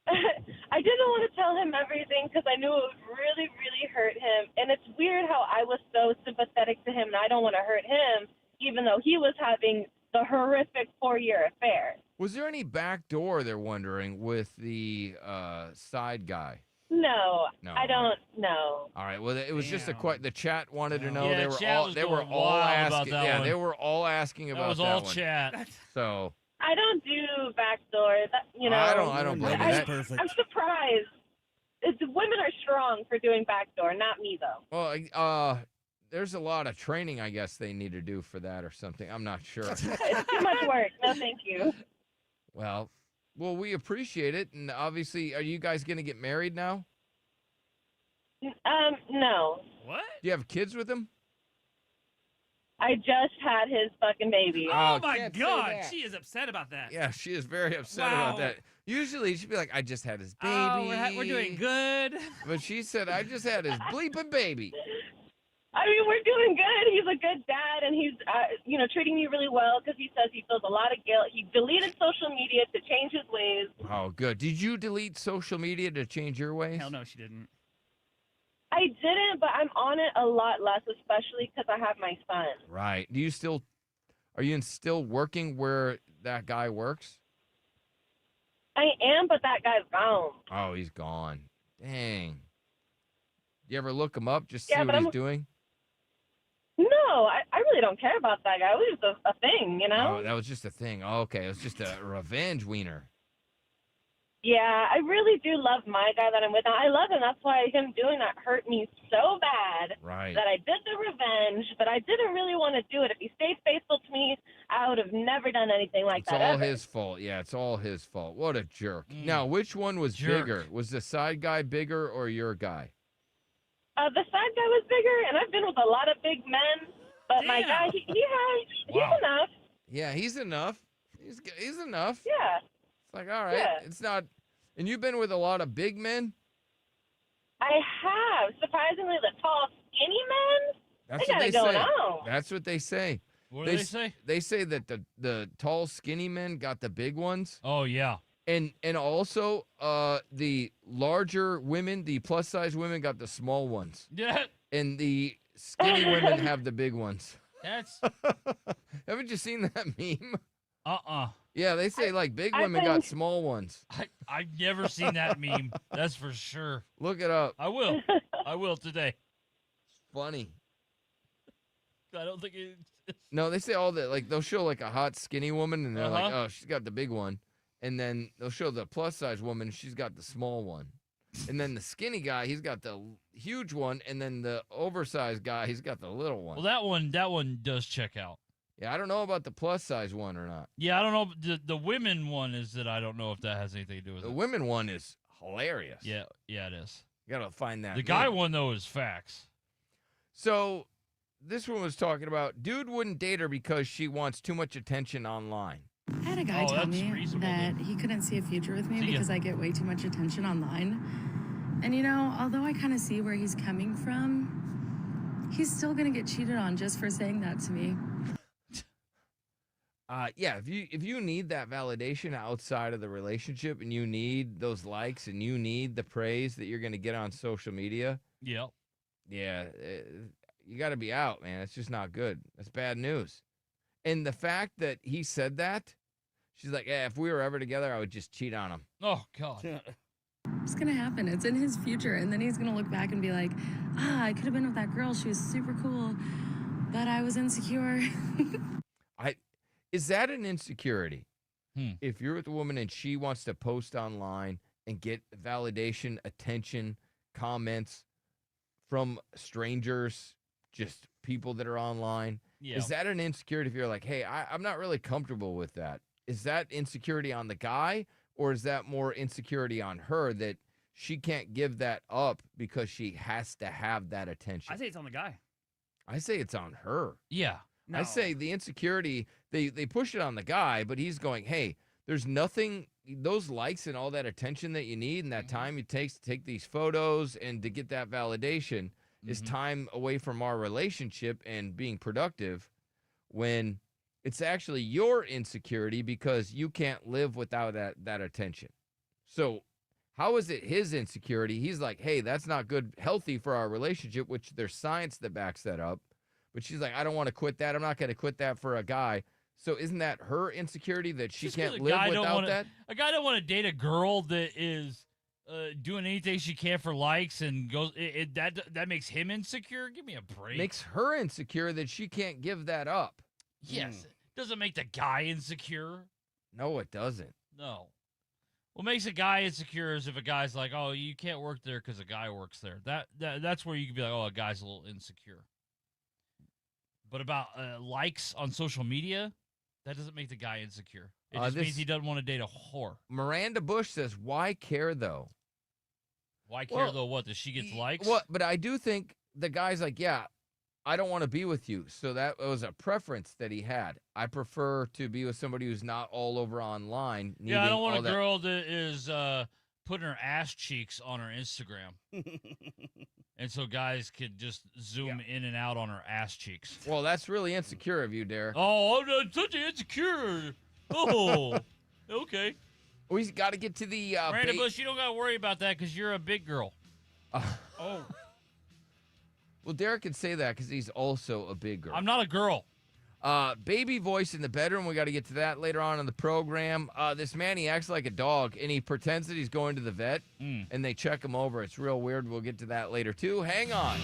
I didn't want to tell him everything because I knew it would really, really hurt him. And it's weird how I was so sympathetic to him, and I don't want to hurt him, even though he was having the horrific 4-year affair. Was there any back door, they're wondering, with the side guy? No, I don't know. All right. Well, it was just the chat wanted to know. Yeah, they were all asking. Yeah, they were all asking about that. That was all one. chat. So I don't do backdoors. I don't blame you. I'm surprised. Women are strong for doing backdoor, not me though. Well, there's a lot of training, I guess they need to do for that or something. I'm not sure. It's too much work. No, thank you. Well, we appreciate it, and obviously, are you guys going to get married now? No. What? Do you have kids with him? I just had his fucking baby. Oh my God, she is upset about that. Yeah, she is very upset about that. Usually, she'd be like, "I just had his baby. Oh, we're doing good." But she said, "I just had his bleeping baby." I mean, we're doing good. He's a good dad, and he's, treating me really well because he says he feels a lot of guilt. He deleted social media to change his ways. Oh, good. Did you delete social media to change your ways? Hell no, she didn't. I didn't, but I'm on it a lot less, especially because I have my son. Right. Are you still working where that guy works? I am, but that guy's gone. Oh, he's gone. Dang. You ever look him up just Yeah, see but what he's doing? No, I really don't care about that guy. It was just a thing, you know? Oh, that was just a thing. Oh, okay. It was just a revenge wiener. Yeah, I really do love my guy that I'm with now. I love him. That's why him doing that hurt me so bad. Right. That I did the revenge, but I didn't really want to do it. If he stayed faithful to me, I would have never done anything like It's that. all ever. his fault. Yeah, it's all his fault. What a jerk. Now, which one was bigger? Was the side guy bigger or your guy? The side guy was bigger, and I've been with a lot of big men, but my guy, he's enough. Yeah, he's enough. He's enough. Yeah. It's like, all right. Yeah. It's not. And you've been with a lot of big men? I have. Surprisingly, the tall, skinny men, That's they what got they it going say. on. That's what they say. What do they say? They say that the tall, skinny men got the big ones. Oh, yeah. And also the larger women, the plus size women got the small ones. Yeah. And the skinny women have the big ones. That's. Haven't you seen that meme? Yeah, they say like big I women got think- small ones. I've never seen that meme. That's for sure. Look it up. I will. I will today. Funny. I don't think it. No, they say all that, like they'll show like a hot skinny woman and they're like, Uh-huh. oh, she's got the big one. And then they'll show the plus size woman, she's got the small one. And then the skinny guy, he's got the huge one. And then the oversized guy, he's got the little one. Well, that one does check out. Yeah, I don't know about the plus size one or not. Yeah, I don't know. The women one is that I don't know if that has anything to do with The it. women one is hilarious. Yeah, it is. You gotta find that. The guy meme. one though is facts. So this one was talking about dude wouldn't date her because she wants too much attention online. I had a guy tell me that he couldn't see a future with me See ya. because I get way too much attention online. And although I kind of see where he's coming from, he's still gonna get cheated on just for saying that to me. Yeah, if you need that validation outside of the relationship and you need those likes and you need the praise that you're going to get on social media, Yep. yeah, you got to be out, man. It's just not good. That's bad news. And the fact that he said that, she's like, yeah, if we were ever together, I would just cheat on him. Oh, God. It's gonna happen. It's in his future. And then he's gonna look back and be like, I could have been with that girl. She was super cool, but I was insecure. Is that an insecurity? If you're with a woman and she wants to post online and get validation, attention, comments from strangers, just people that are online, Yeah. is that an insecurity if you're like, hey, I'm not really comfortable with that? Is that insecurity on the guy, or is that more insecurity on her that she can't give that up because she has to have that attention? I say it's on the guy. I say it's on her. Yeah. I say the insecurity, they push it on the guy, but he's going, hey, there's nothing, those likes and all that attention that you need and that time it takes to take these photos and to get that validation is time away from our relationship and being productive, when it's actually your insecurity because you can't live without that attention. So how is it his insecurity? He's like, hey, that's not good, healthy for our relationship, which there's science that backs that up. But she's like, I don't want to quit that. I'm not going to quit that for a guy. So isn't that her insecurity that she Just 'cause can't a live guy don't without wanna- that? A guy don't want to date a girl that is doing anything she can for likes and goes. That makes him insecure. Give me a break. Makes her insecure that she can't give that up. Yes. Doesn't make the guy insecure. No, it doesn't. No. What makes a guy insecure is if a guy's like, oh, you can't work there because a guy works there. That's where you can be like, oh, a guy's a little insecure. But about likes on social media, that doesn't make the guy insecure. It just means he doesn't want to date a whore. Miranda Bush says, why care though? Why care though? What, that she gets likes? What? But I do think the guy's like, yeah, I don't want to be with you. So that was a preference that he had. I prefer to be with somebody who's not all over online. Yeah, I don't want all a girl that is putting her ass cheeks on her Instagram. And so guys could just zoom in and out on her ass cheeks. Well, that's really insecure of you, Derek. Oh, I'm not such an insecure. Oh, okay. We got to get to the Miranda Bush, you don't got to worry about that because you're a big girl. Oh. Well, Derek can say that because he's also a big girl. I'm not a girl. Baby voice in the bedroom. We got to get to that later on in the program. This man, he acts like a dog, and he pretends that he's going to the vet, and they check him over. It's real weird. We'll get to that later, too. Hang on.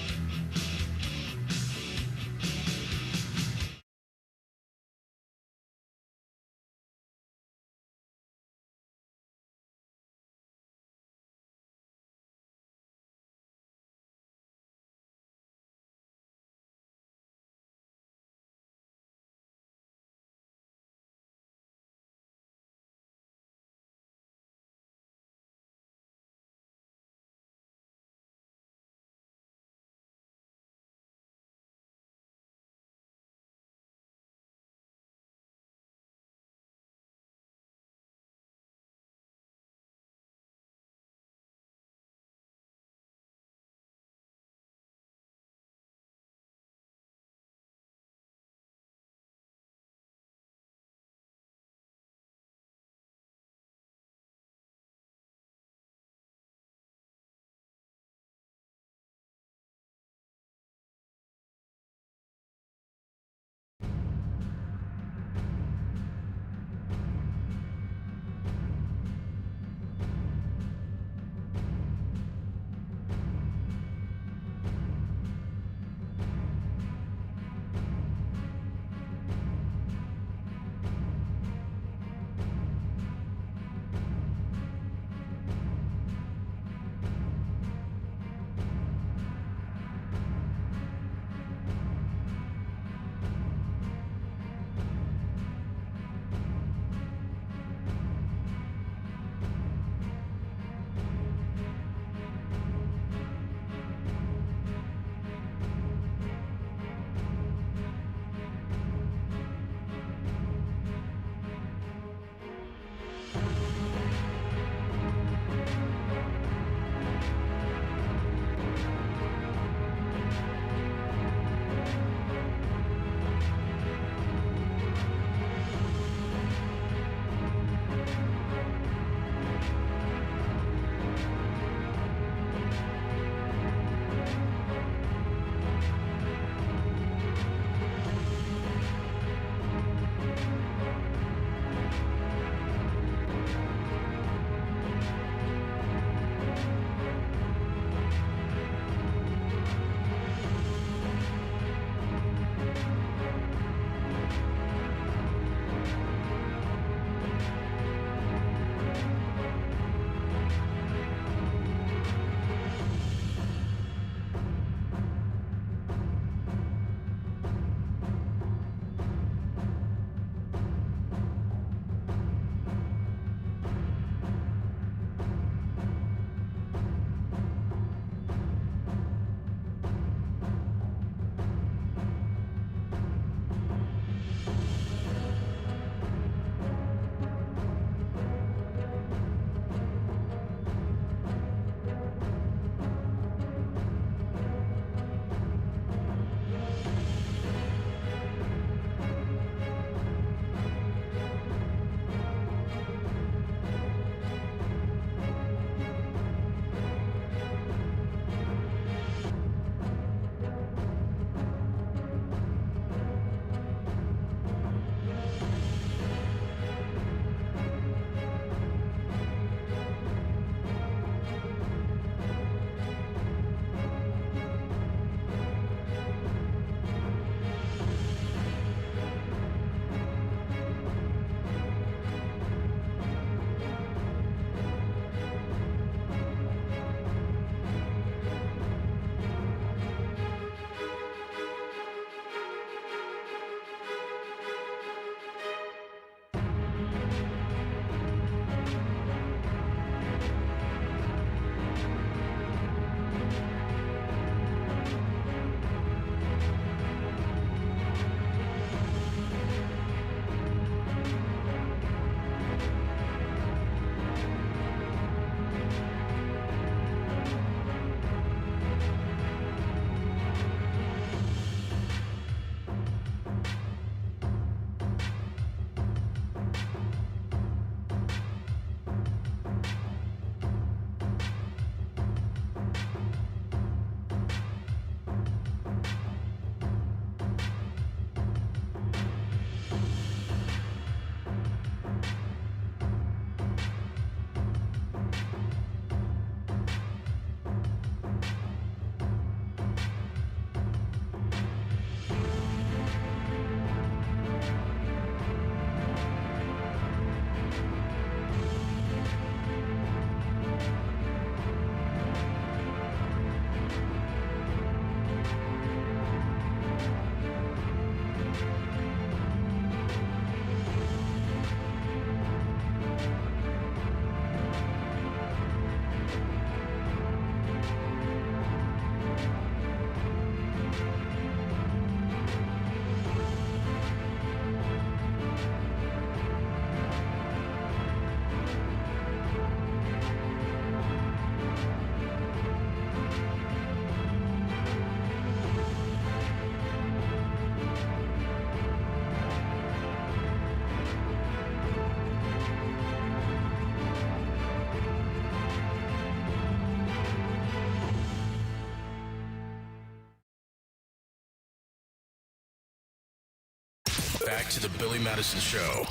Back to the Billy Madison Show.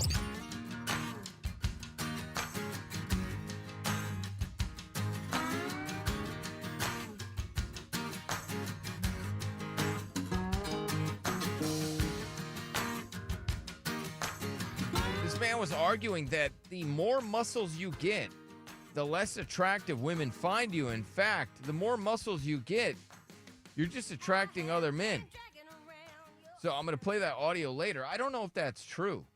This man was arguing that the more muscles you get, the less attractive women find you. In fact, the more muscles you get, you're just attracting other men. So I'm going to play that audio later. I don't know if that's true.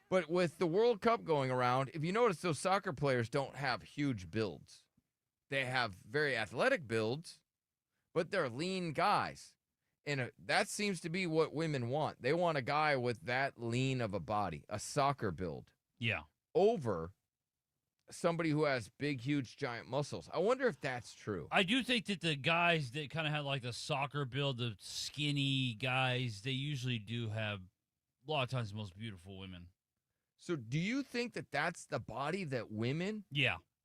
But with the World Cup going around, if you notice, those soccer players don't have huge builds. They have very athletic builds, but they're lean guys. And that seems to be what women want. They want a guy with that lean of a body, a soccer build. Yeah. Over somebody who has big, huge, giant muscles. I wonder if that's true. I do think that the guys that kind of have like the soccer build, the skinny guys, they usually do have a lot of times the most beautiful women. So do you think that that's the body that women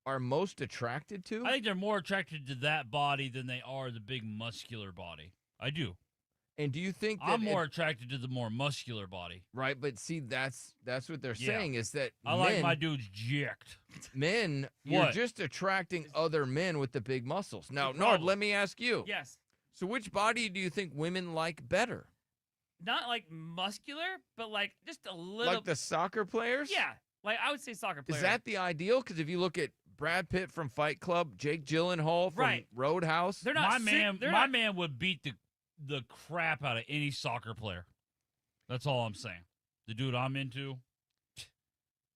are most attracted to? I think they're more attracted to that body than they are the big muscular body. I do. And do you think that I'm more attracted to the more muscular body? Right, but see, that's what they're saying is that I like my dudes jacked. Men, you're just attracting other men with the big muscles. Now, Nard, let me ask you. Yes. So which body do you think women like better? Not like muscular, but like just a little. Like the soccer players? Yeah, like I would say soccer players. Is that the ideal? Because if you look at Brad Pitt from Fight Club, Jake Gyllenhaal from Roadhouse. They're not my man would beat the crap out of any soccer player. That's all I'm saying. The dude I'm into,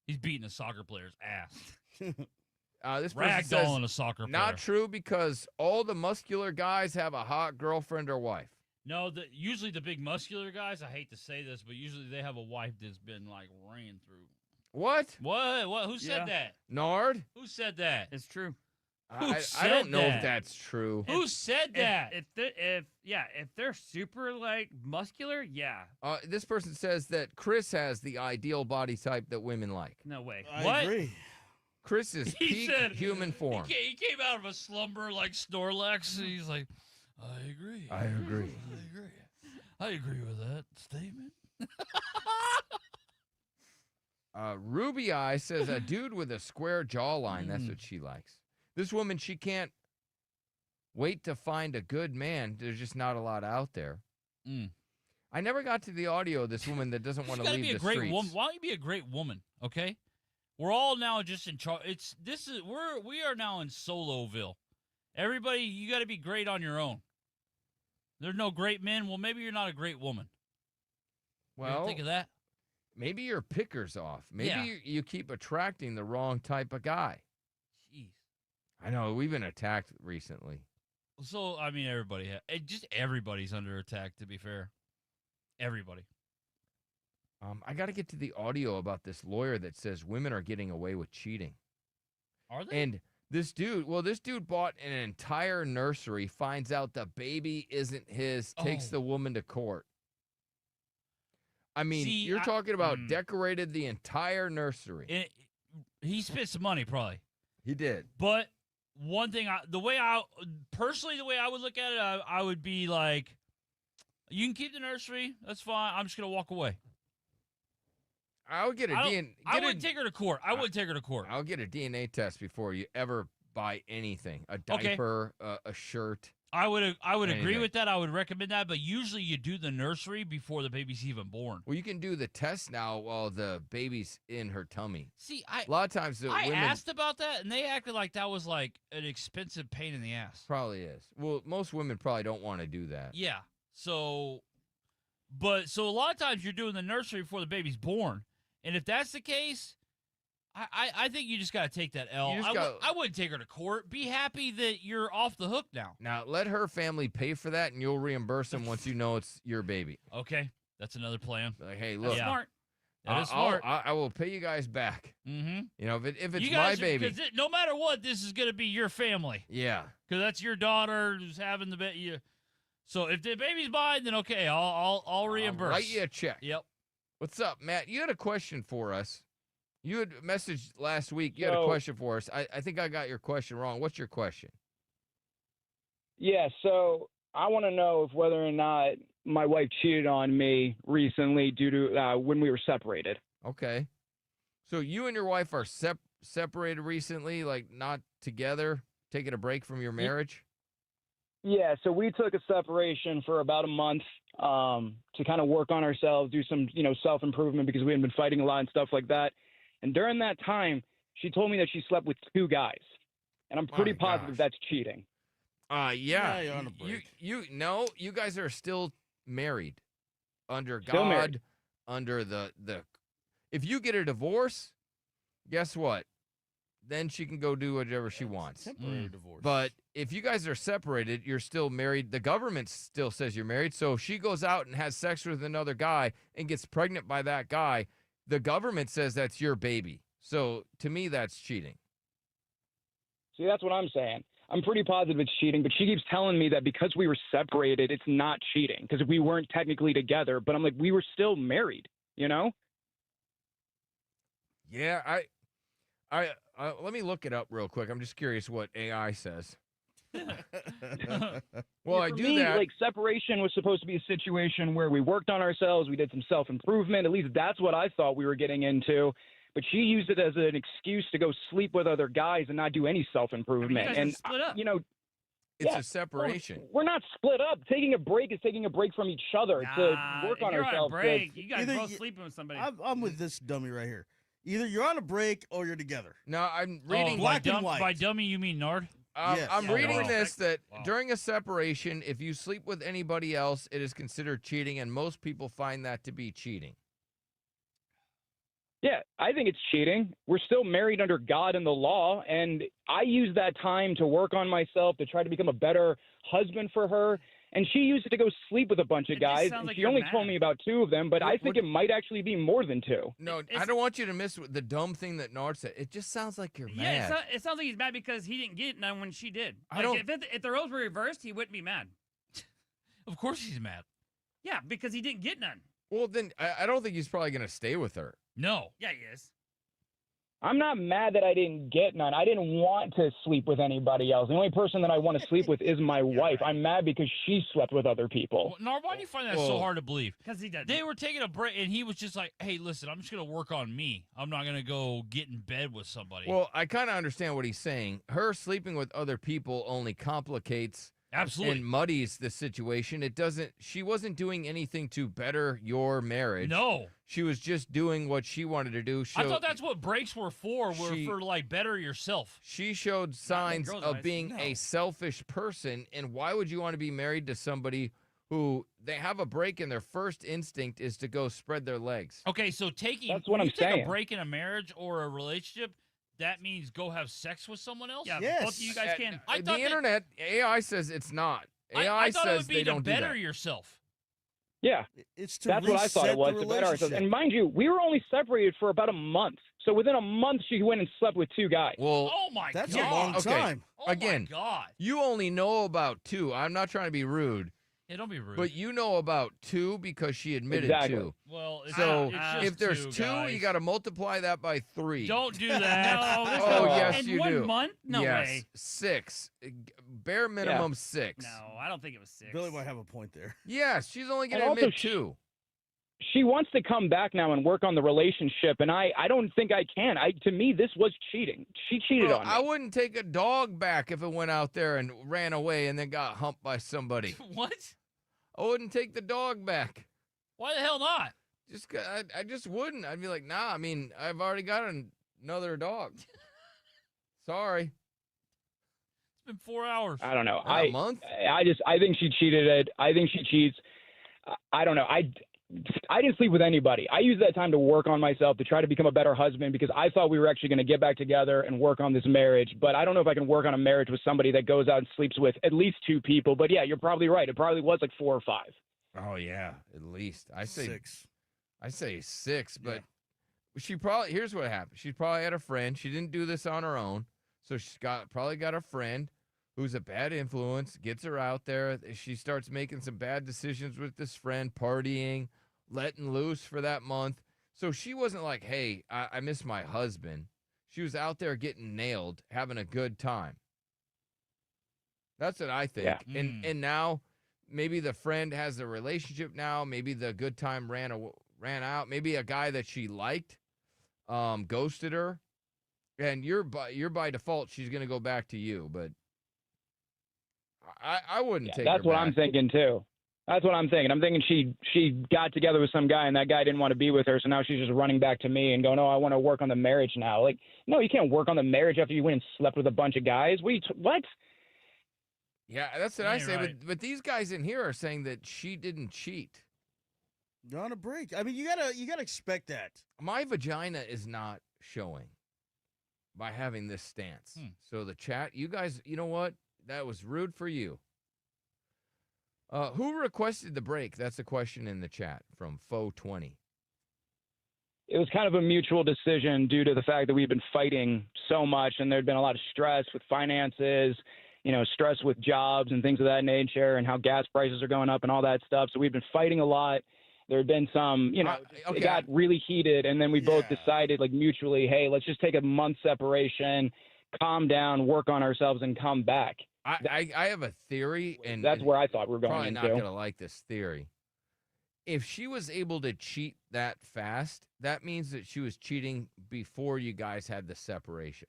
he's beating a soccer player's ass. This person says, Ragdolling a soccer player. Not true, because all the muscular guys have a hot girlfriend or wife. No, usually the big muscular guys, I hate to say this, but usually they have a wife that's been like ran through. What? What? Who said that? Nard? Who said that? It's true. I don't know if that's true. Who said that? If they're super like muscular, yeah. This person says that Chris has the ideal body type that women like. No way. I agree. Chris is peak human form. He came out of a slumber like Snorlax, and he's like, I agree. I agree. I agree. I agree with that statement. Ruby Eye says a dude with a square jawline. That's what she likes. This woman, she can't wait to find a good man. There's just not a lot out there. I never got to the audio of this woman that doesn't want to leave the streets. Why don't you be a great woman? Okay, we're all now just in charge. We are now in Soloville. Everybody, you got to be great on your own. There's no great men. Well, maybe you're not a great woman. Well, think of that. Maybe your picker's off. Maybe you keep attracting the wrong type of guy. Jeez. I know, we've been attacked recently. So, I mean, everybody's under attack, to be fair. Everybody. I got to get to the audio about this lawyer that says women are getting away with cheating. Are they? And this dude bought an entire nursery, finds out the baby isn't his, takes the woman to court. I mean, you're talking about decorated the entire nursery. He spent some money, probably. He did. But one thing, the way I would look at it, I would be like, you can keep the nursery. That's fine. I'm just going to walk away. I would get a DNA. I wouldn't take her to court. I wouldn't take her to court. I'll get a DNA test before you ever buy anything. A diaper, a shirt. I would agree with that. I would recommend that. But usually you do the nursery before the baby's even born. Well, you can do the test now while the baby's in her tummy. See, a lot of times I asked about that, and they acted like that was like an expensive pain in the ass. Probably is. Well, most women probably don't want to do that. Yeah. So a lot of times you're doing the nursery before the baby's born. And if that's the case, I think you just got to take that L. I wouldn't take her to court. Be happy that you're off the hook now. Now, let her family pay for that, and you'll reimburse them once you know it's your baby. Okay. That's another plan. Like, hey, look. That's smart. That is smart. I will pay you guys back. Mm-hmm. You know, if it's my baby. No matter what, this is going to be your family. Yeah. Because that's your daughter who's having the baby. So if the baby's mine, then okay, I'll reimburse. I'll write you a check. Yep. What's up, Matt? You had a question for us. You had messaged last week. You had a question for us. I think I got your question wrong. What's your question? Yeah, so I want to know if whether or not my wife cheated on me recently due to when we were separated. Okay. So you and your wife are separated recently, like not together, taking a break from your marriage? Yeah, so we took a separation for about a month to kind of work on ourselves, do some, self-improvement because we had been fighting a lot and stuff like that. And during that time, she told me that she slept with 2 guys. And I'm pretty positive that's cheating. Yeah. you're on a break. You guys are still married under Still God, married. under the if you get a divorce, guess what? Then she can go do whatever she wants. Temporary divorce. But if you guys are separated, you're still married. The government still says you're married. So if she goes out and has sex with another guy and gets pregnant by that guy, the government says that's your baby. So to me, that's cheating. See, that's what I'm saying. I'm pretty positive it's cheating, but she keeps telling me that because we were separated, it's not cheating because we weren't technically together. But I'm like, we were still married, Yeah, let me look it up real quick. I'm just curious what AI says. Well, I For do me, that. Like, separation was supposed to be a situation where we worked on ourselves, we did some self-improvement. At least that's what I thought we were getting into. But she used it as an excuse to go sleep with other guys and not do any self-improvement. You guys are split up. It's yeah, a separation. We're not split up. Taking a break is taking a break from each other to work on if you're ourselves. on a break, you guys Either both you- sleeping with somebody. I'm with this dummy right here. Either you're on a break or you're together. No, I'm Oh, reading. black and white. By dummy, you mean Nard? Yes. I'm Oh, reading wow. this that Wow. during a separation, if you sleep with anybody else, it is considered cheating, and most people find that to be cheating. Yeah, I think it's cheating. We're still married under God and the law, and I used that time to work on myself to try to become a better husband for her. And she used it to go sleep with a bunch of It just guys, sounds and like she you're only mad. told me about 2 of them. But I think it might actually be more than 2. No, I It's- don't want you to miss the dumb thing that Nard said. It just sounds like you're Yeah, mad. it sounds like he's mad because he didn't get none when she did. I don't- If the roles were reversed, he wouldn't be mad. Of course he's mad. Yeah, because he didn't get none. Well, then I don't think he's probably going to stay with her. No. Yeah, he is. I'm not mad that I didn't get none. I didn't want to sleep with anybody else. The only person that I want to sleep with is my wife. I'm mad because she slept with other people. Well, Nard, why do you find that so Whoa. hard to believe? Because he does. They were taking a break, and he was just like, hey, listen, I'm just going to work on me. I'm not going to go get in bed with somebody. Well, I kind of understand what he's saying. Her sleeping with other people only complicates Absolutely. and muddies the situation. It doesn't. She wasn't doing anything to better your marriage. No. She was just doing what she wanted to do. I thought that's what breaks were for She- for like better yourself. She showed signs girls' of eyes. being a selfish person. And why would you want to be married to somebody who they have a break and their first instinct is to go spread their legs? Okay, so taking That's what when I'm you take saying. a break in a marriage or a relationship, that means go have sex with someone else? Yeah, Yes. both of you guys can. I the thought that- internet, AI says it's not. I AI thought it says would be they to don't do better that. yourself. Yeah, It's to that's what I thought reset it was, the to better ourselves. relationship. And mind you, we were only separated for about a month. So within a month, she went and slept with 2 guys. Well, Oh my That's god. a long Okay. time. Oh Again, my god. you only know about 2. I'm not trying to be rude, Yeah, don't be rude. but you know about 2 because she admitted Exactly. to. well, it's, So it's just if there's 2, guys. you got to multiply that by 3. Don't do that. No, there's Oh, no- yes, in you one do. month? No yes, way. 6. Bare minimum 6. No, I don't think it was 6. Billy might have a point there. Yes, she's only going And to also admit 2. She wants to come back now and work on the relationship, and I don't think I can. To me, this was cheating. She cheated Bro, on me. I wouldn't take a dog back if it went out there and ran away and then got humped by somebody. What? I wouldn't take the dog back. Why the hell not? I just wouldn't. I'd be like, nah. I mean, I've already got another dog. Sorry. It's been 4 hours. I don't know. A month? I think she cheated. I think she cheats. I don't know. I didn't sleep with anybody. I used that time to work on myself, to try to become a better husband, because I thought we were actually going to get back together and work on this marriage. But I don't know if I can work on a marriage with somebody that goes out and sleeps with at least 2 people. But yeah, you're probably right. It probably was like 4 or 5. Oh yeah, at least I say 6. I say 6, but she probably here's what happened. She probably had a friend. She didn't do this on her own, so she's probably got a friend who's a bad influence. Gets her out there. She starts making some bad decisions with this friend, partying, letting loose for that month. So she wasn't like, hey, I miss my husband. She was out there getting nailed, having a good time. That's what I think. Yeah. And now maybe the friend has a relationship now. Maybe the good time ran out. Maybe a guy that she liked ghosted her, and you're by default she's gonna go back to you. But I wouldn't take. That's her what back. I'm thinking too. That's what I'm thinking. I'm thinking she got together with some guy and that guy didn't want to be with her, so now she's just running back to me and going, "Oh, I want to work on the marriage now." Like, no, you can't work on the marriage after you went and slept with a bunch of guys. What? Yeah, that's what I say. But these guys in here are saying that she didn't cheat. You're on a break. I mean, you gotta expect that. My vagina is not showing by having this stance. So the chat, you guys, you know what? That was rude for you. Who requested the break? That's a question in the chat from Fo20. It was kind of a mutual decision due to the fact that we've been fighting so much and there'd been a lot of stress with finances, stress with jobs and things of that nature and how gas prices are going up and all that stuff. So we've been fighting a lot. There had been some, it got really heated. And then we both decided mutually, hey, let's just take a month separation, calm down, work on ourselves and come back. I have a theory, and that's where I thought we were going probably into. not going to like this theory. If she was able to cheat that fast, that means that she was cheating before you guys had the separation.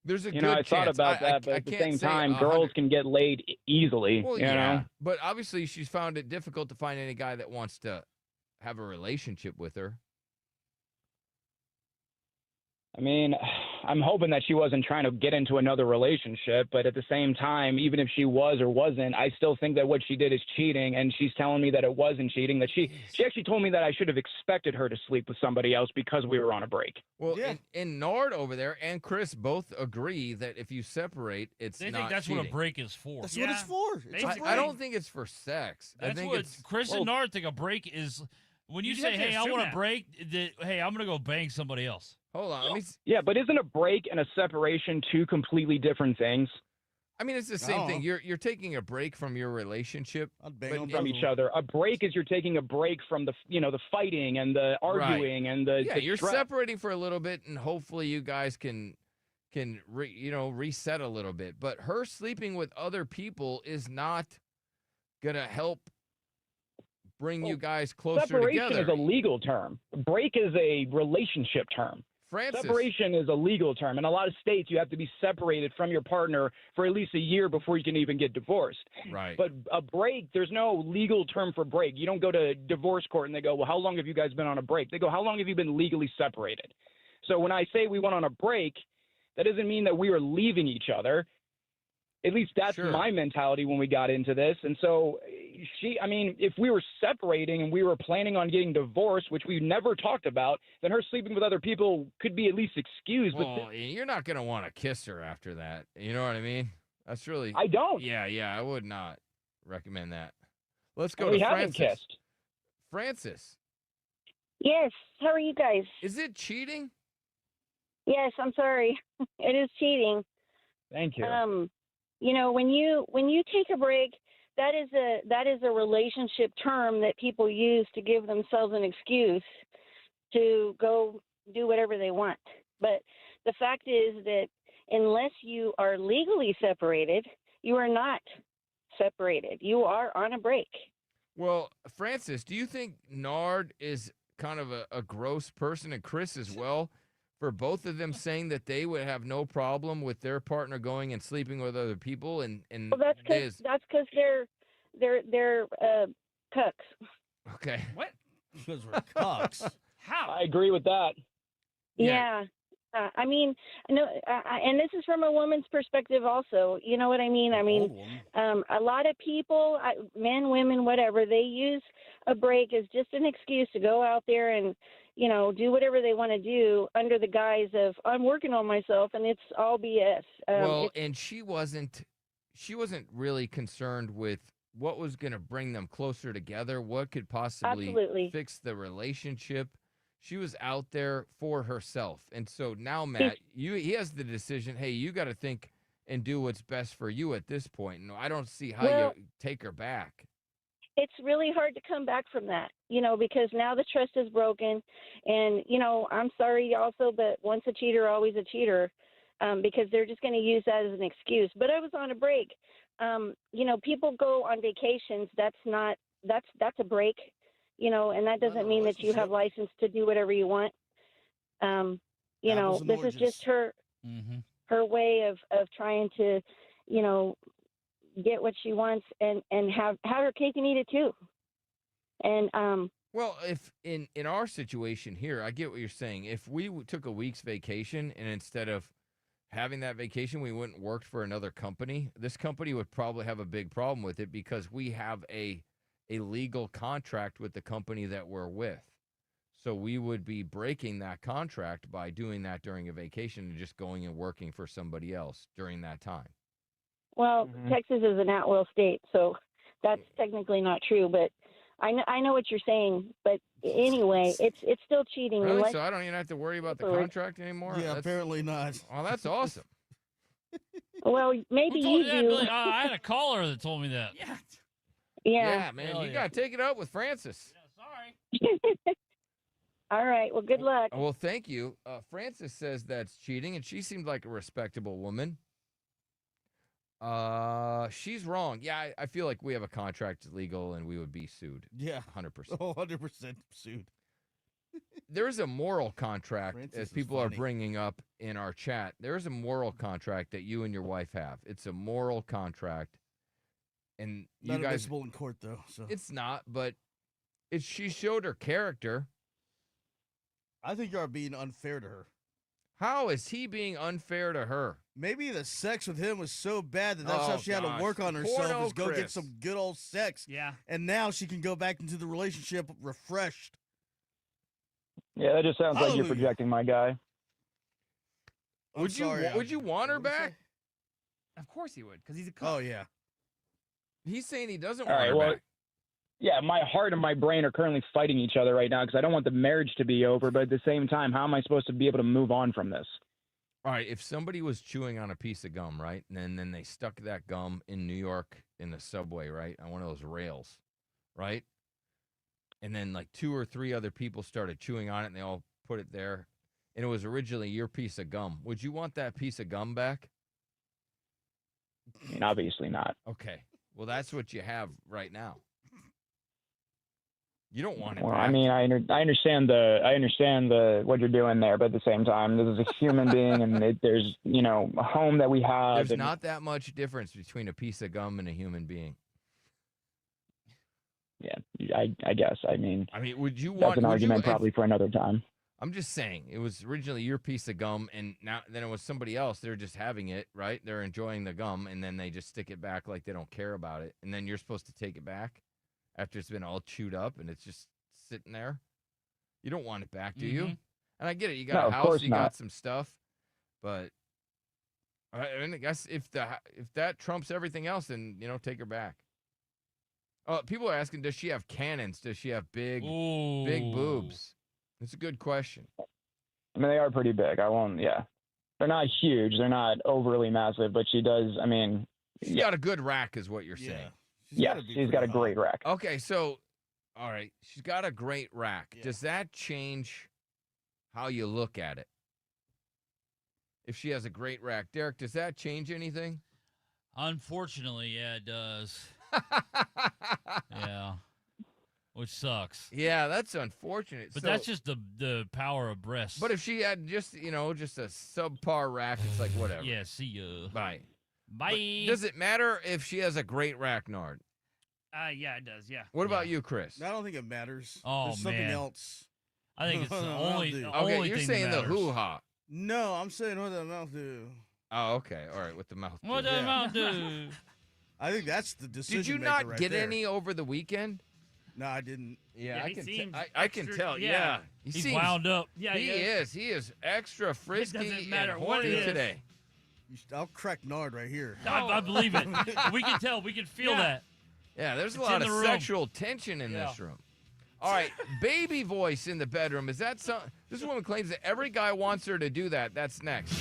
There's a good I chance. thought about that, but at the same time, girls can get laid easily. Well, you know? But obviously she's found it difficult to find any guy that wants to have a relationship with her. I mean, I'm hoping that she wasn't trying to get into another relationship, but at the same time, even if she was or wasn't, I still think that what she did is cheating, and she's telling me that it wasn't cheating, that she actually told me that I should have expected her to sleep with somebody else because we were on a break. Well, and Nard over there and Chris both agree that if you separate, it's They not think that's cheating. what a break is for. That's what it's for. It's a break. I don't think it's for sex. I That's think what it's Chris and Nard think a break is. When you say, "Hey, I want a break," hey, I'm gonna go bang somebody else. Hold on. Yeah, but isn't a break and a separation two completely different things? I mean, it's the same thing. You're taking a break from your relationship, but from each other. A break is you're taking a break from the the fighting and the arguing and the you're stress. separating for a little bit, and hopefully you guys can reset a little bit. But her sleeping with other people is not gonna help bring you guys closer Separation together. is a legal term. Break is a relationship term. Francis. Separation is a legal term. In a lot of states, you have to be separated from your partner for at least a year before you can even get divorced. Right. But a break, there's no legal term for break. You don't go to divorce court and they go, well, how long have you guys been on a break? They go, how long have you been legally separated? So when I say we went on a break, that doesn't mean that we were leaving each other. At least that's my mentality when we got into this. And so if we were separating and we were planning on getting divorced, which we never talked about, then her sleeping with other people could be at least excused. Well, you're not going to want to kiss her after that. You know what I mean? That's really... I don't. Yeah, I would not recommend that. Let's go we to haven't Francis. Kissed. Francis. Yes. How are you guys? Is it cheating? Yes, I'm sorry. It is cheating. Thank you. When you take a break, that is a relationship term that people use to give themselves an excuse to go do whatever they want. But the fact is that unless you are legally separated, you are not separated. You are on a break. Well, Francis, do you think Nard is kind of a gross person, and Chris as well, for both of them saying that they would have no problem with their partner going and sleeping with other people? And well, that's because they're cucks. Okay. What? Because we're cucks. How? I agree with that. Yeah. I mean, no, and this is from a woman's perspective also. You know what I mean? I mean, a lot of people, men, women, whatever, they use a break as just an excuse to go out there and, do whatever they want to do under the guise of, I'm working on myself, and it's all BS. And she wasn't really concerned with what was going to bring them closer together, what could possibly fix the relationship. She was out there for herself. And so now, Matt, he has the decision, hey, you got to think and do what's best for you at this point. And I don't see how you take her back. It's really hard to come back from that, because now the trust is broken. And, I'm sorry also, but once a cheater, always a cheater, because they're just going to use that as an excuse. But I was on a break. people go on vacations. That's a break, and that doesn't mean that you have license to do whatever you want. This is just her way of trying to, get what she wants and have her cake and eat it too. And well, if in our situation here, I get what you're saying. If we took a week's vacation and instead of having that vacation, we went and worked for another company, this company would probably have a big problem with it because we have a legal contract with the company that we're with. So we would be breaking that contract by doing that during a vacation and just going and working for somebody else during that time. Well, Texas is an at-will state, so that's technically not true. But I know what you're saying. But anyway, it's still cheating. Really? So I don't even have to worry about the contract anymore? Yeah, apparently not. Oh, that's awesome. Well, maybe Who told you that, do. Billy? I had a caller that told me that. Yeah. Yeah, man, you got to take it up with Francis. All right. Well, good luck. Well, thank you. Francis says that's cheating, and she seemed like a respectable woman. She's wrong. Yeah, I feel like we have a contract legal, and we would be sued. Yeah. 100%. Oh, 100% sued. There's a moral contract, Francis as is people are funny. bringing up in our chat. There's a moral contract that you and your wife have. It's a moral contract. And you Not guys, admissible in court, though. So it's not, but she showed her character. I think you are being unfair to her. How is he being unfair to her? Maybe the sex with him was so bad that's how she had to work on herself, Porno is go get Chris. some good old sex. Yeah. And now she can go back into the relationship refreshed. Yeah, that just sounds like you're Hallelujah. projecting my guy. Would you want her back? Of course he would, because he's a cuck. Oh, yeah. He's saying he doesn't All want right, her well, back. yeah, my heart and my brain are currently fighting each other right now because I don't want the marriage to be over, but at the same time, how am I supposed to be able to move on from this? All right, if somebody was chewing on a piece of gum, right, and then they stuck that gum in New York in the subway, right, on one of those rails, right, and then like 2 or 3 other people started chewing on it, and they all put it there, and it was originally your piece of gum, would you want that piece of gum back? I mean, obviously not. Okay, well, that's what you have right now. You don't want it Well, back. I mean, I understand what you're doing there, but at the same time, this is a human being, and there's a home that we have. There's and, not that much difference between a piece of gum and a human being. Yeah, I guess. I mean, would you that's want an would argument you, probably for another time. I'm just saying, it was originally your piece of gum, and then it was somebody else. They're just having it, right? They're enjoying the gum, and then they just stick it back like they don't care about it, and then you're supposed to take it back after it's been all chewed up and it's just sitting there. You don't want it back, do you? And I get it. You got No, a of house, course you not. got some stuff, but I guess if that trumps everything else, then take her back. People are asking, does she have cannons? Does she have big boobs? It's a good question. I mean, they are pretty big. Yeah. They're not huge. They're not overly massive, but she does, I mean. She's got a good rack is what you're saying. Yes, she's got a great rack. Okay, so, all right, she's got a great rack. Yeah. Does that change how you look at it? If she has a great rack. Derek, does that change anything? Unfortunately, yeah, it does. Yeah. Which sucks. Yeah, that's unfortunate. But that's just the power of breasts. But if she had just a subpar rack, it's like whatever. Yeah, see ya. Bye. Bye. But does it matter if she has a great rack, Nard? Yeah, it does. Yeah. What about you, Chris? I don't think it matters. Oh, There's something man. else. I think it's the only Okay, you're thing saying that the matters. hoo-ha. No, I'm saying what the mouth do. Oh, okay. All right, with the mouth. What do. the mouth do? I think that's the decision. Did you maker not right get there. any over the weekend? No, I didn't. Yeah, he seems I can extra- tell. yeah. Yeah, He's seems- wound up. Yeah, he is. He is extra frisky doesn't matter and what horny it is. today. I'll crack Nard right here. I believe it. We can tell. We can feel that. Yeah, there's a It's lot in of the room. sexual tension in this room. All right, baby voice in the bedroom. Is that something? This woman claims that every guy wants her to do that. That's next.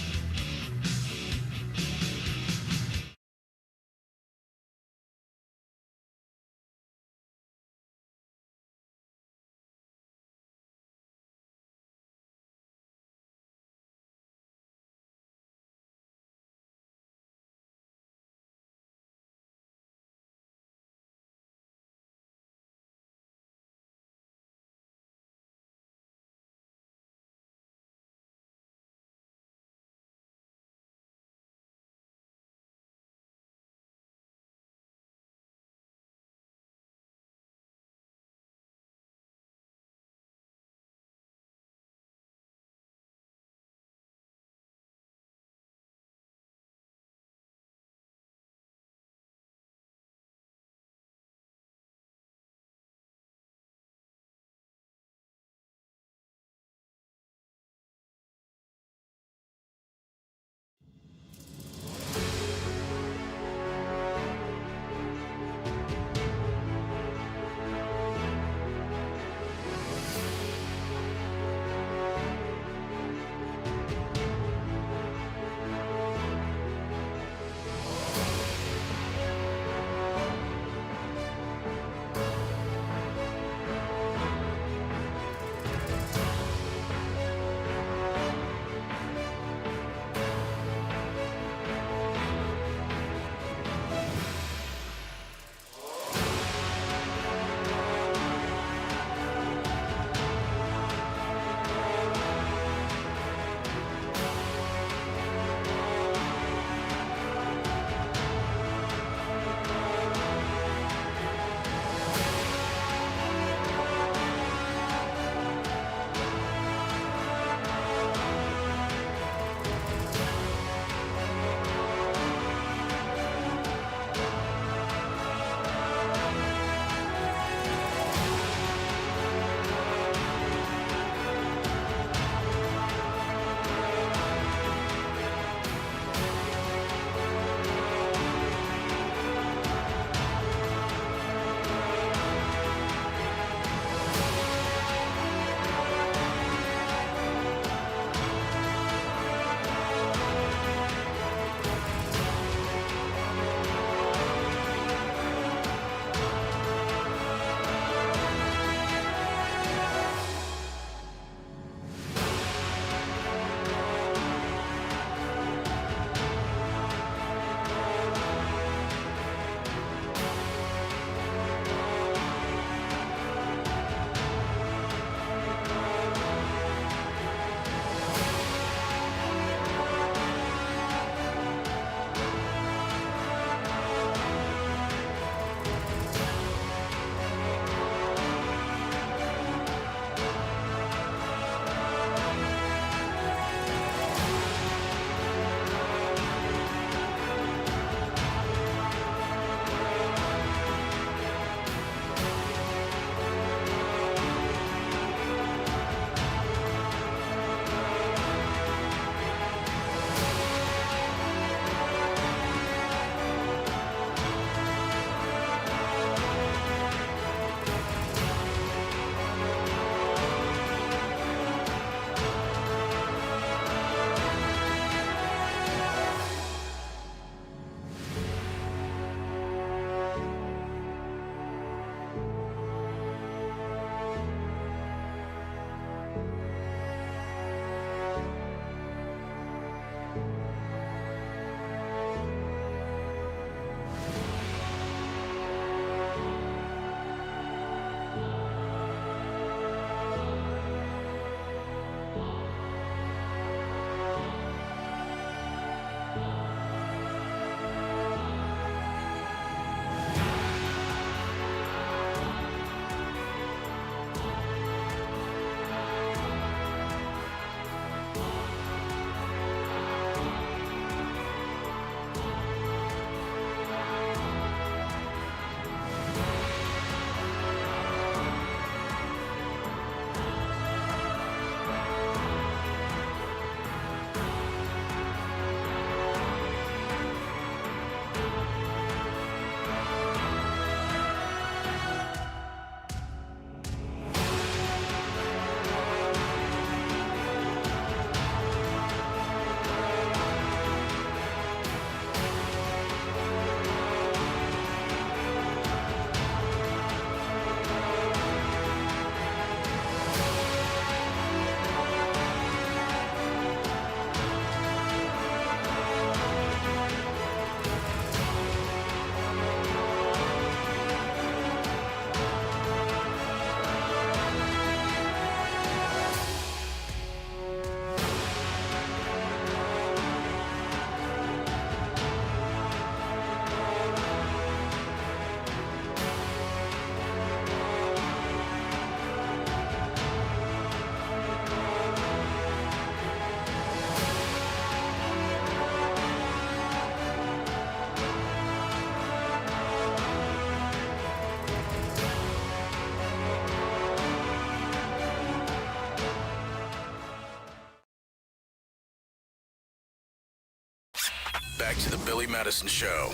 back to the Billy Madison Show.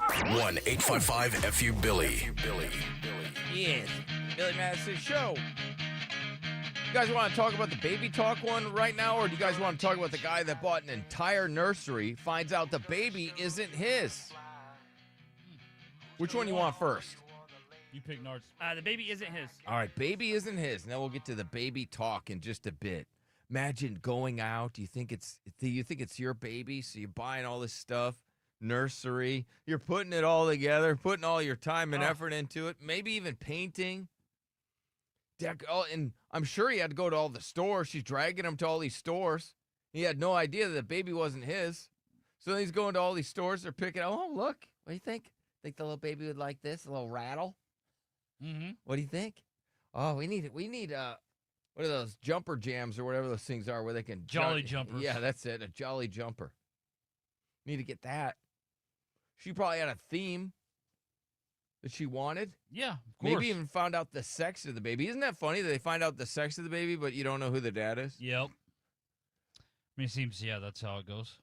1-855-FU-BILLY. Yes, Billy Madison Show. You guys want to talk about the baby talk one right now, or do you guys want to talk about the guy that bought an entire nursery, finds out the baby isn't his? Which one you want first? You pick Nards. The baby isn't his. All right, baby isn't his. And then we'll get to the baby talk in just a bit. Imagine going out. Do you think it's your baby? So you're buying all this stuff, nursery. You're putting it all together, putting all your time and effort into it. Maybe even painting. And I'm sure he had to go to all the stores. She's dragging him to all these stores. He had no idea that the baby wasn't his. So then he's going to all these stores. They're picking. Oh, look. What do you think? Think the little baby would like this? A little rattle? Mm-hmm. What do you think? Oh, we need what are those jumper jams or whatever those things are where they can Jolly jumpers. Yeah, that's it. A jolly jumper. Need to get that. She probably had a theme that she wanted. Yeah, of course. Maybe even found out the sex of the baby. Isn't that funny that they find out the sex of the baby, but you don't know who the dad is? Yep. I mean, it seems, that's how it goes.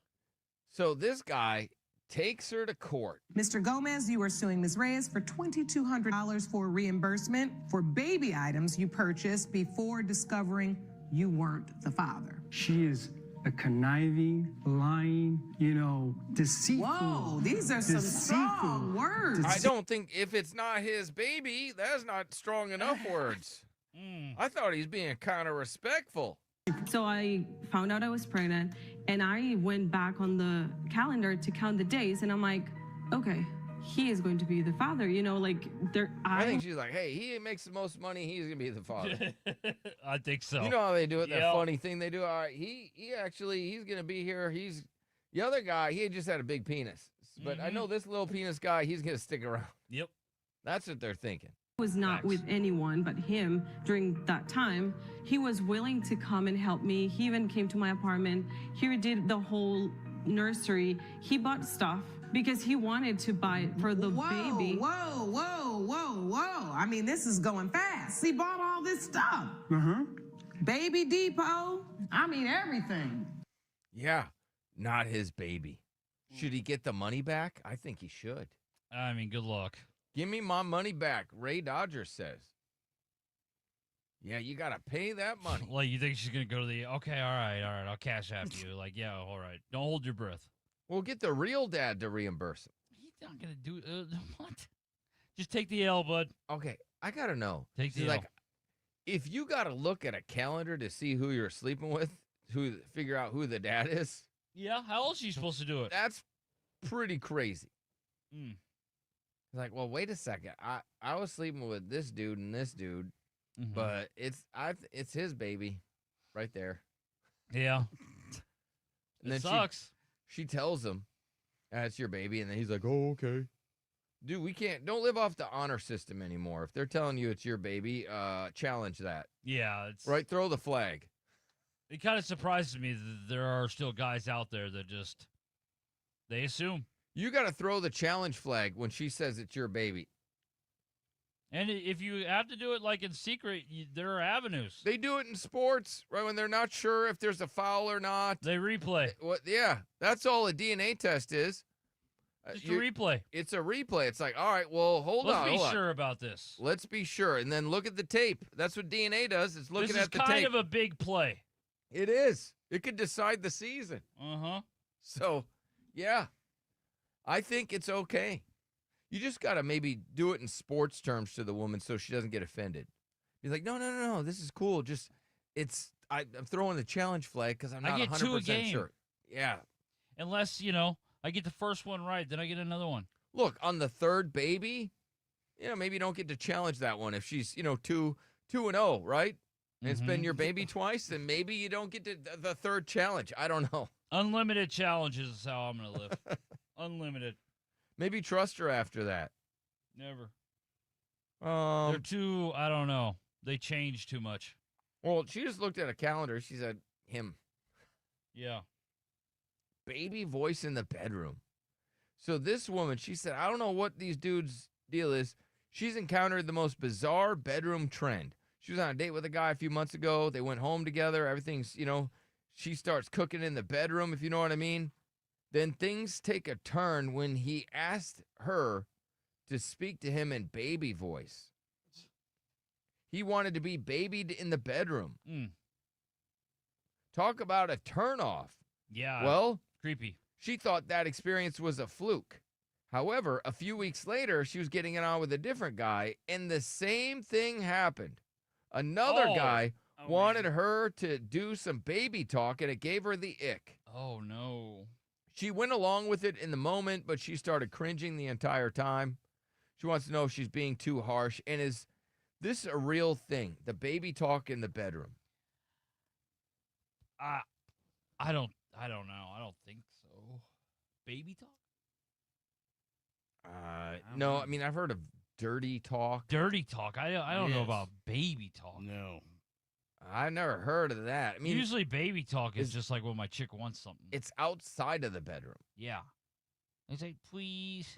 So this guy takes her to court. Mr. Gomez, you are suing Ms. Reyes for $2,200 for reimbursement for baby items you purchased before discovering you weren't the father. She is a conniving, lying, deceitful. Whoa, these are some strong words. I don't think if it's not his baby, that's not strong enough words. I thought he's being kind of respectful. So I found out I was pregnant, and I went back on the calendar to count the days, and I'm like, okay, he is going to be the father. I think she's like, hey, he makes the most money. He's gonna be the father. I think so. You know how they do it? Yep. That funny thing they do. All right, he's gonna be here. He's the other guy. He just had a big penis, but I know this little penis guy. He's gonna stick around. Yep. That's what they're thinking. Was not with anyone but him during that time. He was willing to come and help me. He even came to my apartment. He did the whole nursery. He bought stuff because he wanted to buy it for the baby. Whoa. I mean, this is going fast. He bought all this stuff. Baby depot. I mean, everything. Yeah, not his baby. Should he get the money back? I think he should. I mean, good luck. Give me my money back, Ray Dodger says. Yeah, you got to pay that money. Like, you think she's going to go to okay, all right, I'll cash after you. Like, yeah, all right. Don't hold your breath. We'll get the real dad to reimburse him. He's not going to do what? Just take the L, bud. Okay, I got to know. Take the L. Like, if you got to look at a calendar to see who you're sleeping with, figure out who the dad is. Yeah, how else are you supposed to do it? That's pretty crazy. Mm. Like, well, wait a second. I was sleeping with this dude and this dude, but it's his baby, right there. Yeah. And then sucks. She tells him, "It's your baby," and then he's like, "Oh, okay." Dude, don't live off the honor system anymore. If they're telling you it's your baby, challenge that. Yeah, it's right. Throw the flag. It kind of surprises me that there are still guys out there that they assume. You got to throw the challenge flag when she says it's your baby. And if you have to do it like in secret, there are avenues. They do it in sports, right? When they're not sure if there's a foul or not. They replay. Yeah, that's all a DNA test is. Just a replay. It's a replay. It's like, all right, well, Let's be sure about this. Let's be sure. And then look at the tape. That's what DNA does. It's looking at the tape. This is kind of a big play. It is. It could decide the season. Uh-huh. So, yeah. I think it's okay. You just got to maybe do it in sports terms to the woman so she doesn't get offended. Be like, no, this is cool. Just, I'm throwing the challenge flag because I'm not 100% sure. Yeah. Unless, I get the first one right, then I get another one. Look, on the third baby, maybe you don't get to challenge that one. If she's, 2-0, right? And it's been your baby twice, then maybe you don't get to the third challenge. I don't know. Unlimited challenges is how I'm going to live. Unlimited. Maybe trust her after that. Never. They're too, I don't know. They change too much. Well, she just looked at a calendar. She said, him. Yeah. Baby voice in the bedroom. So this woman, she said, I don't know what these dudes' deal is. She's encountered the most bizarre bedroom trend. She was on a date with a guy a few months ago. They went home together. Everything's, she starts cooking in the bedroom, if you know what I mean. Then things take a turn when he asked her to speak to him in baby voice. He wanted to be babied in the bedroom. Talk about a turnoff. Yeah. Well, creepy. She thought that experience was a fluke. However, a few weeks later, she was getting it on with a different guy, and the same thing happened. Another guy wanted her to do some baby talk, and it gave her the ick. Oh, no. She went along with it in the moment, but she started cringing the entire time. She wants to know if she's being too harsh, and is this a real thing, the baby talk in the bedroom? I don't know. I don't think so. Baby talk? No, I mean, I've heard of dirty talk. Dirty talk. I don't know about baby talk. No. I've never heard of that. I mean, usually baby talk is just like when my chick wants something. It's outside of the bedroom. Yeah. They say, please.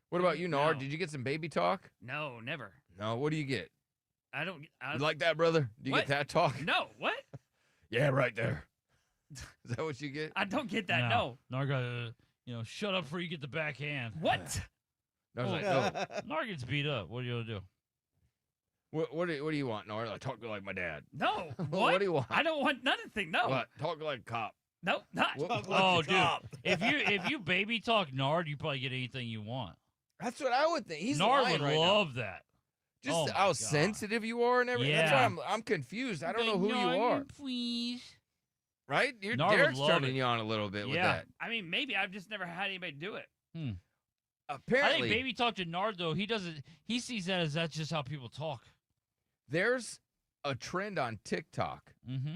What about you, Nard? No. Did you get some baby talk? No, never. No. What do you get? I don't. You like that, brother? Do you What? get that talk? No. What? Yeah, right there. Is that what you get? I don't get that. No. Narga, shut up before you get the backhand. What? I was like, no. Nar gets beat up. What are you going to do? What do you want, Nard? Like, talk like my dad. No. What? What do you want? I don't want nothing. No. What? Talk like a cop. No, not. Oh, dude. If you baby talk Nard, you probably get anything you want. That's what I would think. He's Nard lying would right love now. that. Just Oh my how God. sensitive you are and everything. That's Yeah. why I'm confused. I don't know who you are. Please. Right? Your Nard would Derek's love turning it. you on a little bit with Yeah. that. I mean, maybe I've just never had anybody do it. I Apparently, think baby talk to Nard, though, he sees that as that's just how people talk. there's a trend on TikTok, Mm-hmm.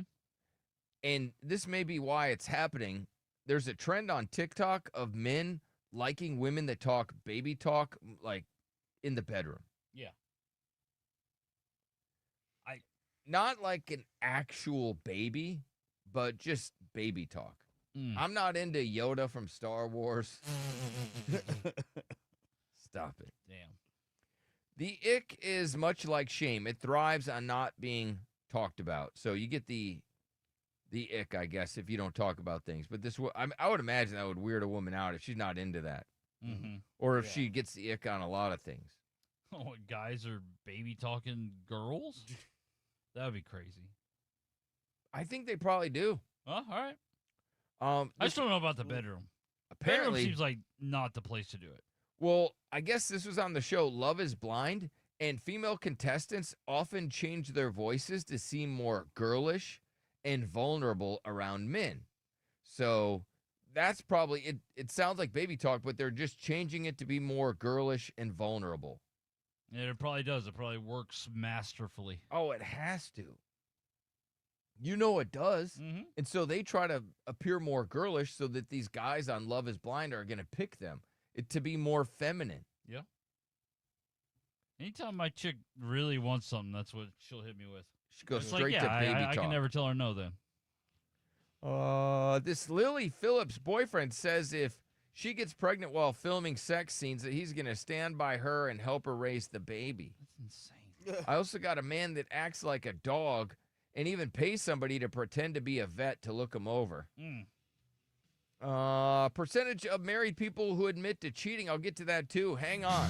and this may be why it's happening. There's a trend on TikTok of men liking women that talk baby talk, like in the bedroom. Yeah. Not like an actual baby, but just baby talk. I'm not into Yoda from Star Wars. Stop it. Damn. The ick is much like shame. It thrives on not being talked about. So you get the ick, I guess, if you don't talk about things. But I would imagine that would weird a woman out if she's not into that. Mm-hmm. Or if she gets the ick on a lot of things. Oh, guys are baby talking girls? That would be crazy. I think they probably do. Oh, all right. I just don't know about the bedroom. Apparently, bedroom seems like not the place to do it. Well, I guess this was on the show Love is Blind, and female contestants often change their voices to seem more girlish and vulnerable around men. So that's probably it sounds like baby talk, but they're just changing it to be more girlish and vulnerable. And it probably does. It probably works masterfully. Oh, it has to. You know it does. Mm-hmm. And so they try to appear more girlish so that these guys on Love is Blind are going to pick them to be more feminine. Yeah. Anytime my chick really wants something, that's what she'll hit me with. She goes It's straight like, to yeah, baby I talk. can never tell her no then. This Lily Phillips boyfriend says if she gets pregnant while filming sex scenes that he's going to stand by her and help her raise the baby. That's insane. I also got a man that acts like a dog and even pays somebody to pretend to be a vet to look him over. Percentage of married people who admit to cheating. I'll get to that too. Hang on.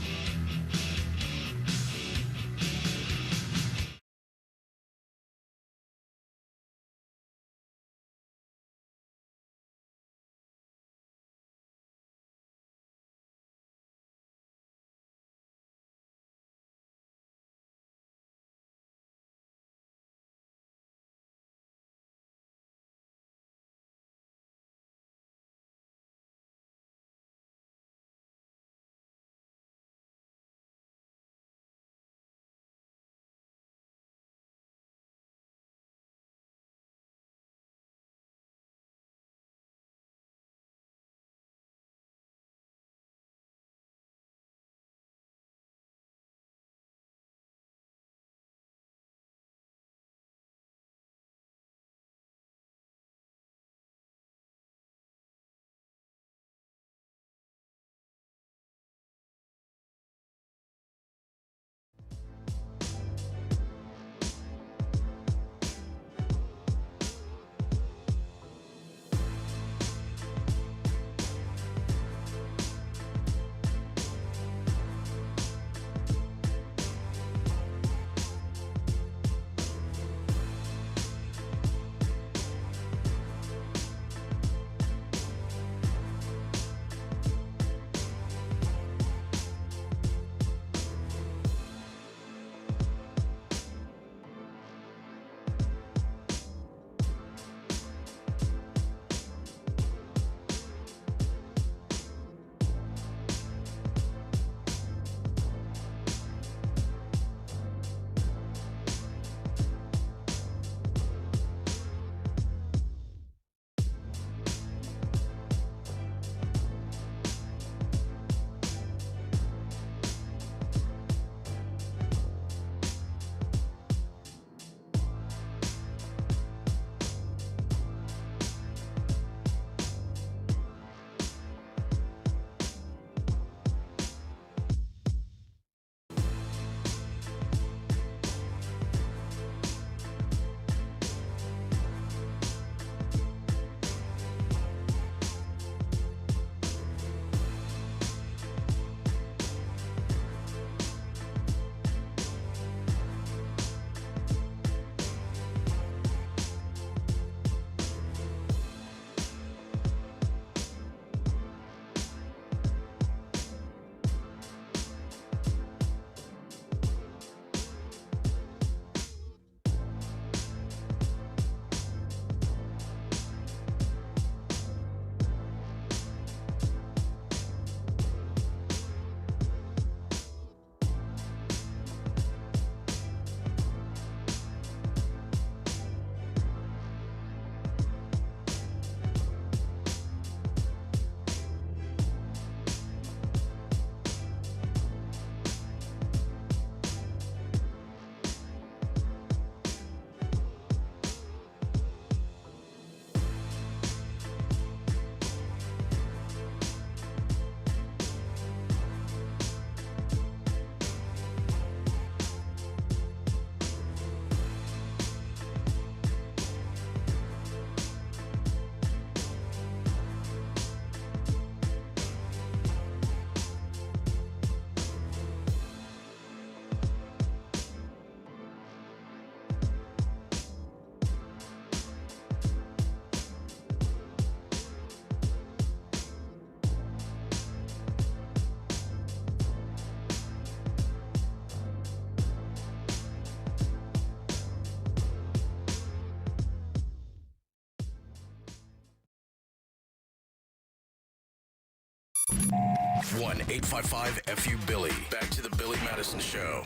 1-855-FU-BILLY. Back to the Billy Madison Show.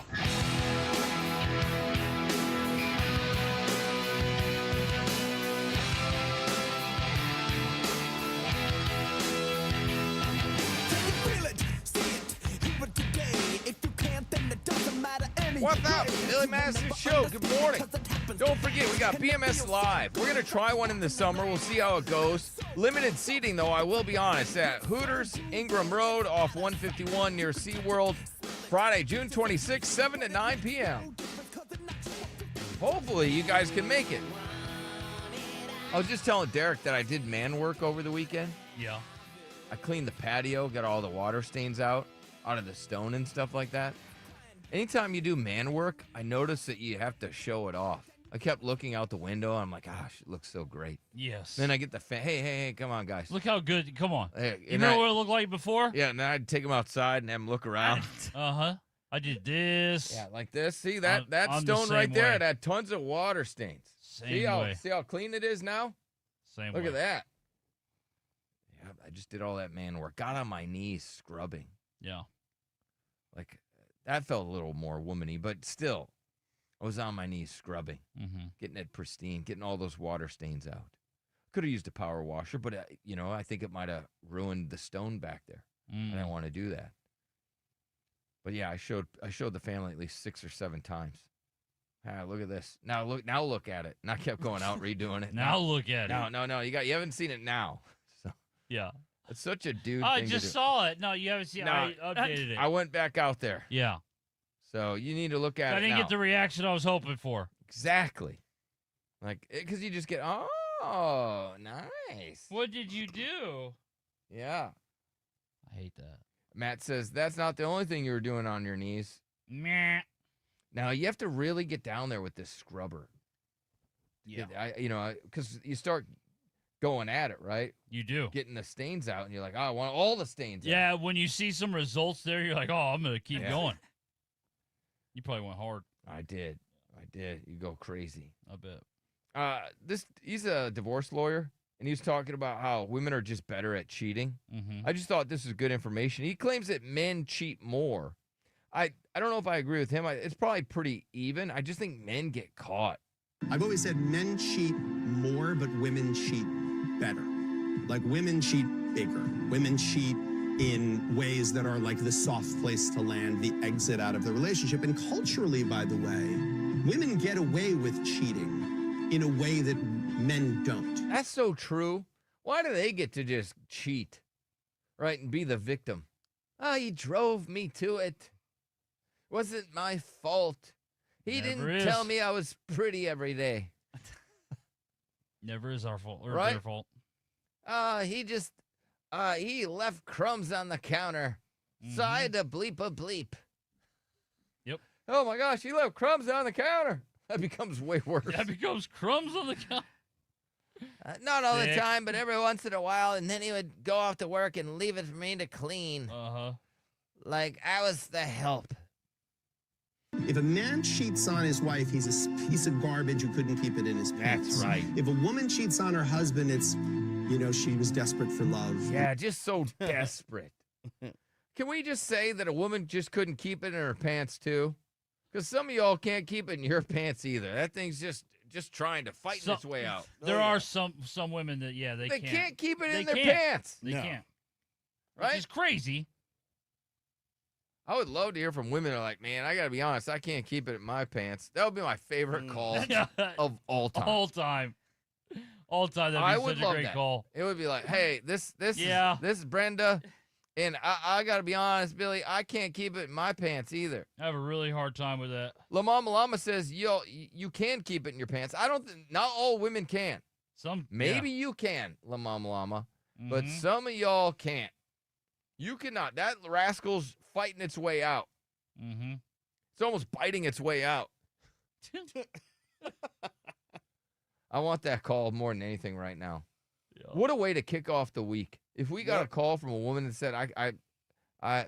What's up, Billy Madison Show? Good morning. Don't forget, we got BMS Live. We're going to try one in the summer. We'll see how it goes. Limited seating, though, I will be honest, at Hooters, Ingram Road, off 151 near SeaWorld, Friday, June 26th, 7 to 9 p.m. Hopefully, you guys can make it. I was just telling Derek that I did man work over the weekend. Yeah. I cleaned the patio, got all the water stains out of the stone and stuff like that. Anytime you do man work, I notice that you have to show it off. I kept looking out the window. I'm like, gosh, it looks so great. Yes. Then I get the hey, come on, guys. Look how good. Come on. Hey, You remember what it looked like before? Yeah, and then I'd take them outside and have them look around. Uh-huh. I did this. Yeah, like this. See that I'm the stone same right there? way. It had tons of water stains. See way. how clean it is now? Same Look way. at that. Yeah, I just did all that man work. Got on my knees scrubbing. Yeah. Like, that felt a little more womany, but still, I was on my knees scrubbing, getting it pristine, getting all those water stains out. Could have used a power washer, but, I think it might have ruined the stone back there. I didn't want to do that. But, yeah, I showed the family at least 6 or 7 times. Ah, look at this. Now look at it. And I kept going out redoing it. Now look at it. No. You haven't seen it now. So Yeah. it's such a dude I thing to just do. saw it. No, you haven't seen it. No, I updated it. I went back out there. Yeah. So you need to look at it I didn't now. get the reaction I was hoping for. Exactly. Like, because you just get, oh, nice. What did you do? Yeah. I hate that. Matt says, that's not the only thing you were doing on your knees. Meh. Now, you have to really get down there with this scrubber. Yeah. Because you start going at it, right? You do. Getting the stains out, and you're like, I want all the stains out. Yeah, when you see some results there, you're like, oh, I'm going to keep Yeah. going. You probably went hard. I did. You go crazy. I bet. He's a divorce lawyer, and he was talking about how women are just better at cheating. Mm-hmm. I just thought this was good information. He claims that men cheat more. I don't know if I agree with him. It's probably pretty even. I just think men get caught. I've always said men cheat more, but women cheat better. Like, women cheat bigger. Women cheat in ways that are like the soft place to land, the exit out of the relationship. And culturally, by the way, women get away with cheating in a way that men don't. That's so true. Why do they get to just cheat, right, and be the victim? Oh, he drove me to it. Wasn't my fault. He Never didn't is. tell me I was pretty every day. Never is our fault or Right? their fault. He left crumbs on the counter, so I had to bleep a bleep. Yep. Oh my gosh, he left crumbs on the counter. That becomes way worse. That becomes crumbs on the counter. Not all the Sick. time, but every once in a while, and then he would go off to work and leave it for me to clean. Uh-huh. Like I was the help. If a man cheats on his wife, he's a piece of garbage who couldn't keep it in his pants. That's right. If a woman cheats on her husband, it's, she was desperate for love. Yeah, just so desperate. Can we just say that a woman just couldn't keep it in her pants too? Because some of y'all can't keep it in your pants either. That thing's just trying to fight its way out. There are some women that, they can't keep it They in their can't. pants. They No. can't. Right? Which is crazy. I would love to hear from women who are like, man, I got to be honest, I can't keep it in my pants. That would be my favorite call of all time. All time. All time. That'd be I such would a love great that. call. It would be like, hey, this Yeah. is Brenda, and I got to be honest, Billy, I can't keep it in my pants either. I have a really hard time with that. La Mama Llama says, you can keep it in your pants. I don't think, not all women can. Maybe you can, La Mama Llama, but Mhm. some of y'all can't. You cannot. That rascal's fighting its way out. Mm-hmm. It's almost biting its way out. I want that call more than anything right now. Yeah. What a way to kick off the week. If we got a call from a woman that said,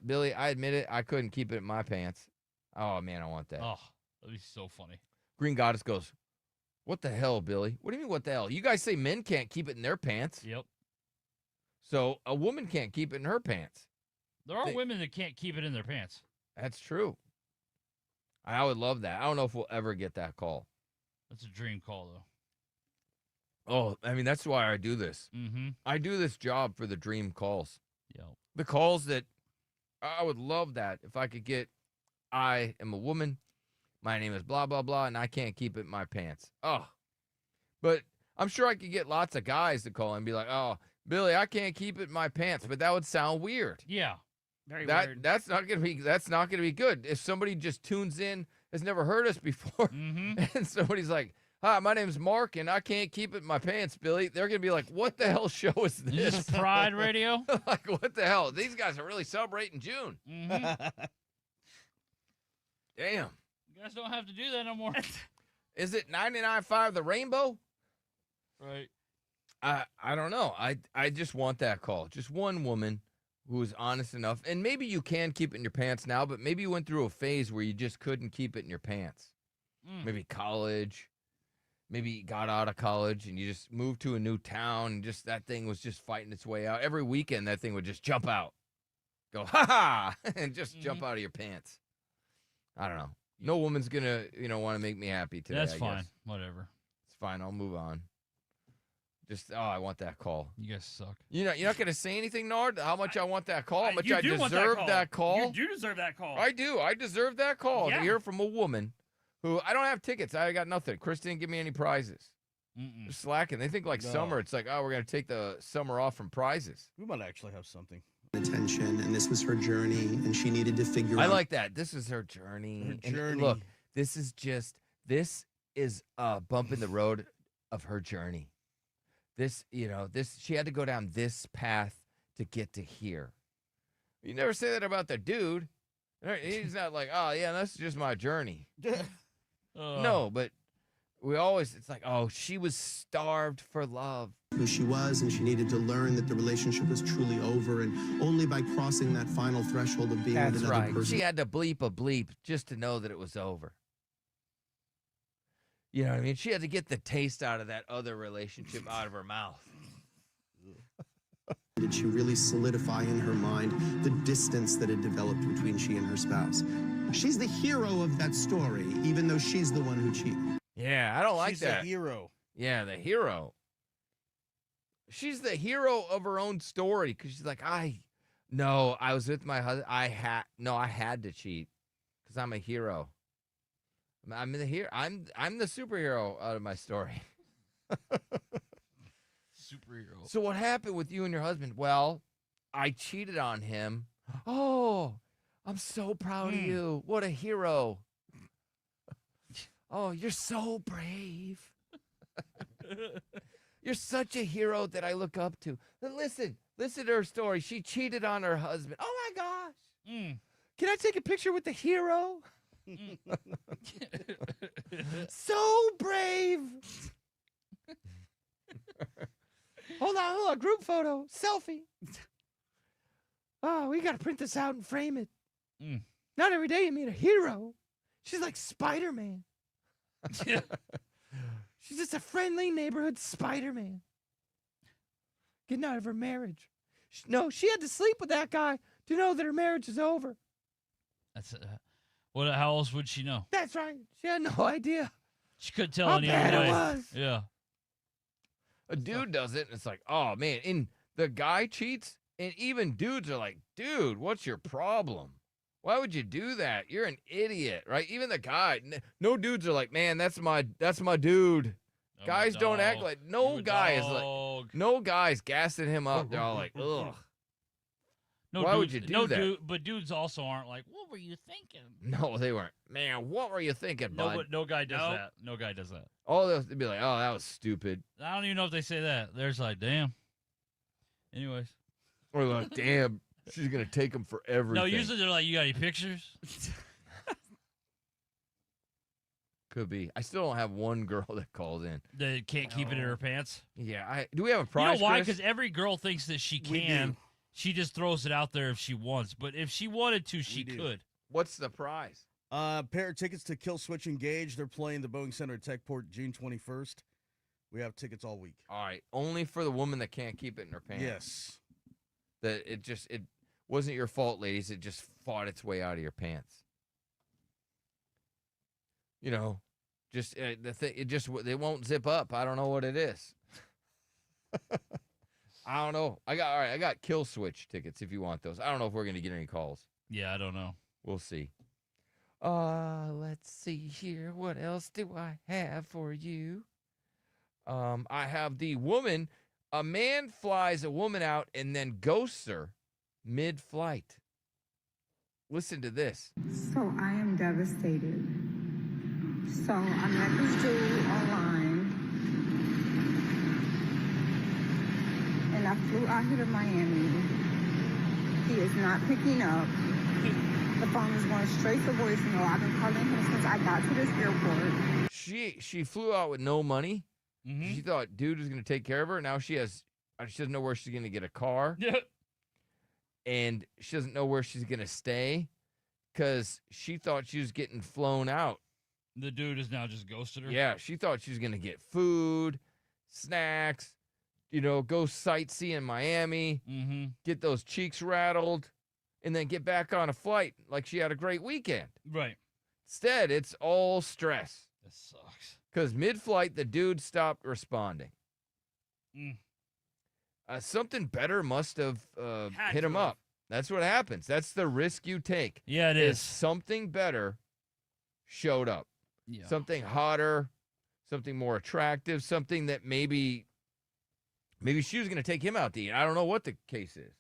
Billy, I admit it, I couldn't keep it in my pants. Oh, man, I want that. Oh, that'd be so funny. Green Goddess goes, what the hell, Billy? What do you mean, what the hell? You guys say men can't keep it in their pants. Yep. So a woman can't keep it in her pants. There are women that can't keep it in their pants. That's true. I would love that. I don't know if we'll ever get that call. That's a dream call, though. Oh, I mean, that's why I do this. Mm-hmm. I do this job for the dream calls. Yep. The calls that I would love that if I could get, I am a woman, my name is blah, blah, blah, and I can't keep it in my pants. Oh. But I'm sure I could get lots of guys to call and be like, oh, Billy, I can't keep it in my pants. But that would sound weird. Yeah. Very weird. That's not gonna be good. If somebody just tunes in, has never heard us before, and somebody's like, hi, my name's Mark, and I can't keep it in my pants, Billy. They're going to be like, what the hell show is this? Is this Pride Radio? Like, what the hell? These guys are really celebrating June. Damn. You guys don't have to do that no more. Is it 99.5 The Rainbow? Right. I don't know. I just want that call. Just one woman who is honest enough. And maybe you can keep it in your pants now, but maybe you went through a phase where you just couldn't keep it in your pants. Maybe college. Maybe you got out of college and you just moved to a new town and just that thing was just fighting its way out. Every weekend, that thing would just jump out. Go, ha-ha, and just jump out of your pants. I don't know. No woman's going to, want to make me happy today, That's I fine. guess. Whatever. It's fine. I'll move on. Just, I want that call. You guys suck. You're not going to say anything, Nard? How much I want that call? How much You I do want deserve that call? You do deserve that call. I do. I deserve that call to Yeah. hear from a woman who, I don't have tickets. I got nothing. Chris didn't give me any prizes. They're slacking. They think like No. summer. It's like, we're going to take the summer off from prizes. We might actually have something. Attention, and this was her journey, and she needed to figure out. I like that. This is her journey. Her And journey. look, this is a bump in the road of her journey. She had to go down this path to get to here. You never say that about the dude. He's not like, oh, yeah, that's just my journey. No, but it's like, oh, she was starved for love. Who she was, and she needed to learn that the relationship was truly over, and only by crossing that final threshold of being That's with another right. person. She had to bleep a bleep just to know that it was over. You know what I mean? She had to get the taste out of that other relationship out of her mouth. Did she really solidify in her mind the distance that had developed between she and her spouse? She's the hero of that story, even though she's the one who cheated. Yeah, I don't like She's that. the hero. Yeah, the hero. She's the hero of her own story because she's like, I was with my husband. I had to cheat because I'm a hero. I'm the hero. I'm the superhero out of my story. Superhero. So what happened with you and your husband? Well, I cheated on him. Oh, I'm so proud of you. What a hero. Oh, you're so brave. You're such a hero that I look up to. Listen to her story. She cheated on her husband. Oh my gosh. Can I take a picture with the hero? So brave. Hold on, group photo, selfie. Oh, we gotta print this out and frame it. Not every day you meet a hero. She's like Spider-Man. She's just a friendly neighborhood Spider-Man. Getting out of her marriage. She had to sleep with that guy to know that her marriage is over. That's how else would she know? That's right. She had no idea. She couldn't tell how any bad other way. it was. Yeah. A dude does it, and it's like, oh, man. And the guy cheats, and even dudes are like, dude, what's your problem? Why would you do that? You're an idiot, right? Even the guy. No dudes are like, man, that's my dude. Guys don't act like no guy's gassing him up. They're all like, ugh. Why would you do that? But dudes also aren't like, what were you thinking? No, they weren't. Man, what were you thinking, bud? No guy does that. No guy does that. Oh, they'd be like, oh, that was stupid. I don't even know if they say that. They're just like, damn. Anyways. Or like, damn, she's going to take him for everything. No, usually they're like, you got any pictures? Could be. I still don't have one girl that calls in. That can't keep it in her pants? Yeah. Do we have a prize, You know why? Chris? Because every girl thinks that she can. She just throws it out there if she wants. But if she wanted to, she could. What's the prize? Pair of tickets to Kill Switch Engage. They're playing the Boeing Center at Techport June 21st. We have tickets all week. All right. Only for the woman that can't keep it in her pants. Yes. wasn't your fault, ladies. It just fought its way out of your pants. You know, just it won't zip up. I don't know what it is. I don't know. I got Kill Switch tickets if you want those. I don't know if we're gonna get any calls. Yeah, I don't know. We'll see. Let's see here. What else do I have for you? I have the woman. A man flies a woman out and then ghosts her mid-flight. Listen to this. So I am devastated. So I met this dude online, and I flew out here to Miami. He is not picking up. The phone is going straight to voicemail. I've been calling him since I got to this airport. She flew out with no money. She thought dude was going to take care of her. Now she doesn't know where she's going to get a car. Yeah. And she doesn't know where she's going to stay because she thought she was getting flown out. The dude is now just ghosted her? Yeah, she thought she was going to get food, snacks, go sightsee in Miami, get those cheeks rattled, and then get back on a flight like she had a great weekend. Right. Instead, it's all stress. This sucks. Because mid-flight, the dude stopped responding. Mm. Something better must have hit him up. That's what happens. That's the risk you take. Yeah, it is. Something better showed up. Yeah. Something hotter, something more attractive, something that maybe she was going to take him out to eat. I don't know what the case is.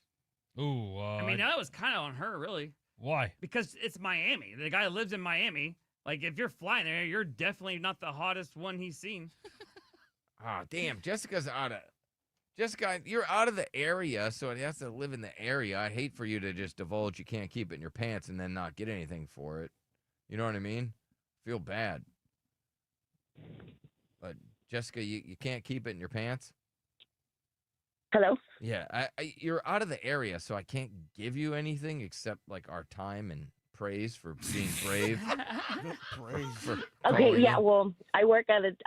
Ooh. I mean, that was kind of on her, really. Why? Because it's Miami. The guy lives in Miami. Like, if you're flying there, you're definitely not the hottest one he's seen. Damn. Jessica, you're out of the area, so it has to live in the area. I'd hate for you to just divulge you can't keep it in your pants and then not get anything for it. You know what I mean? Feel bad. But, Jessica, you can't keep it in your pants? Hello? Yeah, you're out of the area, so I can't give you anything except, like, our time and praise for being brave. Okay, yeah, well, I work out of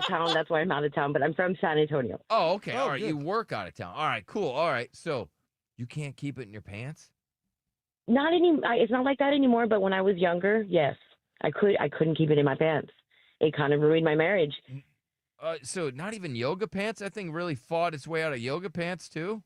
town. That's why I'm out of town, but I'm from San Antonio. Oh, okay. All right. Good. You work out of town. All right, cool. All right. So you can't keep it in your pants? It's not like that anymore, but when I was younger, yes. I couldn't keep it in my pants. It kind of ruined my marriage. So not even yoga pants? That thing really fought its way out of yoga pants too?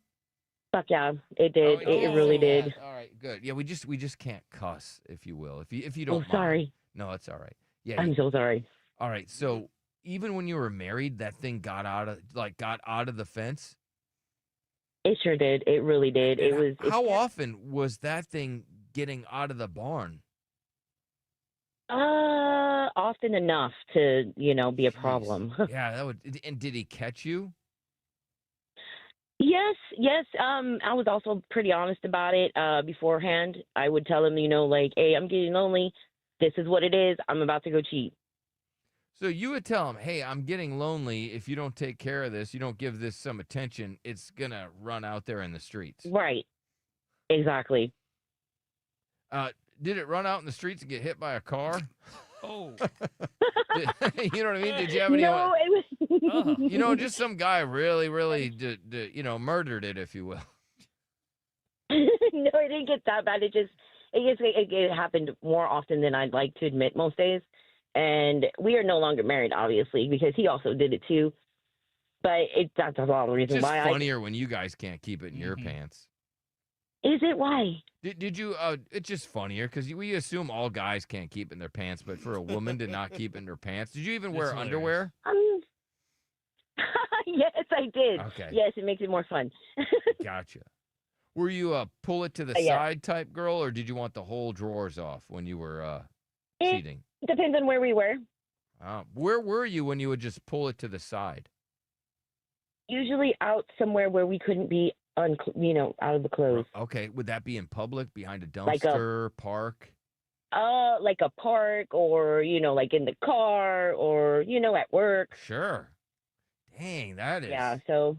Fuck yeah, it did. It really did. All right, good. Yeah, we just can't cuss, if you will. If you don't mind. Sorry. No, it's all right. Yeah. I'm so sorry. All right. So even when you were married, that thing got out of the fence? It sure did. It really did. How often was that thing getting out of the barn? Often enough to, be a problem. Yeah, that would. And did he catch you? Yes. I was also pretty honest about it beforehand. I would tell him, hey, I'm getting lonely. This is what it is. I'm about to go cheat. So you would tell him, hey, I'm getting lonely. If you don't take care of this, you don't give this some attention, it's going to run out there in the streets. Right. Exactly. Did it run out in the streets and get hit by a car? Oh. You know what I mean? Did you have any? No, it was. Just some guy really, murdered it, if you will. No, it didn't get that bad. It happened more often than I'd like to admit most days. And we are no longer married, obviously, because he also did it too. But that's a lot of the reason why. It's funnier when you guys can't keep it in your pants. Is it? Why? Did you? It's just funnier because we assume all guys can't keep it in their pants, but for a woman to not keep it in her pants, did you even wear underwear? Yes, I did. Okay. Yes, it makes it more fun. Gotcha. Were you a pull it to the side type girl, or did you want the whole drawers off when you were cheating? It depends on where we were. Where were you when you would just pull it to the side? Usually out somewhere where we couldn't be out of the clothes. Okay, would that be in public, behind a dumpster, park? Like a park, or like in the car, or at work. Sure. Dang, that is. Yeah, so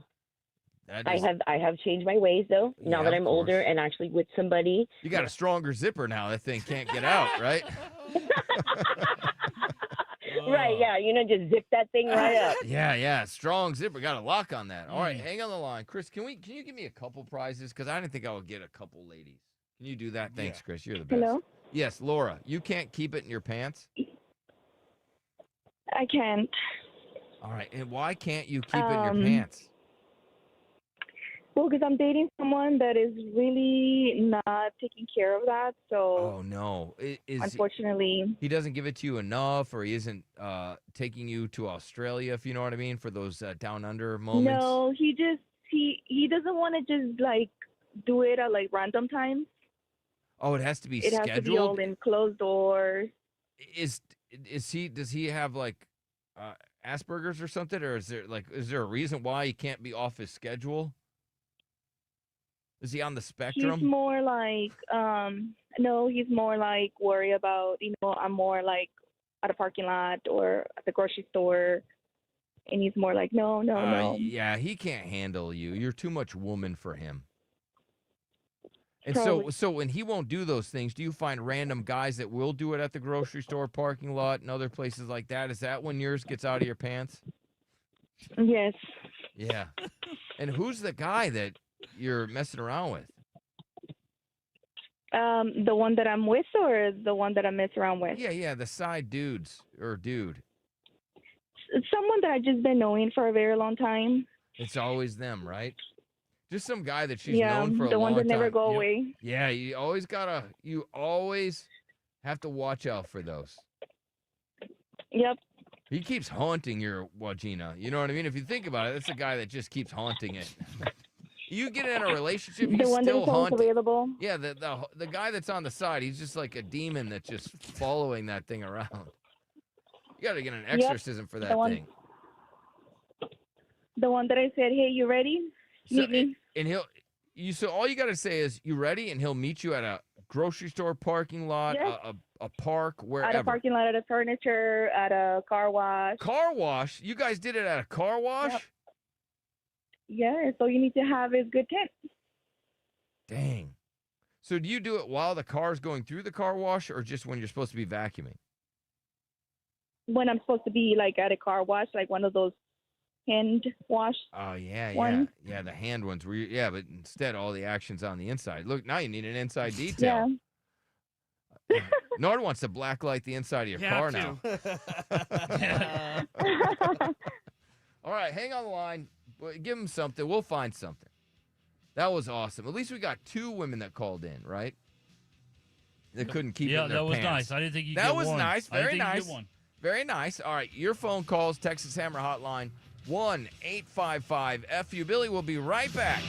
I have changed my ways though. Now that I'm older and actually with somebody. You got a stronger zipper now. That thing can't get out, right? right. Yeah, just zip that thing right up. Yeah. Strong zipper. Got a lock on that. All right, hang on the line. Chris, can you give me a couple prizes? Because I didn't think I would get a couple ladies. Can you do that? Thanks, Chris. You're the best. Hello? Yes, Laura. You can't keep it in your pants? I can't. All right. And why can't you keep it in your pants? Well, because I'm dating someone that is really not taking care of that. So, Oh, no. unfortunately, he doesn't give it to you enough, or he isn't taking you to Australia, if you know what I mean, for those down under moments? no, he doesn't want to just like do it at like random times. Oh, it has to be It scheduled? has to be all in closed doors. Does he have like Asperger's or something, or is there a reason why he can't be off his schedule? Is he on the spectrum? He's more like no, he's more like worry about, I'm more like at a parking lot or at the grocery store, and he's more like no. Yeah, he can't handle you. You're too much woman for him. And Probably. so when he won't do those things, do you find random guys that will do it at the grocery store parking lot and other places like that? Is that when yours gets out of your pants? Yes. Yeah. And who's the guy that you're messing around with? The one that I'm with or the one that I mess around with? Yeah, the side dudes or dude. Someone that I've just been knowing for a very long time. It's always them, right? Just some guy that she's Yeah, known for a the long ones that never time. go away. Yeah, you always have to watch out for those. Yep. He keeps haunting your Wagina. You know what I mean? If you think about it, that's a guy that just keeps haunting it. You get in a relationship, he's The one still that's always haunting. available. Yeah, the guy that's on the side, he's just like a demon that's just following that thing around. You got to get an exorcism for that thing. The one that I said, hey, you ready? Meet me. And so all you got to say is, you ready? And he'll meet you at a grocery store parking lot, Yes. a park, wherever. At a parking lot, at a furniture, at a car wash. Car wash? You guys did it at a car wash? Yep. Yeah, so you need to have is good tent. Dang. So do you do it while the car's going through the car wash, or just when you're supposed to be vacuuming? When I'm supposed to be like at a car wash, like one of those hand wash. Oh, yeah. ones. Yeah, the hand ones. But instead all the action's on the inside. Look, now you need an inside detail. Yeah. Nord wants to blacklight the inside of your car now. All right, hang on the line. Give him something. We'll find something. That was awesome. At least we got 2 women that called in, right? That couldn't keep it in their that was pants. nice. I didn't think you That was nice. Very nice. One. Very nice. All right, your phone calls, Texas Hammer Hotline, 1-855-FU. Billy will be right back.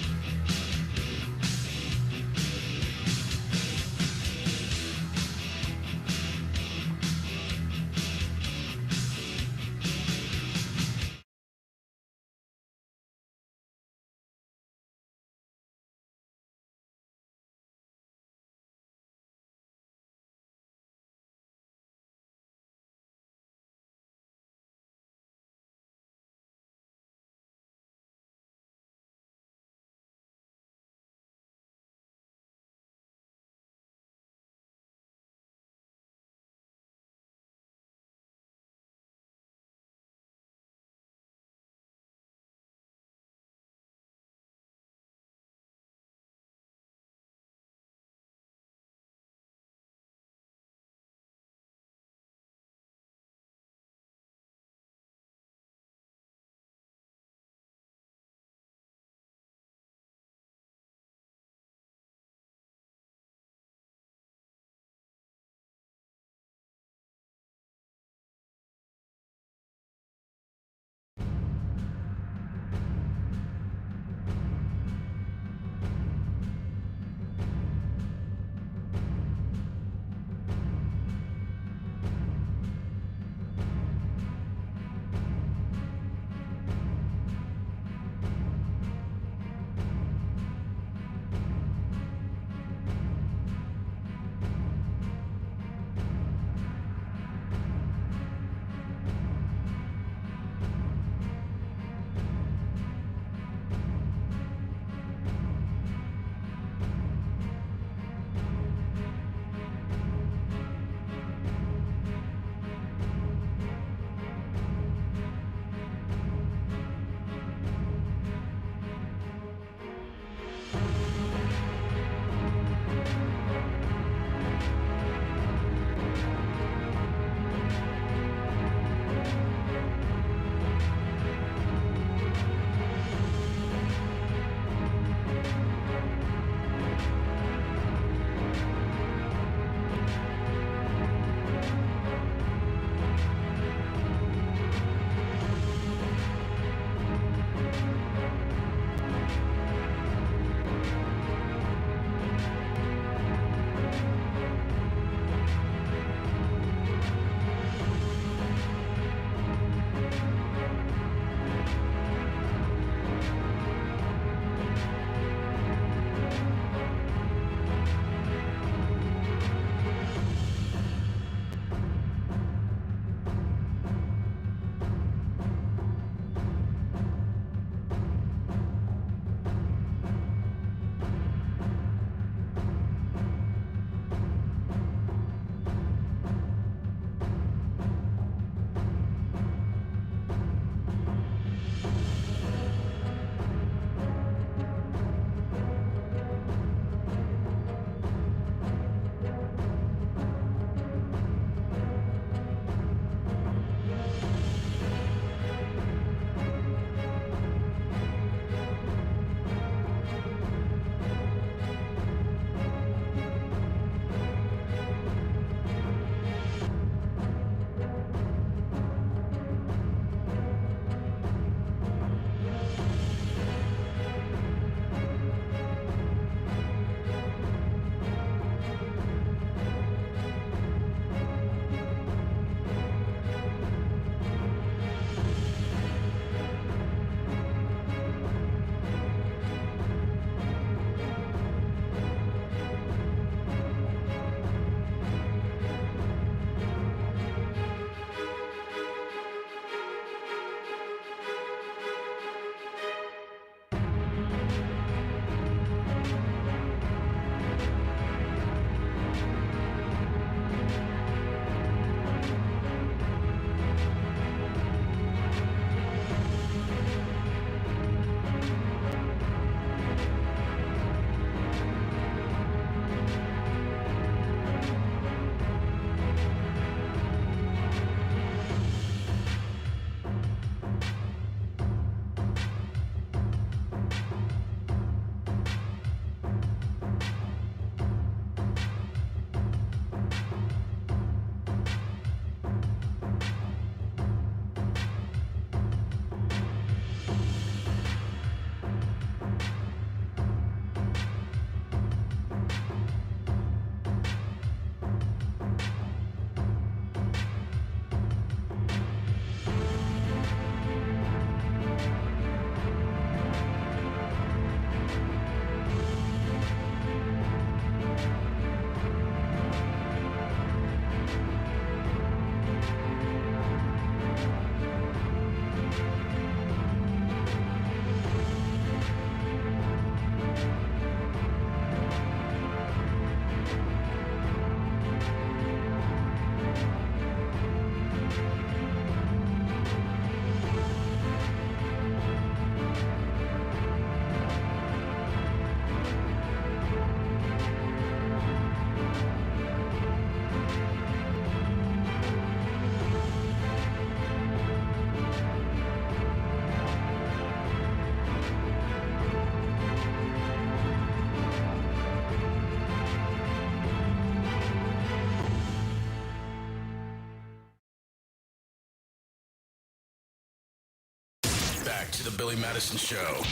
back to the Billy Madison Show.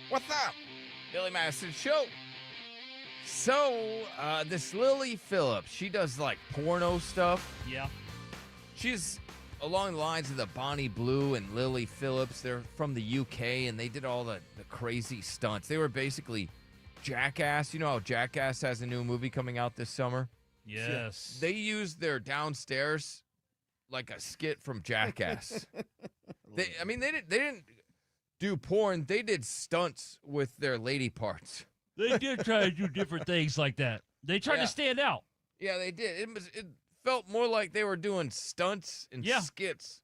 What's up? Billy Madison Show. So, this Lily Phillips, she does like porno stuff. Yeah. She's along the lines of the Bonnie Blue and Lily Phillips. They're from the UK, and they did all the crazy stunts. They were basically Jackass. You know how Jackass has a new movie coming out this summer? Yes. They used their downstairs like a skit from Jackass. They didn't do porn. They did stunts with their lady parts. They did try to do different things like that. They tried to stand out. Yeah, they did. It felt more like they were doing stunts and skits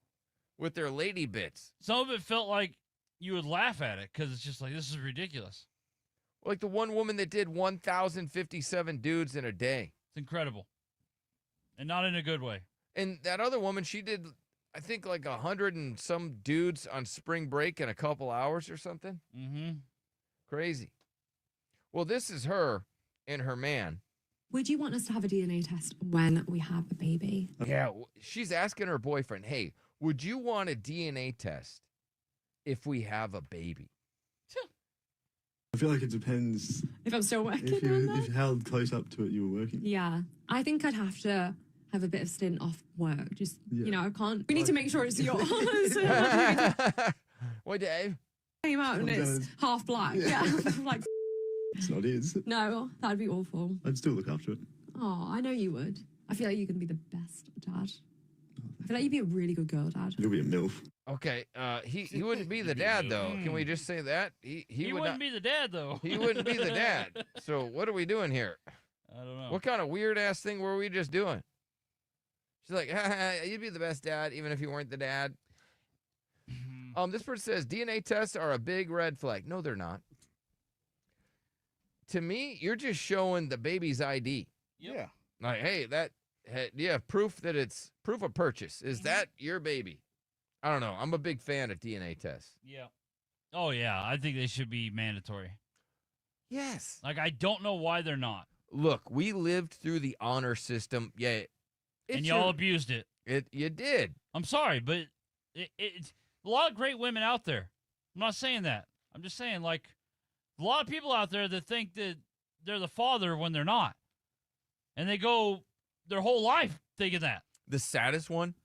with their lady bits. Some of it felt like you would laugh at it because it's just like, this is ridiculous. Like the one woman that did 1,057 dudes in a day. It's incredible. And not in a good way. And that other woman, she did, I think, like 100 and some dudes on spring break in a couple hours or something. Mm-hmm. Crazy. Well, this is her and her man. Would you want us to have a DNA test when we have a baby? Yeah, she's asking her boyfriend, hey, would you want a DNA test if we have a baby? I feel like it depends. If I'm still working If on that? you held close up to it, you were working. Yeah, I think I'd have to have a bit of stint off work. Just, Yeah. you know, I can't. We need to make sure it's yours. What, Dave? Came out and it's half black. Yeah, like, It's not his. no, that'd be awful. I'd still look after it. Oh, I know you would. I feel like you can be the best dad. I feel like you'd be a really good girl dad. You'll be a MILF. Okay, he wouldn't be the dad, though. Can we just say that? He would wouldn't not, be the dad, though. He wouldn't be the dad. So what are we doing here? I don't know. What kind of weird-ass thing were we just doing? She's like, you'd be the best dad even if you weren't the dad. This person says, DNA tests are a big red flag. No, they're not. To me, you're just showing the baby's ID. Yeah. Like, hey, proof that it's proof of purchase. Is that your baby? I don't know. I'm a big fan of DNA tests. Yeah. Oh, yeah. I think they should be mandatory. Yes. Like, I don't know why they're not. Look, we lived through the honor system. Yeah. And y'all abused it. You did. I'm sorry, but it's a lot of great women out there. I'm not saying that. I'm just saying, like, a lot of people out there that think that they're the father when they're not. And they go their whole life thinking that. The saddest one,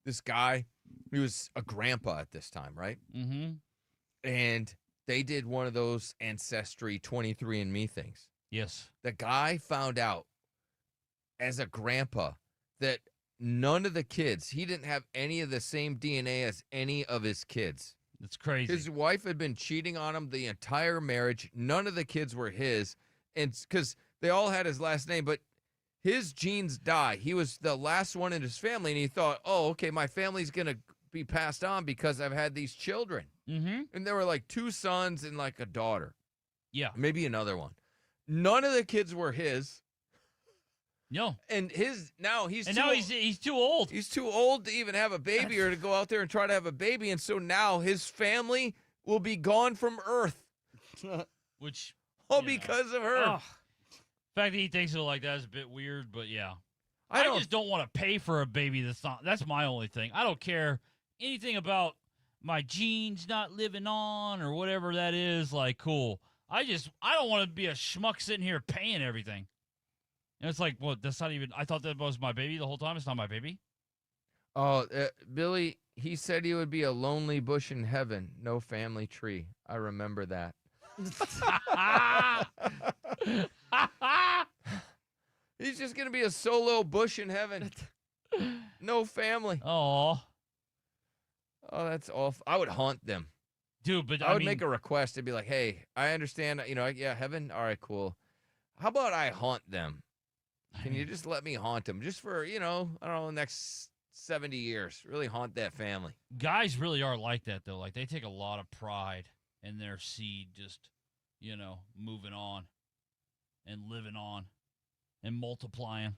this guy, he was a grandpa at this time, right? Mm-hmm. And they did one of those Ancestry 23andMe things. Yes. The guy found out as a grandpa that none of the kids, he didn't have any of the same DNA as any of his kids. That's crazy. His wife had been cheating on him the entire marriage. None of the kids were his. And because they all had his last name, but his genes die. He was the last one in his family, and he thought, oh, okay, my family's going to be passed on because I've had these children. Mm-hmm. And there were like 2 sons and like a daughter. Yeah. Maybe another one. None of the kids were his. No. And he's too old. He's too old to even have a baby or to go out there and try to have a baby. And so now his family will be gone from Earth. Which all because of her. Oh. The fact that he thinks of it like that is a bit weird, but yeah. I just don't want to pay for a baby that's my only thing. I don't care anything about my genes not living on or whatever that is. Like, cool. I don't want to be a schmuck sitting here paying everything. And it's like, well, that's not even, I thought that was my baby the whole time. It's not my baby. Oh, Billy, he said he would be a lonely bush in heaven, no family tree. I remember that. He's just going to be a solo bush in heaven. No family. Oh, that's awful. I would haunt them. Dude, but I would make a request and be like, hey, I understand, yeah, heaven. All right, cool. How about I haunt them? Can you just let me haunt them just for, I don't know, the next 70 years? Really haunt that family. Guys really are like that, though. Like, they take a lot of pride in their seed just, moving on and living on and multiplying.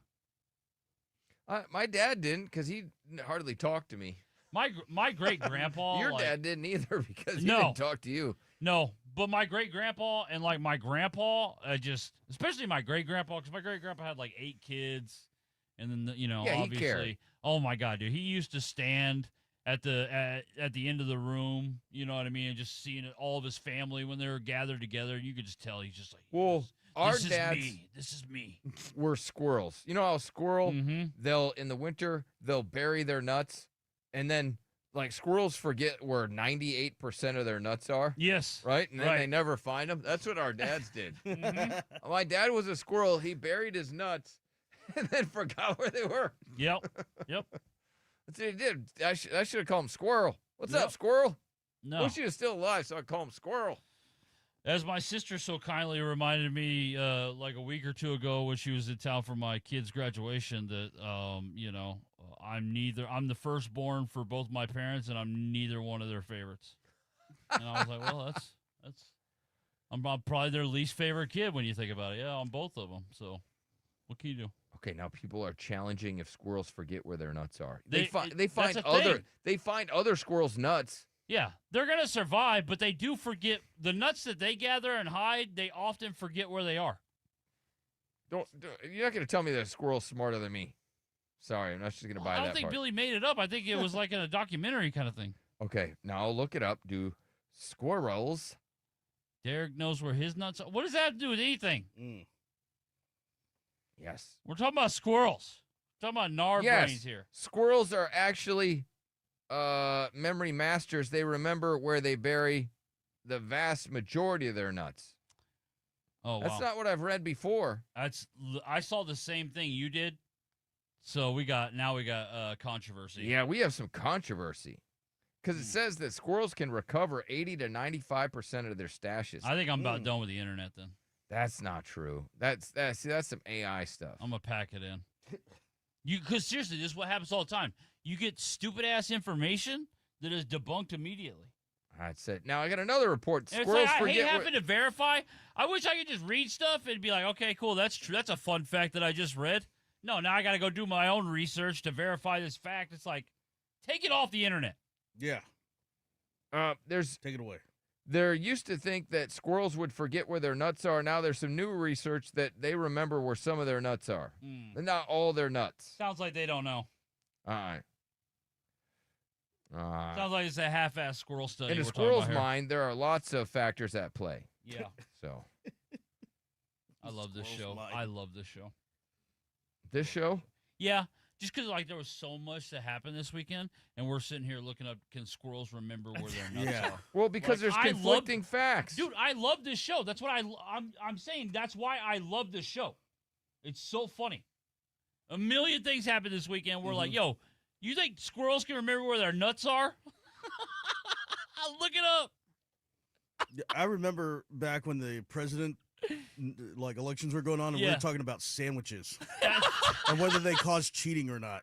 My dad didn't because he hardly talked to me. My great-grandpa. Your dad didn't either because he No. didn't talk to you. No, but my great-grandpa and, like, my grandpa, especially my great-grandpa, because my great-grandpa had, like, 8 kids. And then, Yeah, he obviously. cared. Oh, my God, dude. He used to stand at the end of the room. You know what I mean? And just seeing all of his family when they were gathered together. You could just tell he's just like, well, our this is dads me. This is me. were squirrels. You know how a squirrel, they'll in the winter they'll bury their nuts, and then like squirrels forget where 98% of their nuts are. Yes. Right? And then they never find them. That's what our dads did. My dad was a squirrel. He buried his nuts and then forgot where they were. Yep. That's what he did. I should have called him Squirrel. What's up, Yep. Squirrel? No. Wish he was still alive, so I call him Squirrel. As my sister so kindly reminded me like a week or two ago when she was in town for my kid's graduation that, I'm the firstborn for both my parents, and I'm neither one of their favorites. And I was like, well, I'm probably their least favorite kid when you think about it. Yeah, I'm both of them. So what can you do? Okay, now people are challenging if squirrels forget where their nuts are. That's They find other squirrels' nuts. Yeah, they're going to survive, but they do forget the nuts that they gather and hide. They often forget where they are. You're not going to tell me that a squirrel's smarter than me. Sorry, I'm not just going to buy that I don't think part. Billy made it up. I think it was like in a documentary kind of thing. Okay, now I'll look it up. Do squirrels? Derek knows where his nuts are. What does that have to do with anything? Yes. We're talking about squirrels. We're talking about brains here. Squirrels are actually memory masters. They remember where they bury the vast majority of their nuts. Oh, That's not what I've read before. I saw the same thing you did. So we got controversy. Yeah, we have some controversy. Because it says that squirrels can recover 80 to 95% of their stashes. I think I'm about done with the internet then. That's not true. That's some AI stuff. I'm gonna pack it in. Because seriously, this is what happens all the time. You get stupid ass information that is debunked immediately. That's it. Now I got another report. And Squirrels it's like, I hate forget. having to verify. I wish I could just read stuff and be like, okay, cool, that's true. That's a fun fact that I just read. No, now I got to go do my own research to verify this fact. It's like, take it off the internet. Yeah. Take it away. There used to think that squirrels would forget where their nuts are. Now there's some new research that they remember where some of their nuts are. But not all their nuts. Sounds like they don't know. All right. Sounds like it's a half-ass squirrel study. In a we're talking squirrel's about here. mind, there are lots of factors at play. Yeah. So. I love this show. I love this show. This show? Yeah. Just because, like, there was so much that happened this weekend, and we're sitting here looking up, can squirrels remember where their nuts are? Well, because Like, there's conflicting facts. Dude, I love this show. That's what I'm saying. That's why I love this show. It's so funny. A million things happened this weekend. We're like, yo, you think squirrels can remember where their nuts are? Look it up. Yeah, I remember back when the president, like, elections were going on, and we were talking about sandwiches and whether they cause cheating or not.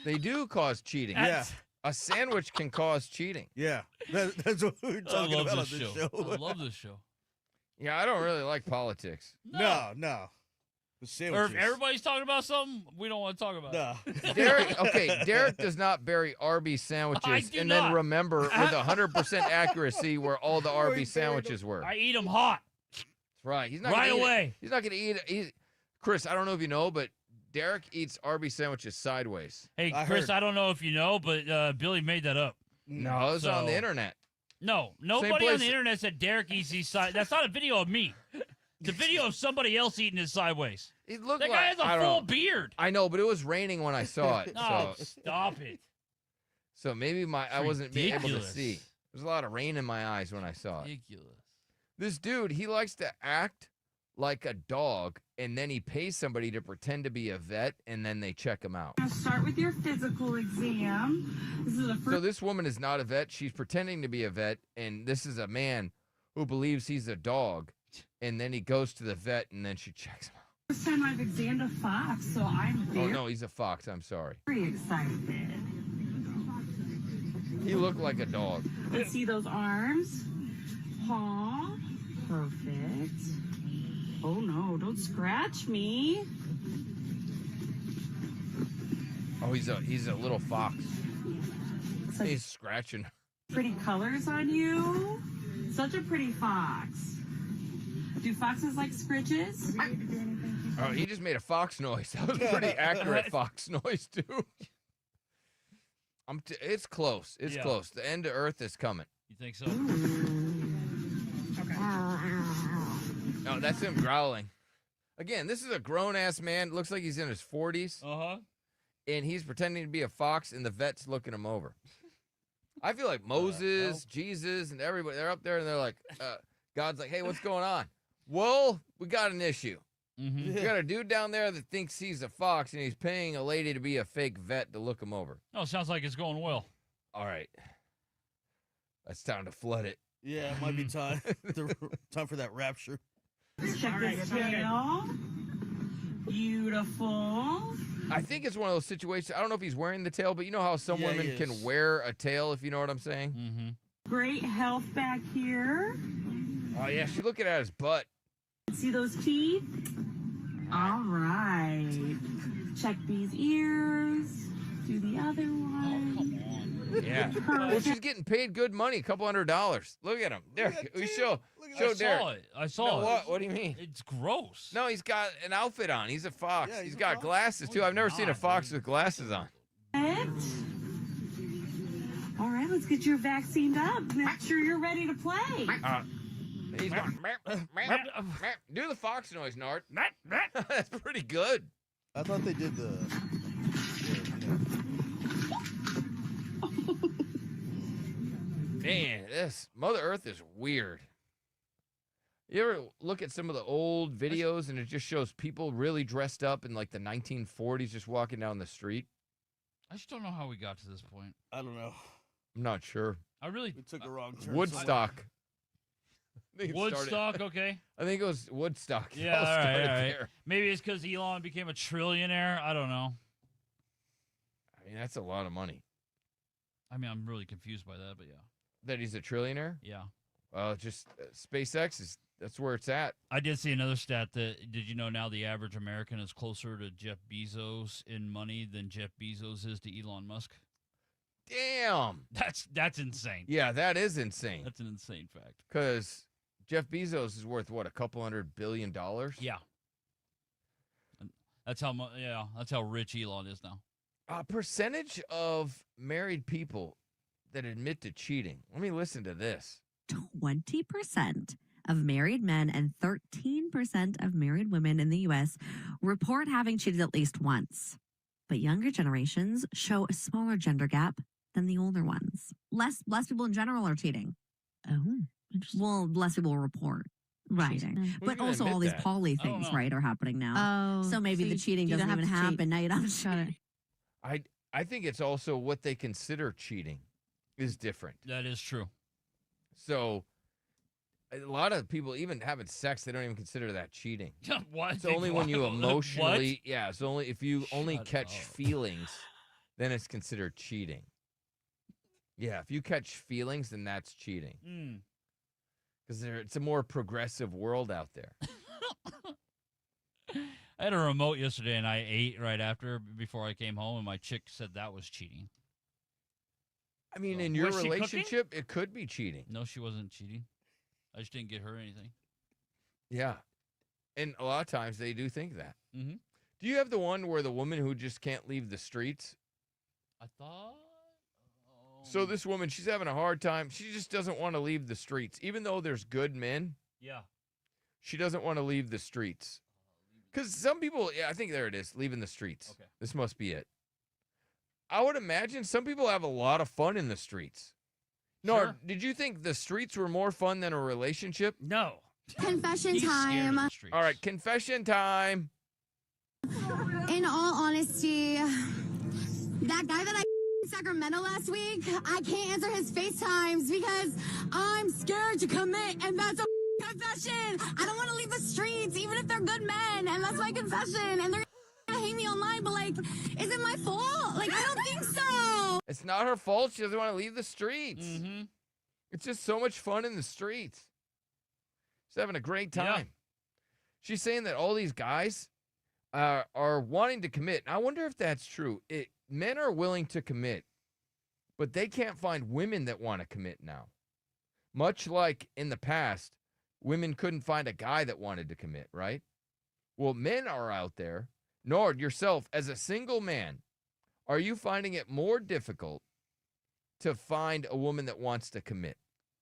They do cause cheating. Yeah. A sandwich can cause cheating. Yeah. That's what we were talking about on this show. I love this show. Yeah, I don't really like politics. No. The Or sandwiches. if everybody's talking about something, we don't want to talk about it. Derek does not bury Arby's sandwiches do and not. then remember with 100% accuracy where all the Arby's sandwiches were. I eat them hot. That's right. He's not Right gonna eat away. it. He's not going to eat. Chris, I don't know if you know, but Derek eats Arby's sandwiches sideways. Hey, Chris, I don't know if you know, but Billy made that up. No, it was on the internet. No, nobody on the internet said Derek eats these sideways. That's not a video of me. It's a video of somebody else eating his sideways. It looked that like, guy has I a don't full know. beard. I know, but it was raining when I saw it. No, so, stop it. so maybe I wasn't being able to ridiculous. see. There's a lot of rain in my eyes when I saw it. Ridiculous. This dude, he likes to act like a dog, and then he pays somebody to pretend to be a vet, and then they check him out. Start with your physical exam. This is the first. So this woman is not a vet. She's pretending to be a vet, and this is a man who believes he's a dog, and then he goes to the vet, and then she checks him out. First time I've examined a fox, so I'm Oh, no, he's a fox. I'm sorry. very excited. He looked like a dog. Let's see those arms. Paw. Perfect. Oh no, don't scratch me. Oh, he's a little fox. Like He's scratching. pretty colors on you. Such a pretty fox. Do foxes like scritches? Oh, he just made a fox noise. That was pretty accurate fox noise, too. It's close. It's Yeah. close. The end of Earth is coming. You think so? No, that's him growling. Again, this is a grown-ass man. Looks like he's in his 40s. Uh-huh. And he's pretending to be a fox, and the vet's looking him over. I feel like Moses, Jesus, and everybody, they're up there, and they're like, God's like, hey, what's going on? Well, we got an issue. Mm-hmm. We got a dude down there that thinks he's a fox, and he's paying a lady to be a fake vet to look him over. No, sounds like it's going well. All right. It's time to flood it. Yeah, it might be time. Time for that rapture. Check this tail. Beautiful. I think it's one of those situations. I don't know if he's wearing the tail, but you know how some Yeah, he women can is. wear a tail, if you know what I'm saying? Mm-hmm. Great health back here. Oh, yeah. She's looking at his butt. See those teeth? All right. Check these ears. Do the other one. Yeah. Well, she's getting paid good money, a couple $100. Look at him. There. We show I Derek. saw it. I saw No, it. what do you mean? It's gross. No, he's got an outfit on. He's a fox. Yeah, he's he's a got fox. glasses, too. I've never seen a fox with glasses on. All right, let's get you vaccinated up. Make sure you're ready to play. He's going, do the fox noise, Nard. That's pretty good. I thought they did the Man, this Mother Earth is weird. You ever look at some of the old videos and it just shows people really dressed up in like the 1940s just walking down the street? I just don't know how we got to this point. I don't know. I'm not sure. I really We took a wrong turn. Woodstock. I think it started- Woodstock, okay. I think it was Woodstock. It Yeah, all all right, started all right. there. Maybe it's because Elon became a trillionaire. I don't know. I mean, that's a lot of money. I mean, I'm really confused by that, but yeah. That he's a trillionaire? Yeah. Well, just SpaceX is that's where it's at. I did see another stat that, did you know now the average American is closer to Jeff Bezos in money than Jeff Bezos is to Elon Musk? Damn. That's insane. Yeah, that is insane. That's an insane fact. Because Jeff Bezos is worth, what, a couple $100 billion? Yeah. That's how much. Yeah, that's how rich Elon is now. A percentage of married people that admit to cheating. Let me listen to this. 20% of married men and 13% of married women in the U.S. report having cheated at least once. But younger generations show a smaller gender gap than the older ones. Less people in general are cheating. Oh, interesting. Well, less people report cheating. Right. But gonna also admit all these that? poly I don't things, know. right, are happening now. Oh, So maybe the cheating you doesn't don't even have to cheat. happen. Now you don't Got it. I think it's also what they consider cheating is different. That is true. So a lot of people, even having sex, they don't even consider that cheating. What? It's only when you What? emotionally, yeah, it's only if you only Shut catch up. feelings, then it's considered cheating. Yeah, if you catch feelings, then that's cheating. Mm. Because it's a more progressive world out there. I had a remote yesterday, and I ate right after before I came home, and my chick said that was cheating. I mean, So- in your Was she cooking? relationship, it could be cheating. No, she wasn't cheating. I just didn't get her anything. Yeah. And a lot of times they do think that. Mm-hmm. Do you have the one where the woman who just can't leave the streets? I thought. So this woman, she's having a hard time. She just doesn't want to leave the streets. Even though there's good men, Yeah. she doesn't want to leave the streets. Because some people, yeah, I think there it is, leaving the streets. Okay. This must be it. I would imagine some people have a lot of fun in the streets. No, Sure. did you think the streets were more fun than a relationship? No. Confession He's scared of time. the streets. All right, confession time. In all honesty, that guy that I in Sacramento last week, I can't answer his FaceTimes because I'm scared to commit, and that's a confession. I don't want to leave the streets, even if they're good men, and that's my confession. And they're gonna hate me online, but like, is it my fault? Like, I don't think so. It's not her fault. She doesn't want to leave the streets. Mm-hmm. It's just so much fun in the streets. She's having a great Yeah. time. She's saying that all these guys are wanting to commit. And I wonder if that's true. Men are willing to commit, but they can't find women that want to commit now. Much like in the past, women couldn't find a guy that wanted to commit, right? Well, men are out there. Nord, yourself, as a single man, are you finding it more difficult to find a woman that wants to commit.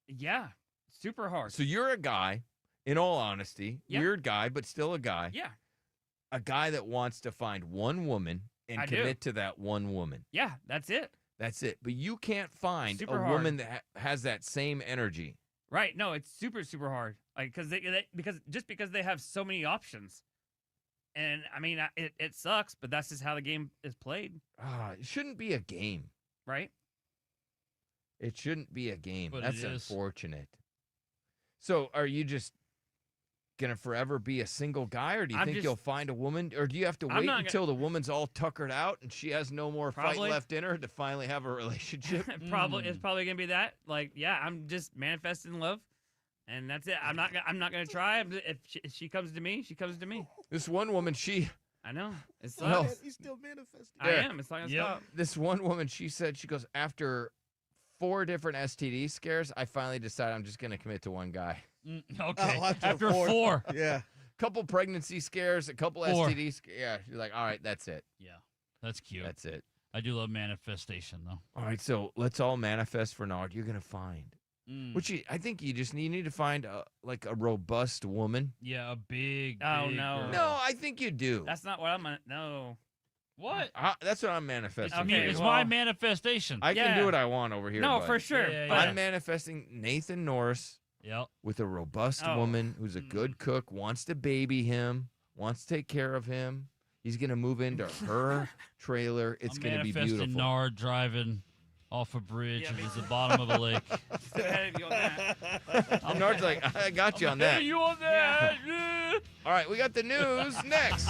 Yeah, super hard. So you're a guy, in all honesty, Yep. weird guy, but still a guy. Yeah. A guy that wants to find one woman and I do. commit to that one woman. Yeah, that's it. That's it. But you can't find Super a woman hard. that has that same energy. Right. No, it's super, super hard. Like, because they have so many options. And I mean, it sucks, but that's just how the game is played. It shouldn't be a game. Right. It shouldn't be a game. But That's it is. unfortunate. So are you just going to forever be a single guy, or do you think you'll find a woman, or do you have to wait until the woman's all tuckered out and she has no more fight left in her to finally have a relationship? It's probably gonna be that. Like, yeah, I'm just manifesting love, and that's it. I'm not gonna try. If she comes to me, she comes to me. This one woman, I know. It's Well, He's still manifesting. I am. It's not gonna stop. This one woman, she said, she goes, after 4 different STD scares, I finally decided I'm just going to commit to one guy. Okay. After 4. Yeah. Couple pregnancy scares, a couple 4. STD scares. Yeah, you're like, all right, that's it. Yeah, that's cute. That's it. I do love manifestation, though. All right, so let's all manifest for Nard. You're going to find. Which I think you need to find a robust woman. Yeah, a big. Oh, big no. girl. No, I think you do. That's not what I'm gonna. No. What? That's what I'm manifesting. I mean, it's my manifestation. I can do what I want over here. No, bud. for sure. I'm manifesting Nathan Norris Yep. with a robust woman who's a good cook, wants to baby him, wants to take care of him. He's going to move into her trailer. It's going to be beautiful. Nard driving off a bridge into the bottom of a lake. Nard's like, I got you on that. You on that? All right, we got the news next.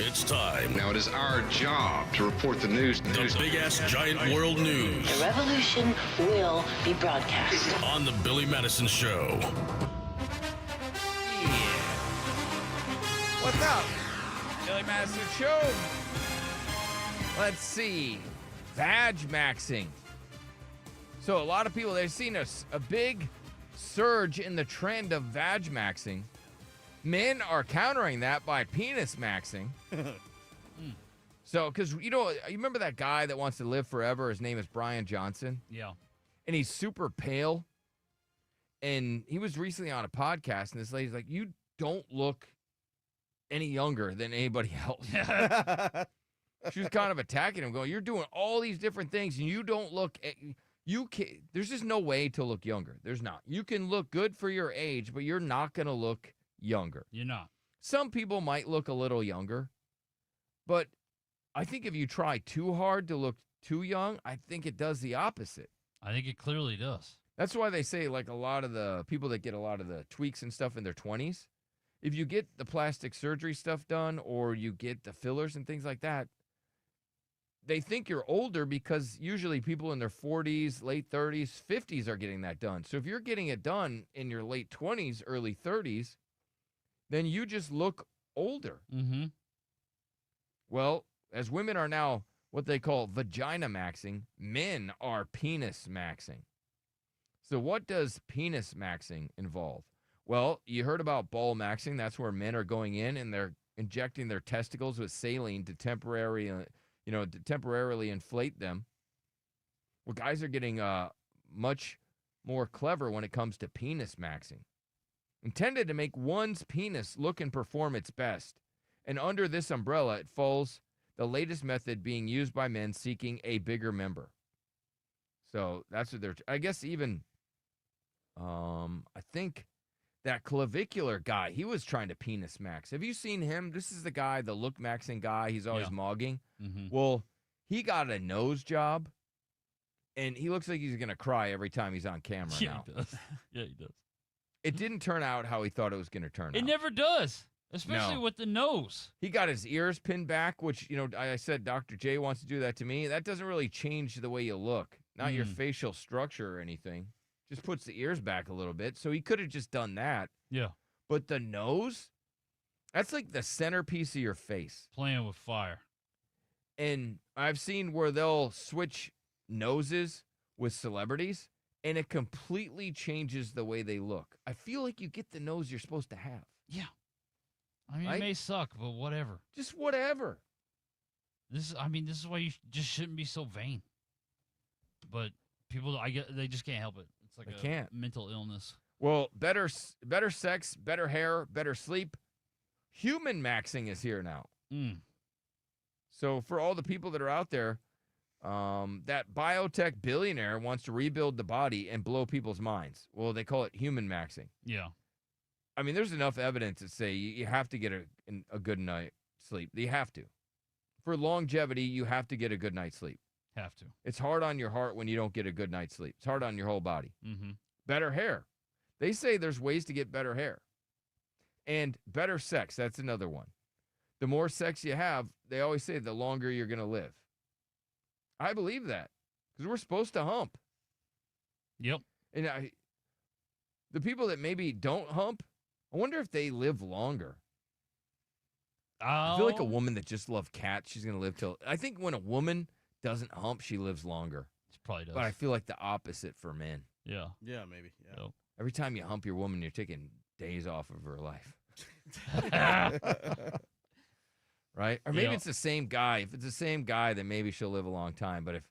It's time. Now it is our job to report the news. The big-ass giant world news. The revolution will be broadcast. On the Billy Madison Show. What's up? Billy Madison Show. Let's see. Vag maxing. So a lot of people, they've seen a big surge in the trend of vag maxing. Men are countering that by penis maxing. So, because, you remember that guy that wants to live forever? His name is Brian Johnson. Yeah. And he's super pale. And he was recently on a podcast, and this lady's like, you don't look any younger than anybody else. She was kind of attacking him, going, you're doing all these different things, and you don't look, there's just no way to look younger. There's not. You can look good for your age, but you're not going to look younger. You're not. Some people might look a little younger, but I think if you try too hard to look too young, I think it does the opposite. I think it clearly does. That's why they say, like, a lot of the people that get a lot of the tweaks and stuff in their 20s, if you get the plastic surgery stuff done or you get the fillers and things like that, they think you're older because usually people in their 40s, late 30s, 50s are getting that done. So if you're getting it done in your late 20s, early 30s, then you just look older. Mm-hmm. Well, as women are now what they call vagina maxing, men are penis maxing. So what does penis maxing involve? Well, you heard about ball maxing. That's where men are going in and they're injecting their testicles with saline to temporarily inflate them. Well, guys are getting much more clever when it comes to penis maxing. Intended to make one's penis look and perform its best. And under this umbrella, it falls the latest method being used by men seeking a bigger member. So that's what they're, I guess even, I think that clavicular guy, he was trying to penis max. Have you seen him? This is the guy, the look maxing guy. He's always mogging. Mm-hmm. Well, he got a nose job, and he looks like he's going to cry every time he's on camera now. He does. Yeah, he does. It didn't turn out how he thought it was going to turn out. It never does, especially with the nose. He got his ears pinned back, which, I said Dr. J wants to do that to me. That doesn't really change the way you look, not your facial structure or anything. Just puts the ears back a little bit. So he could have just done that. Yeah. But the nose, that's like the centerpiece of your face. Playing with fire. And I've seen where they'll switch noses with celebrities, and it completely changes the way they look. I feel like you get the nose you're supposed to have. Yeah. I mean, right? It may suck, but whatever. Just whatever. This is why you just shouldn't be so vain. But people, they just can't help it. It's like They can't. mental illness. Well, better sex, better hair, better sleep. Human maxing is here now. Mm. So for all the people that are out there, that biotech billionaire wants to rebuild the body and blow people's minds. Well, they call it human maxing. Yeah. I mean, there's enough evidence to say you have to get a good night's sleep. You have to. For longevity, you have to get a good night's sleep. Have to. It's hard on your heart when you don't get a good night's sleep. It's hard on your whole body. Mm-hmm. Better hair. They say there's ways to get better hair. And better sex. That's another one. The more sex you have, they always say the longer you're going to live. I believe that because we're supposed to hump. Yep. And the people that maybe don't hump, I wonder if they live longer. I feel like a woman that just loves cats, she's going to live till... I think when a woman doesn't hump, she lives longer. She probably does. But I feel like the opposite for men. Yeah. Yeah, maybe. Yeah. Yep. Every time you hump your woman, you're taking days off of her life. Right? Or maybe it's the same guy. If it's the same guy, then maybe she'll live a long time. But if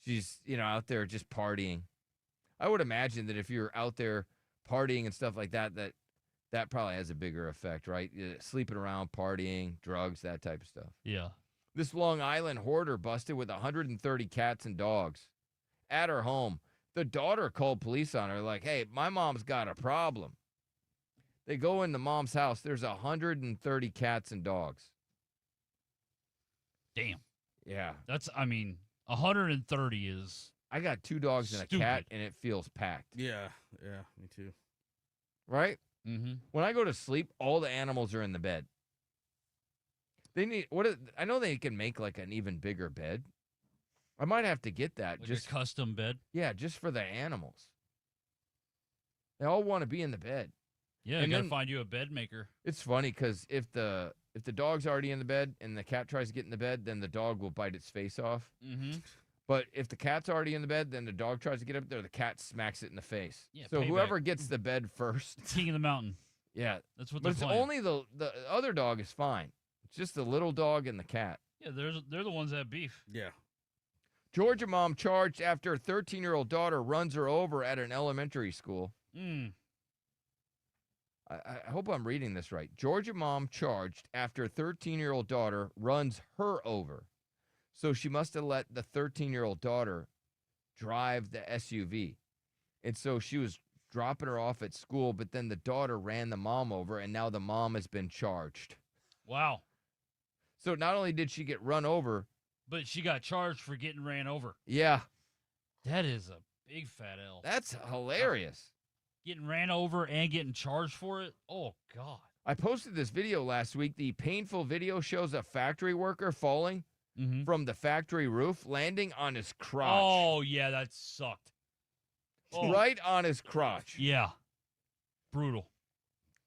she's, out there just partying, I would imagine that if you're out there partying and stuff like that, that probably has a bigger effect, right? Sleeping around, partying, drugs, that type of stuff. Yeah. This Long Island hoarder busted with 130 cats and dogs at her home. The daughter called police on her like, hey, my mom's got a problem. They go in the mom's house. There's 130 cats and dogs. Damn. Yeah. 130 is... I got 2 dogs and a cat, and it feels packed. Yeah, me too. Right? Mm-hmm. When I go to sleep, all the animals are in the bed. They need I know they can make like an even bigger bed. I might have to get that. Like just a custom bed? Yeah, just for the animals. They all want to be in the bed. Yeah, and you gotta then, find you a bed maker. It's funny because if the dog's already in the bed and the cat tries to get in the bed, then the dog will bite its face off. Mm-hmm. But if the cat's already in the bed, then the dog tries to get up there, the cat smacks it in the face. Yeah, so payback. whoever gets the bed first. King of the mountain. Yeah. That's what But they're it's playing. only the other dog is fine. It's just the little dog and the cat. Yeah, they're the ones that have beef. Yeah. Georgia mom charged after 13-year-old daughter runs her over at an elementary school. I hope I'm reading this right. Georgia mom charged after 13-year-old daughter runs her over. So she must have let the 13-year-old daughter drive the SUV. And so she was dropping her off at school, but then the daughter ran the mom over, and now the mom has been charged. Wow. So not only did she get run over, but she got charged for getting ran over. Yeah. That is a big fat L. That's hilarious. Getting ran over and getting charged for it? Oh, God. I posted this video last week. The painful video shows a factory worker falling from the factory roof, landing on his crotch. Oh, yeah, that sucked. Oh. Right on his crotch. Yeah. Brutal.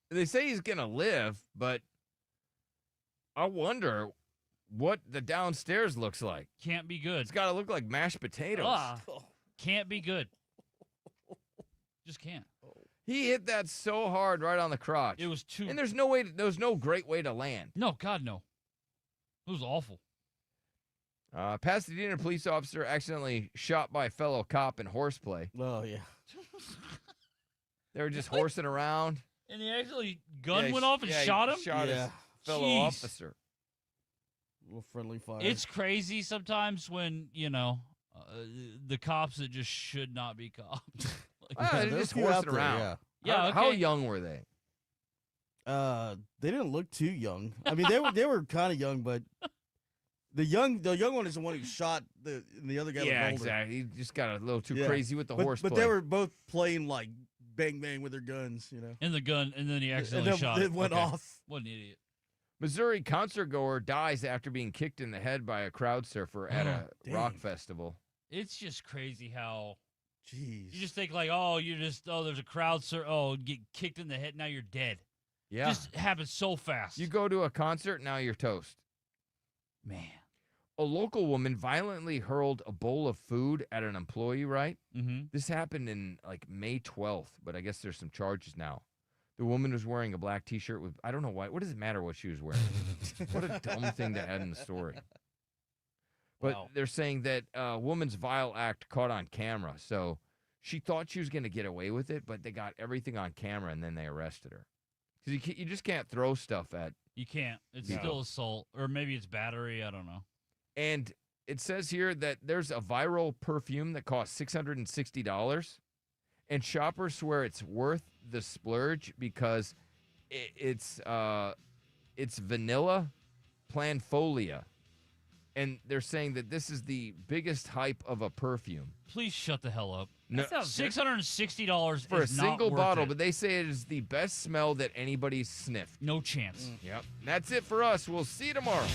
They say he's going to live, but I wonder what the downstairs looks like. Can't be good. It's got to look like mashed potatoes. Can't be good. Just can't. He hit that so hard right on the crotch. It was too. And there's no great way to land. No, God, no. It was awful. Pasadena police officer accidentally shot by fellow cop in horseplay. Oh, yeah. They were just horsing around. And he actually went off and shot him? Shot his fellow officer. A little friendly fire. It's crazy sometimes when, the cops that just should not be cops. They're just horsing around. Yeah. How young were they? They didn't look too young. I mean, they were kind of young, but the young one is the one who shot the other guy. Yeah, was older. exactly. He just got a little too crazy with the horseplay. But they were both playing like bang bang with their guns, In the gun, and then he accidentally shot it. Went off. What an idiot. Missouri concert goer dies after being kicked in the head by a crowd surfer at a rock festival. It's just crazy how. Jeez. You just think like, there's a crowd get kicked in the head, now you're dead. Yeah. Just happens so fast. You go to a concert, now you're toast. Man. A local woman violently hurled a bowl of food at an employee, right? Mm-hmm. This happened in like May 12th, but I guess there's some charges now. The woman was wearing a black T-shirt with, I don't know why. What does it matter what she was wearing? What a dumb thing to add in the story. But they're saying that a woman's vile act caught on camera. So she thought she was going to get away with it, but they got everything on camera, and then they arrested her. Because you just can't throw stuff at. You can't. It's still assault. Or maybe it's battery. I don't know. And it says here that there's a viral perfume that costs $660. And shoppers swear it's worth the splurge because it's vanilla planfolia. And they're saying that this is the biggest hype of a perfume. Please shut the hell up. No, $660 for a is single not worth bottle, it. but they say it is the best smell that anybody's sniffed. No chance. Yep. And that's it for us. We'll see you tomorrow.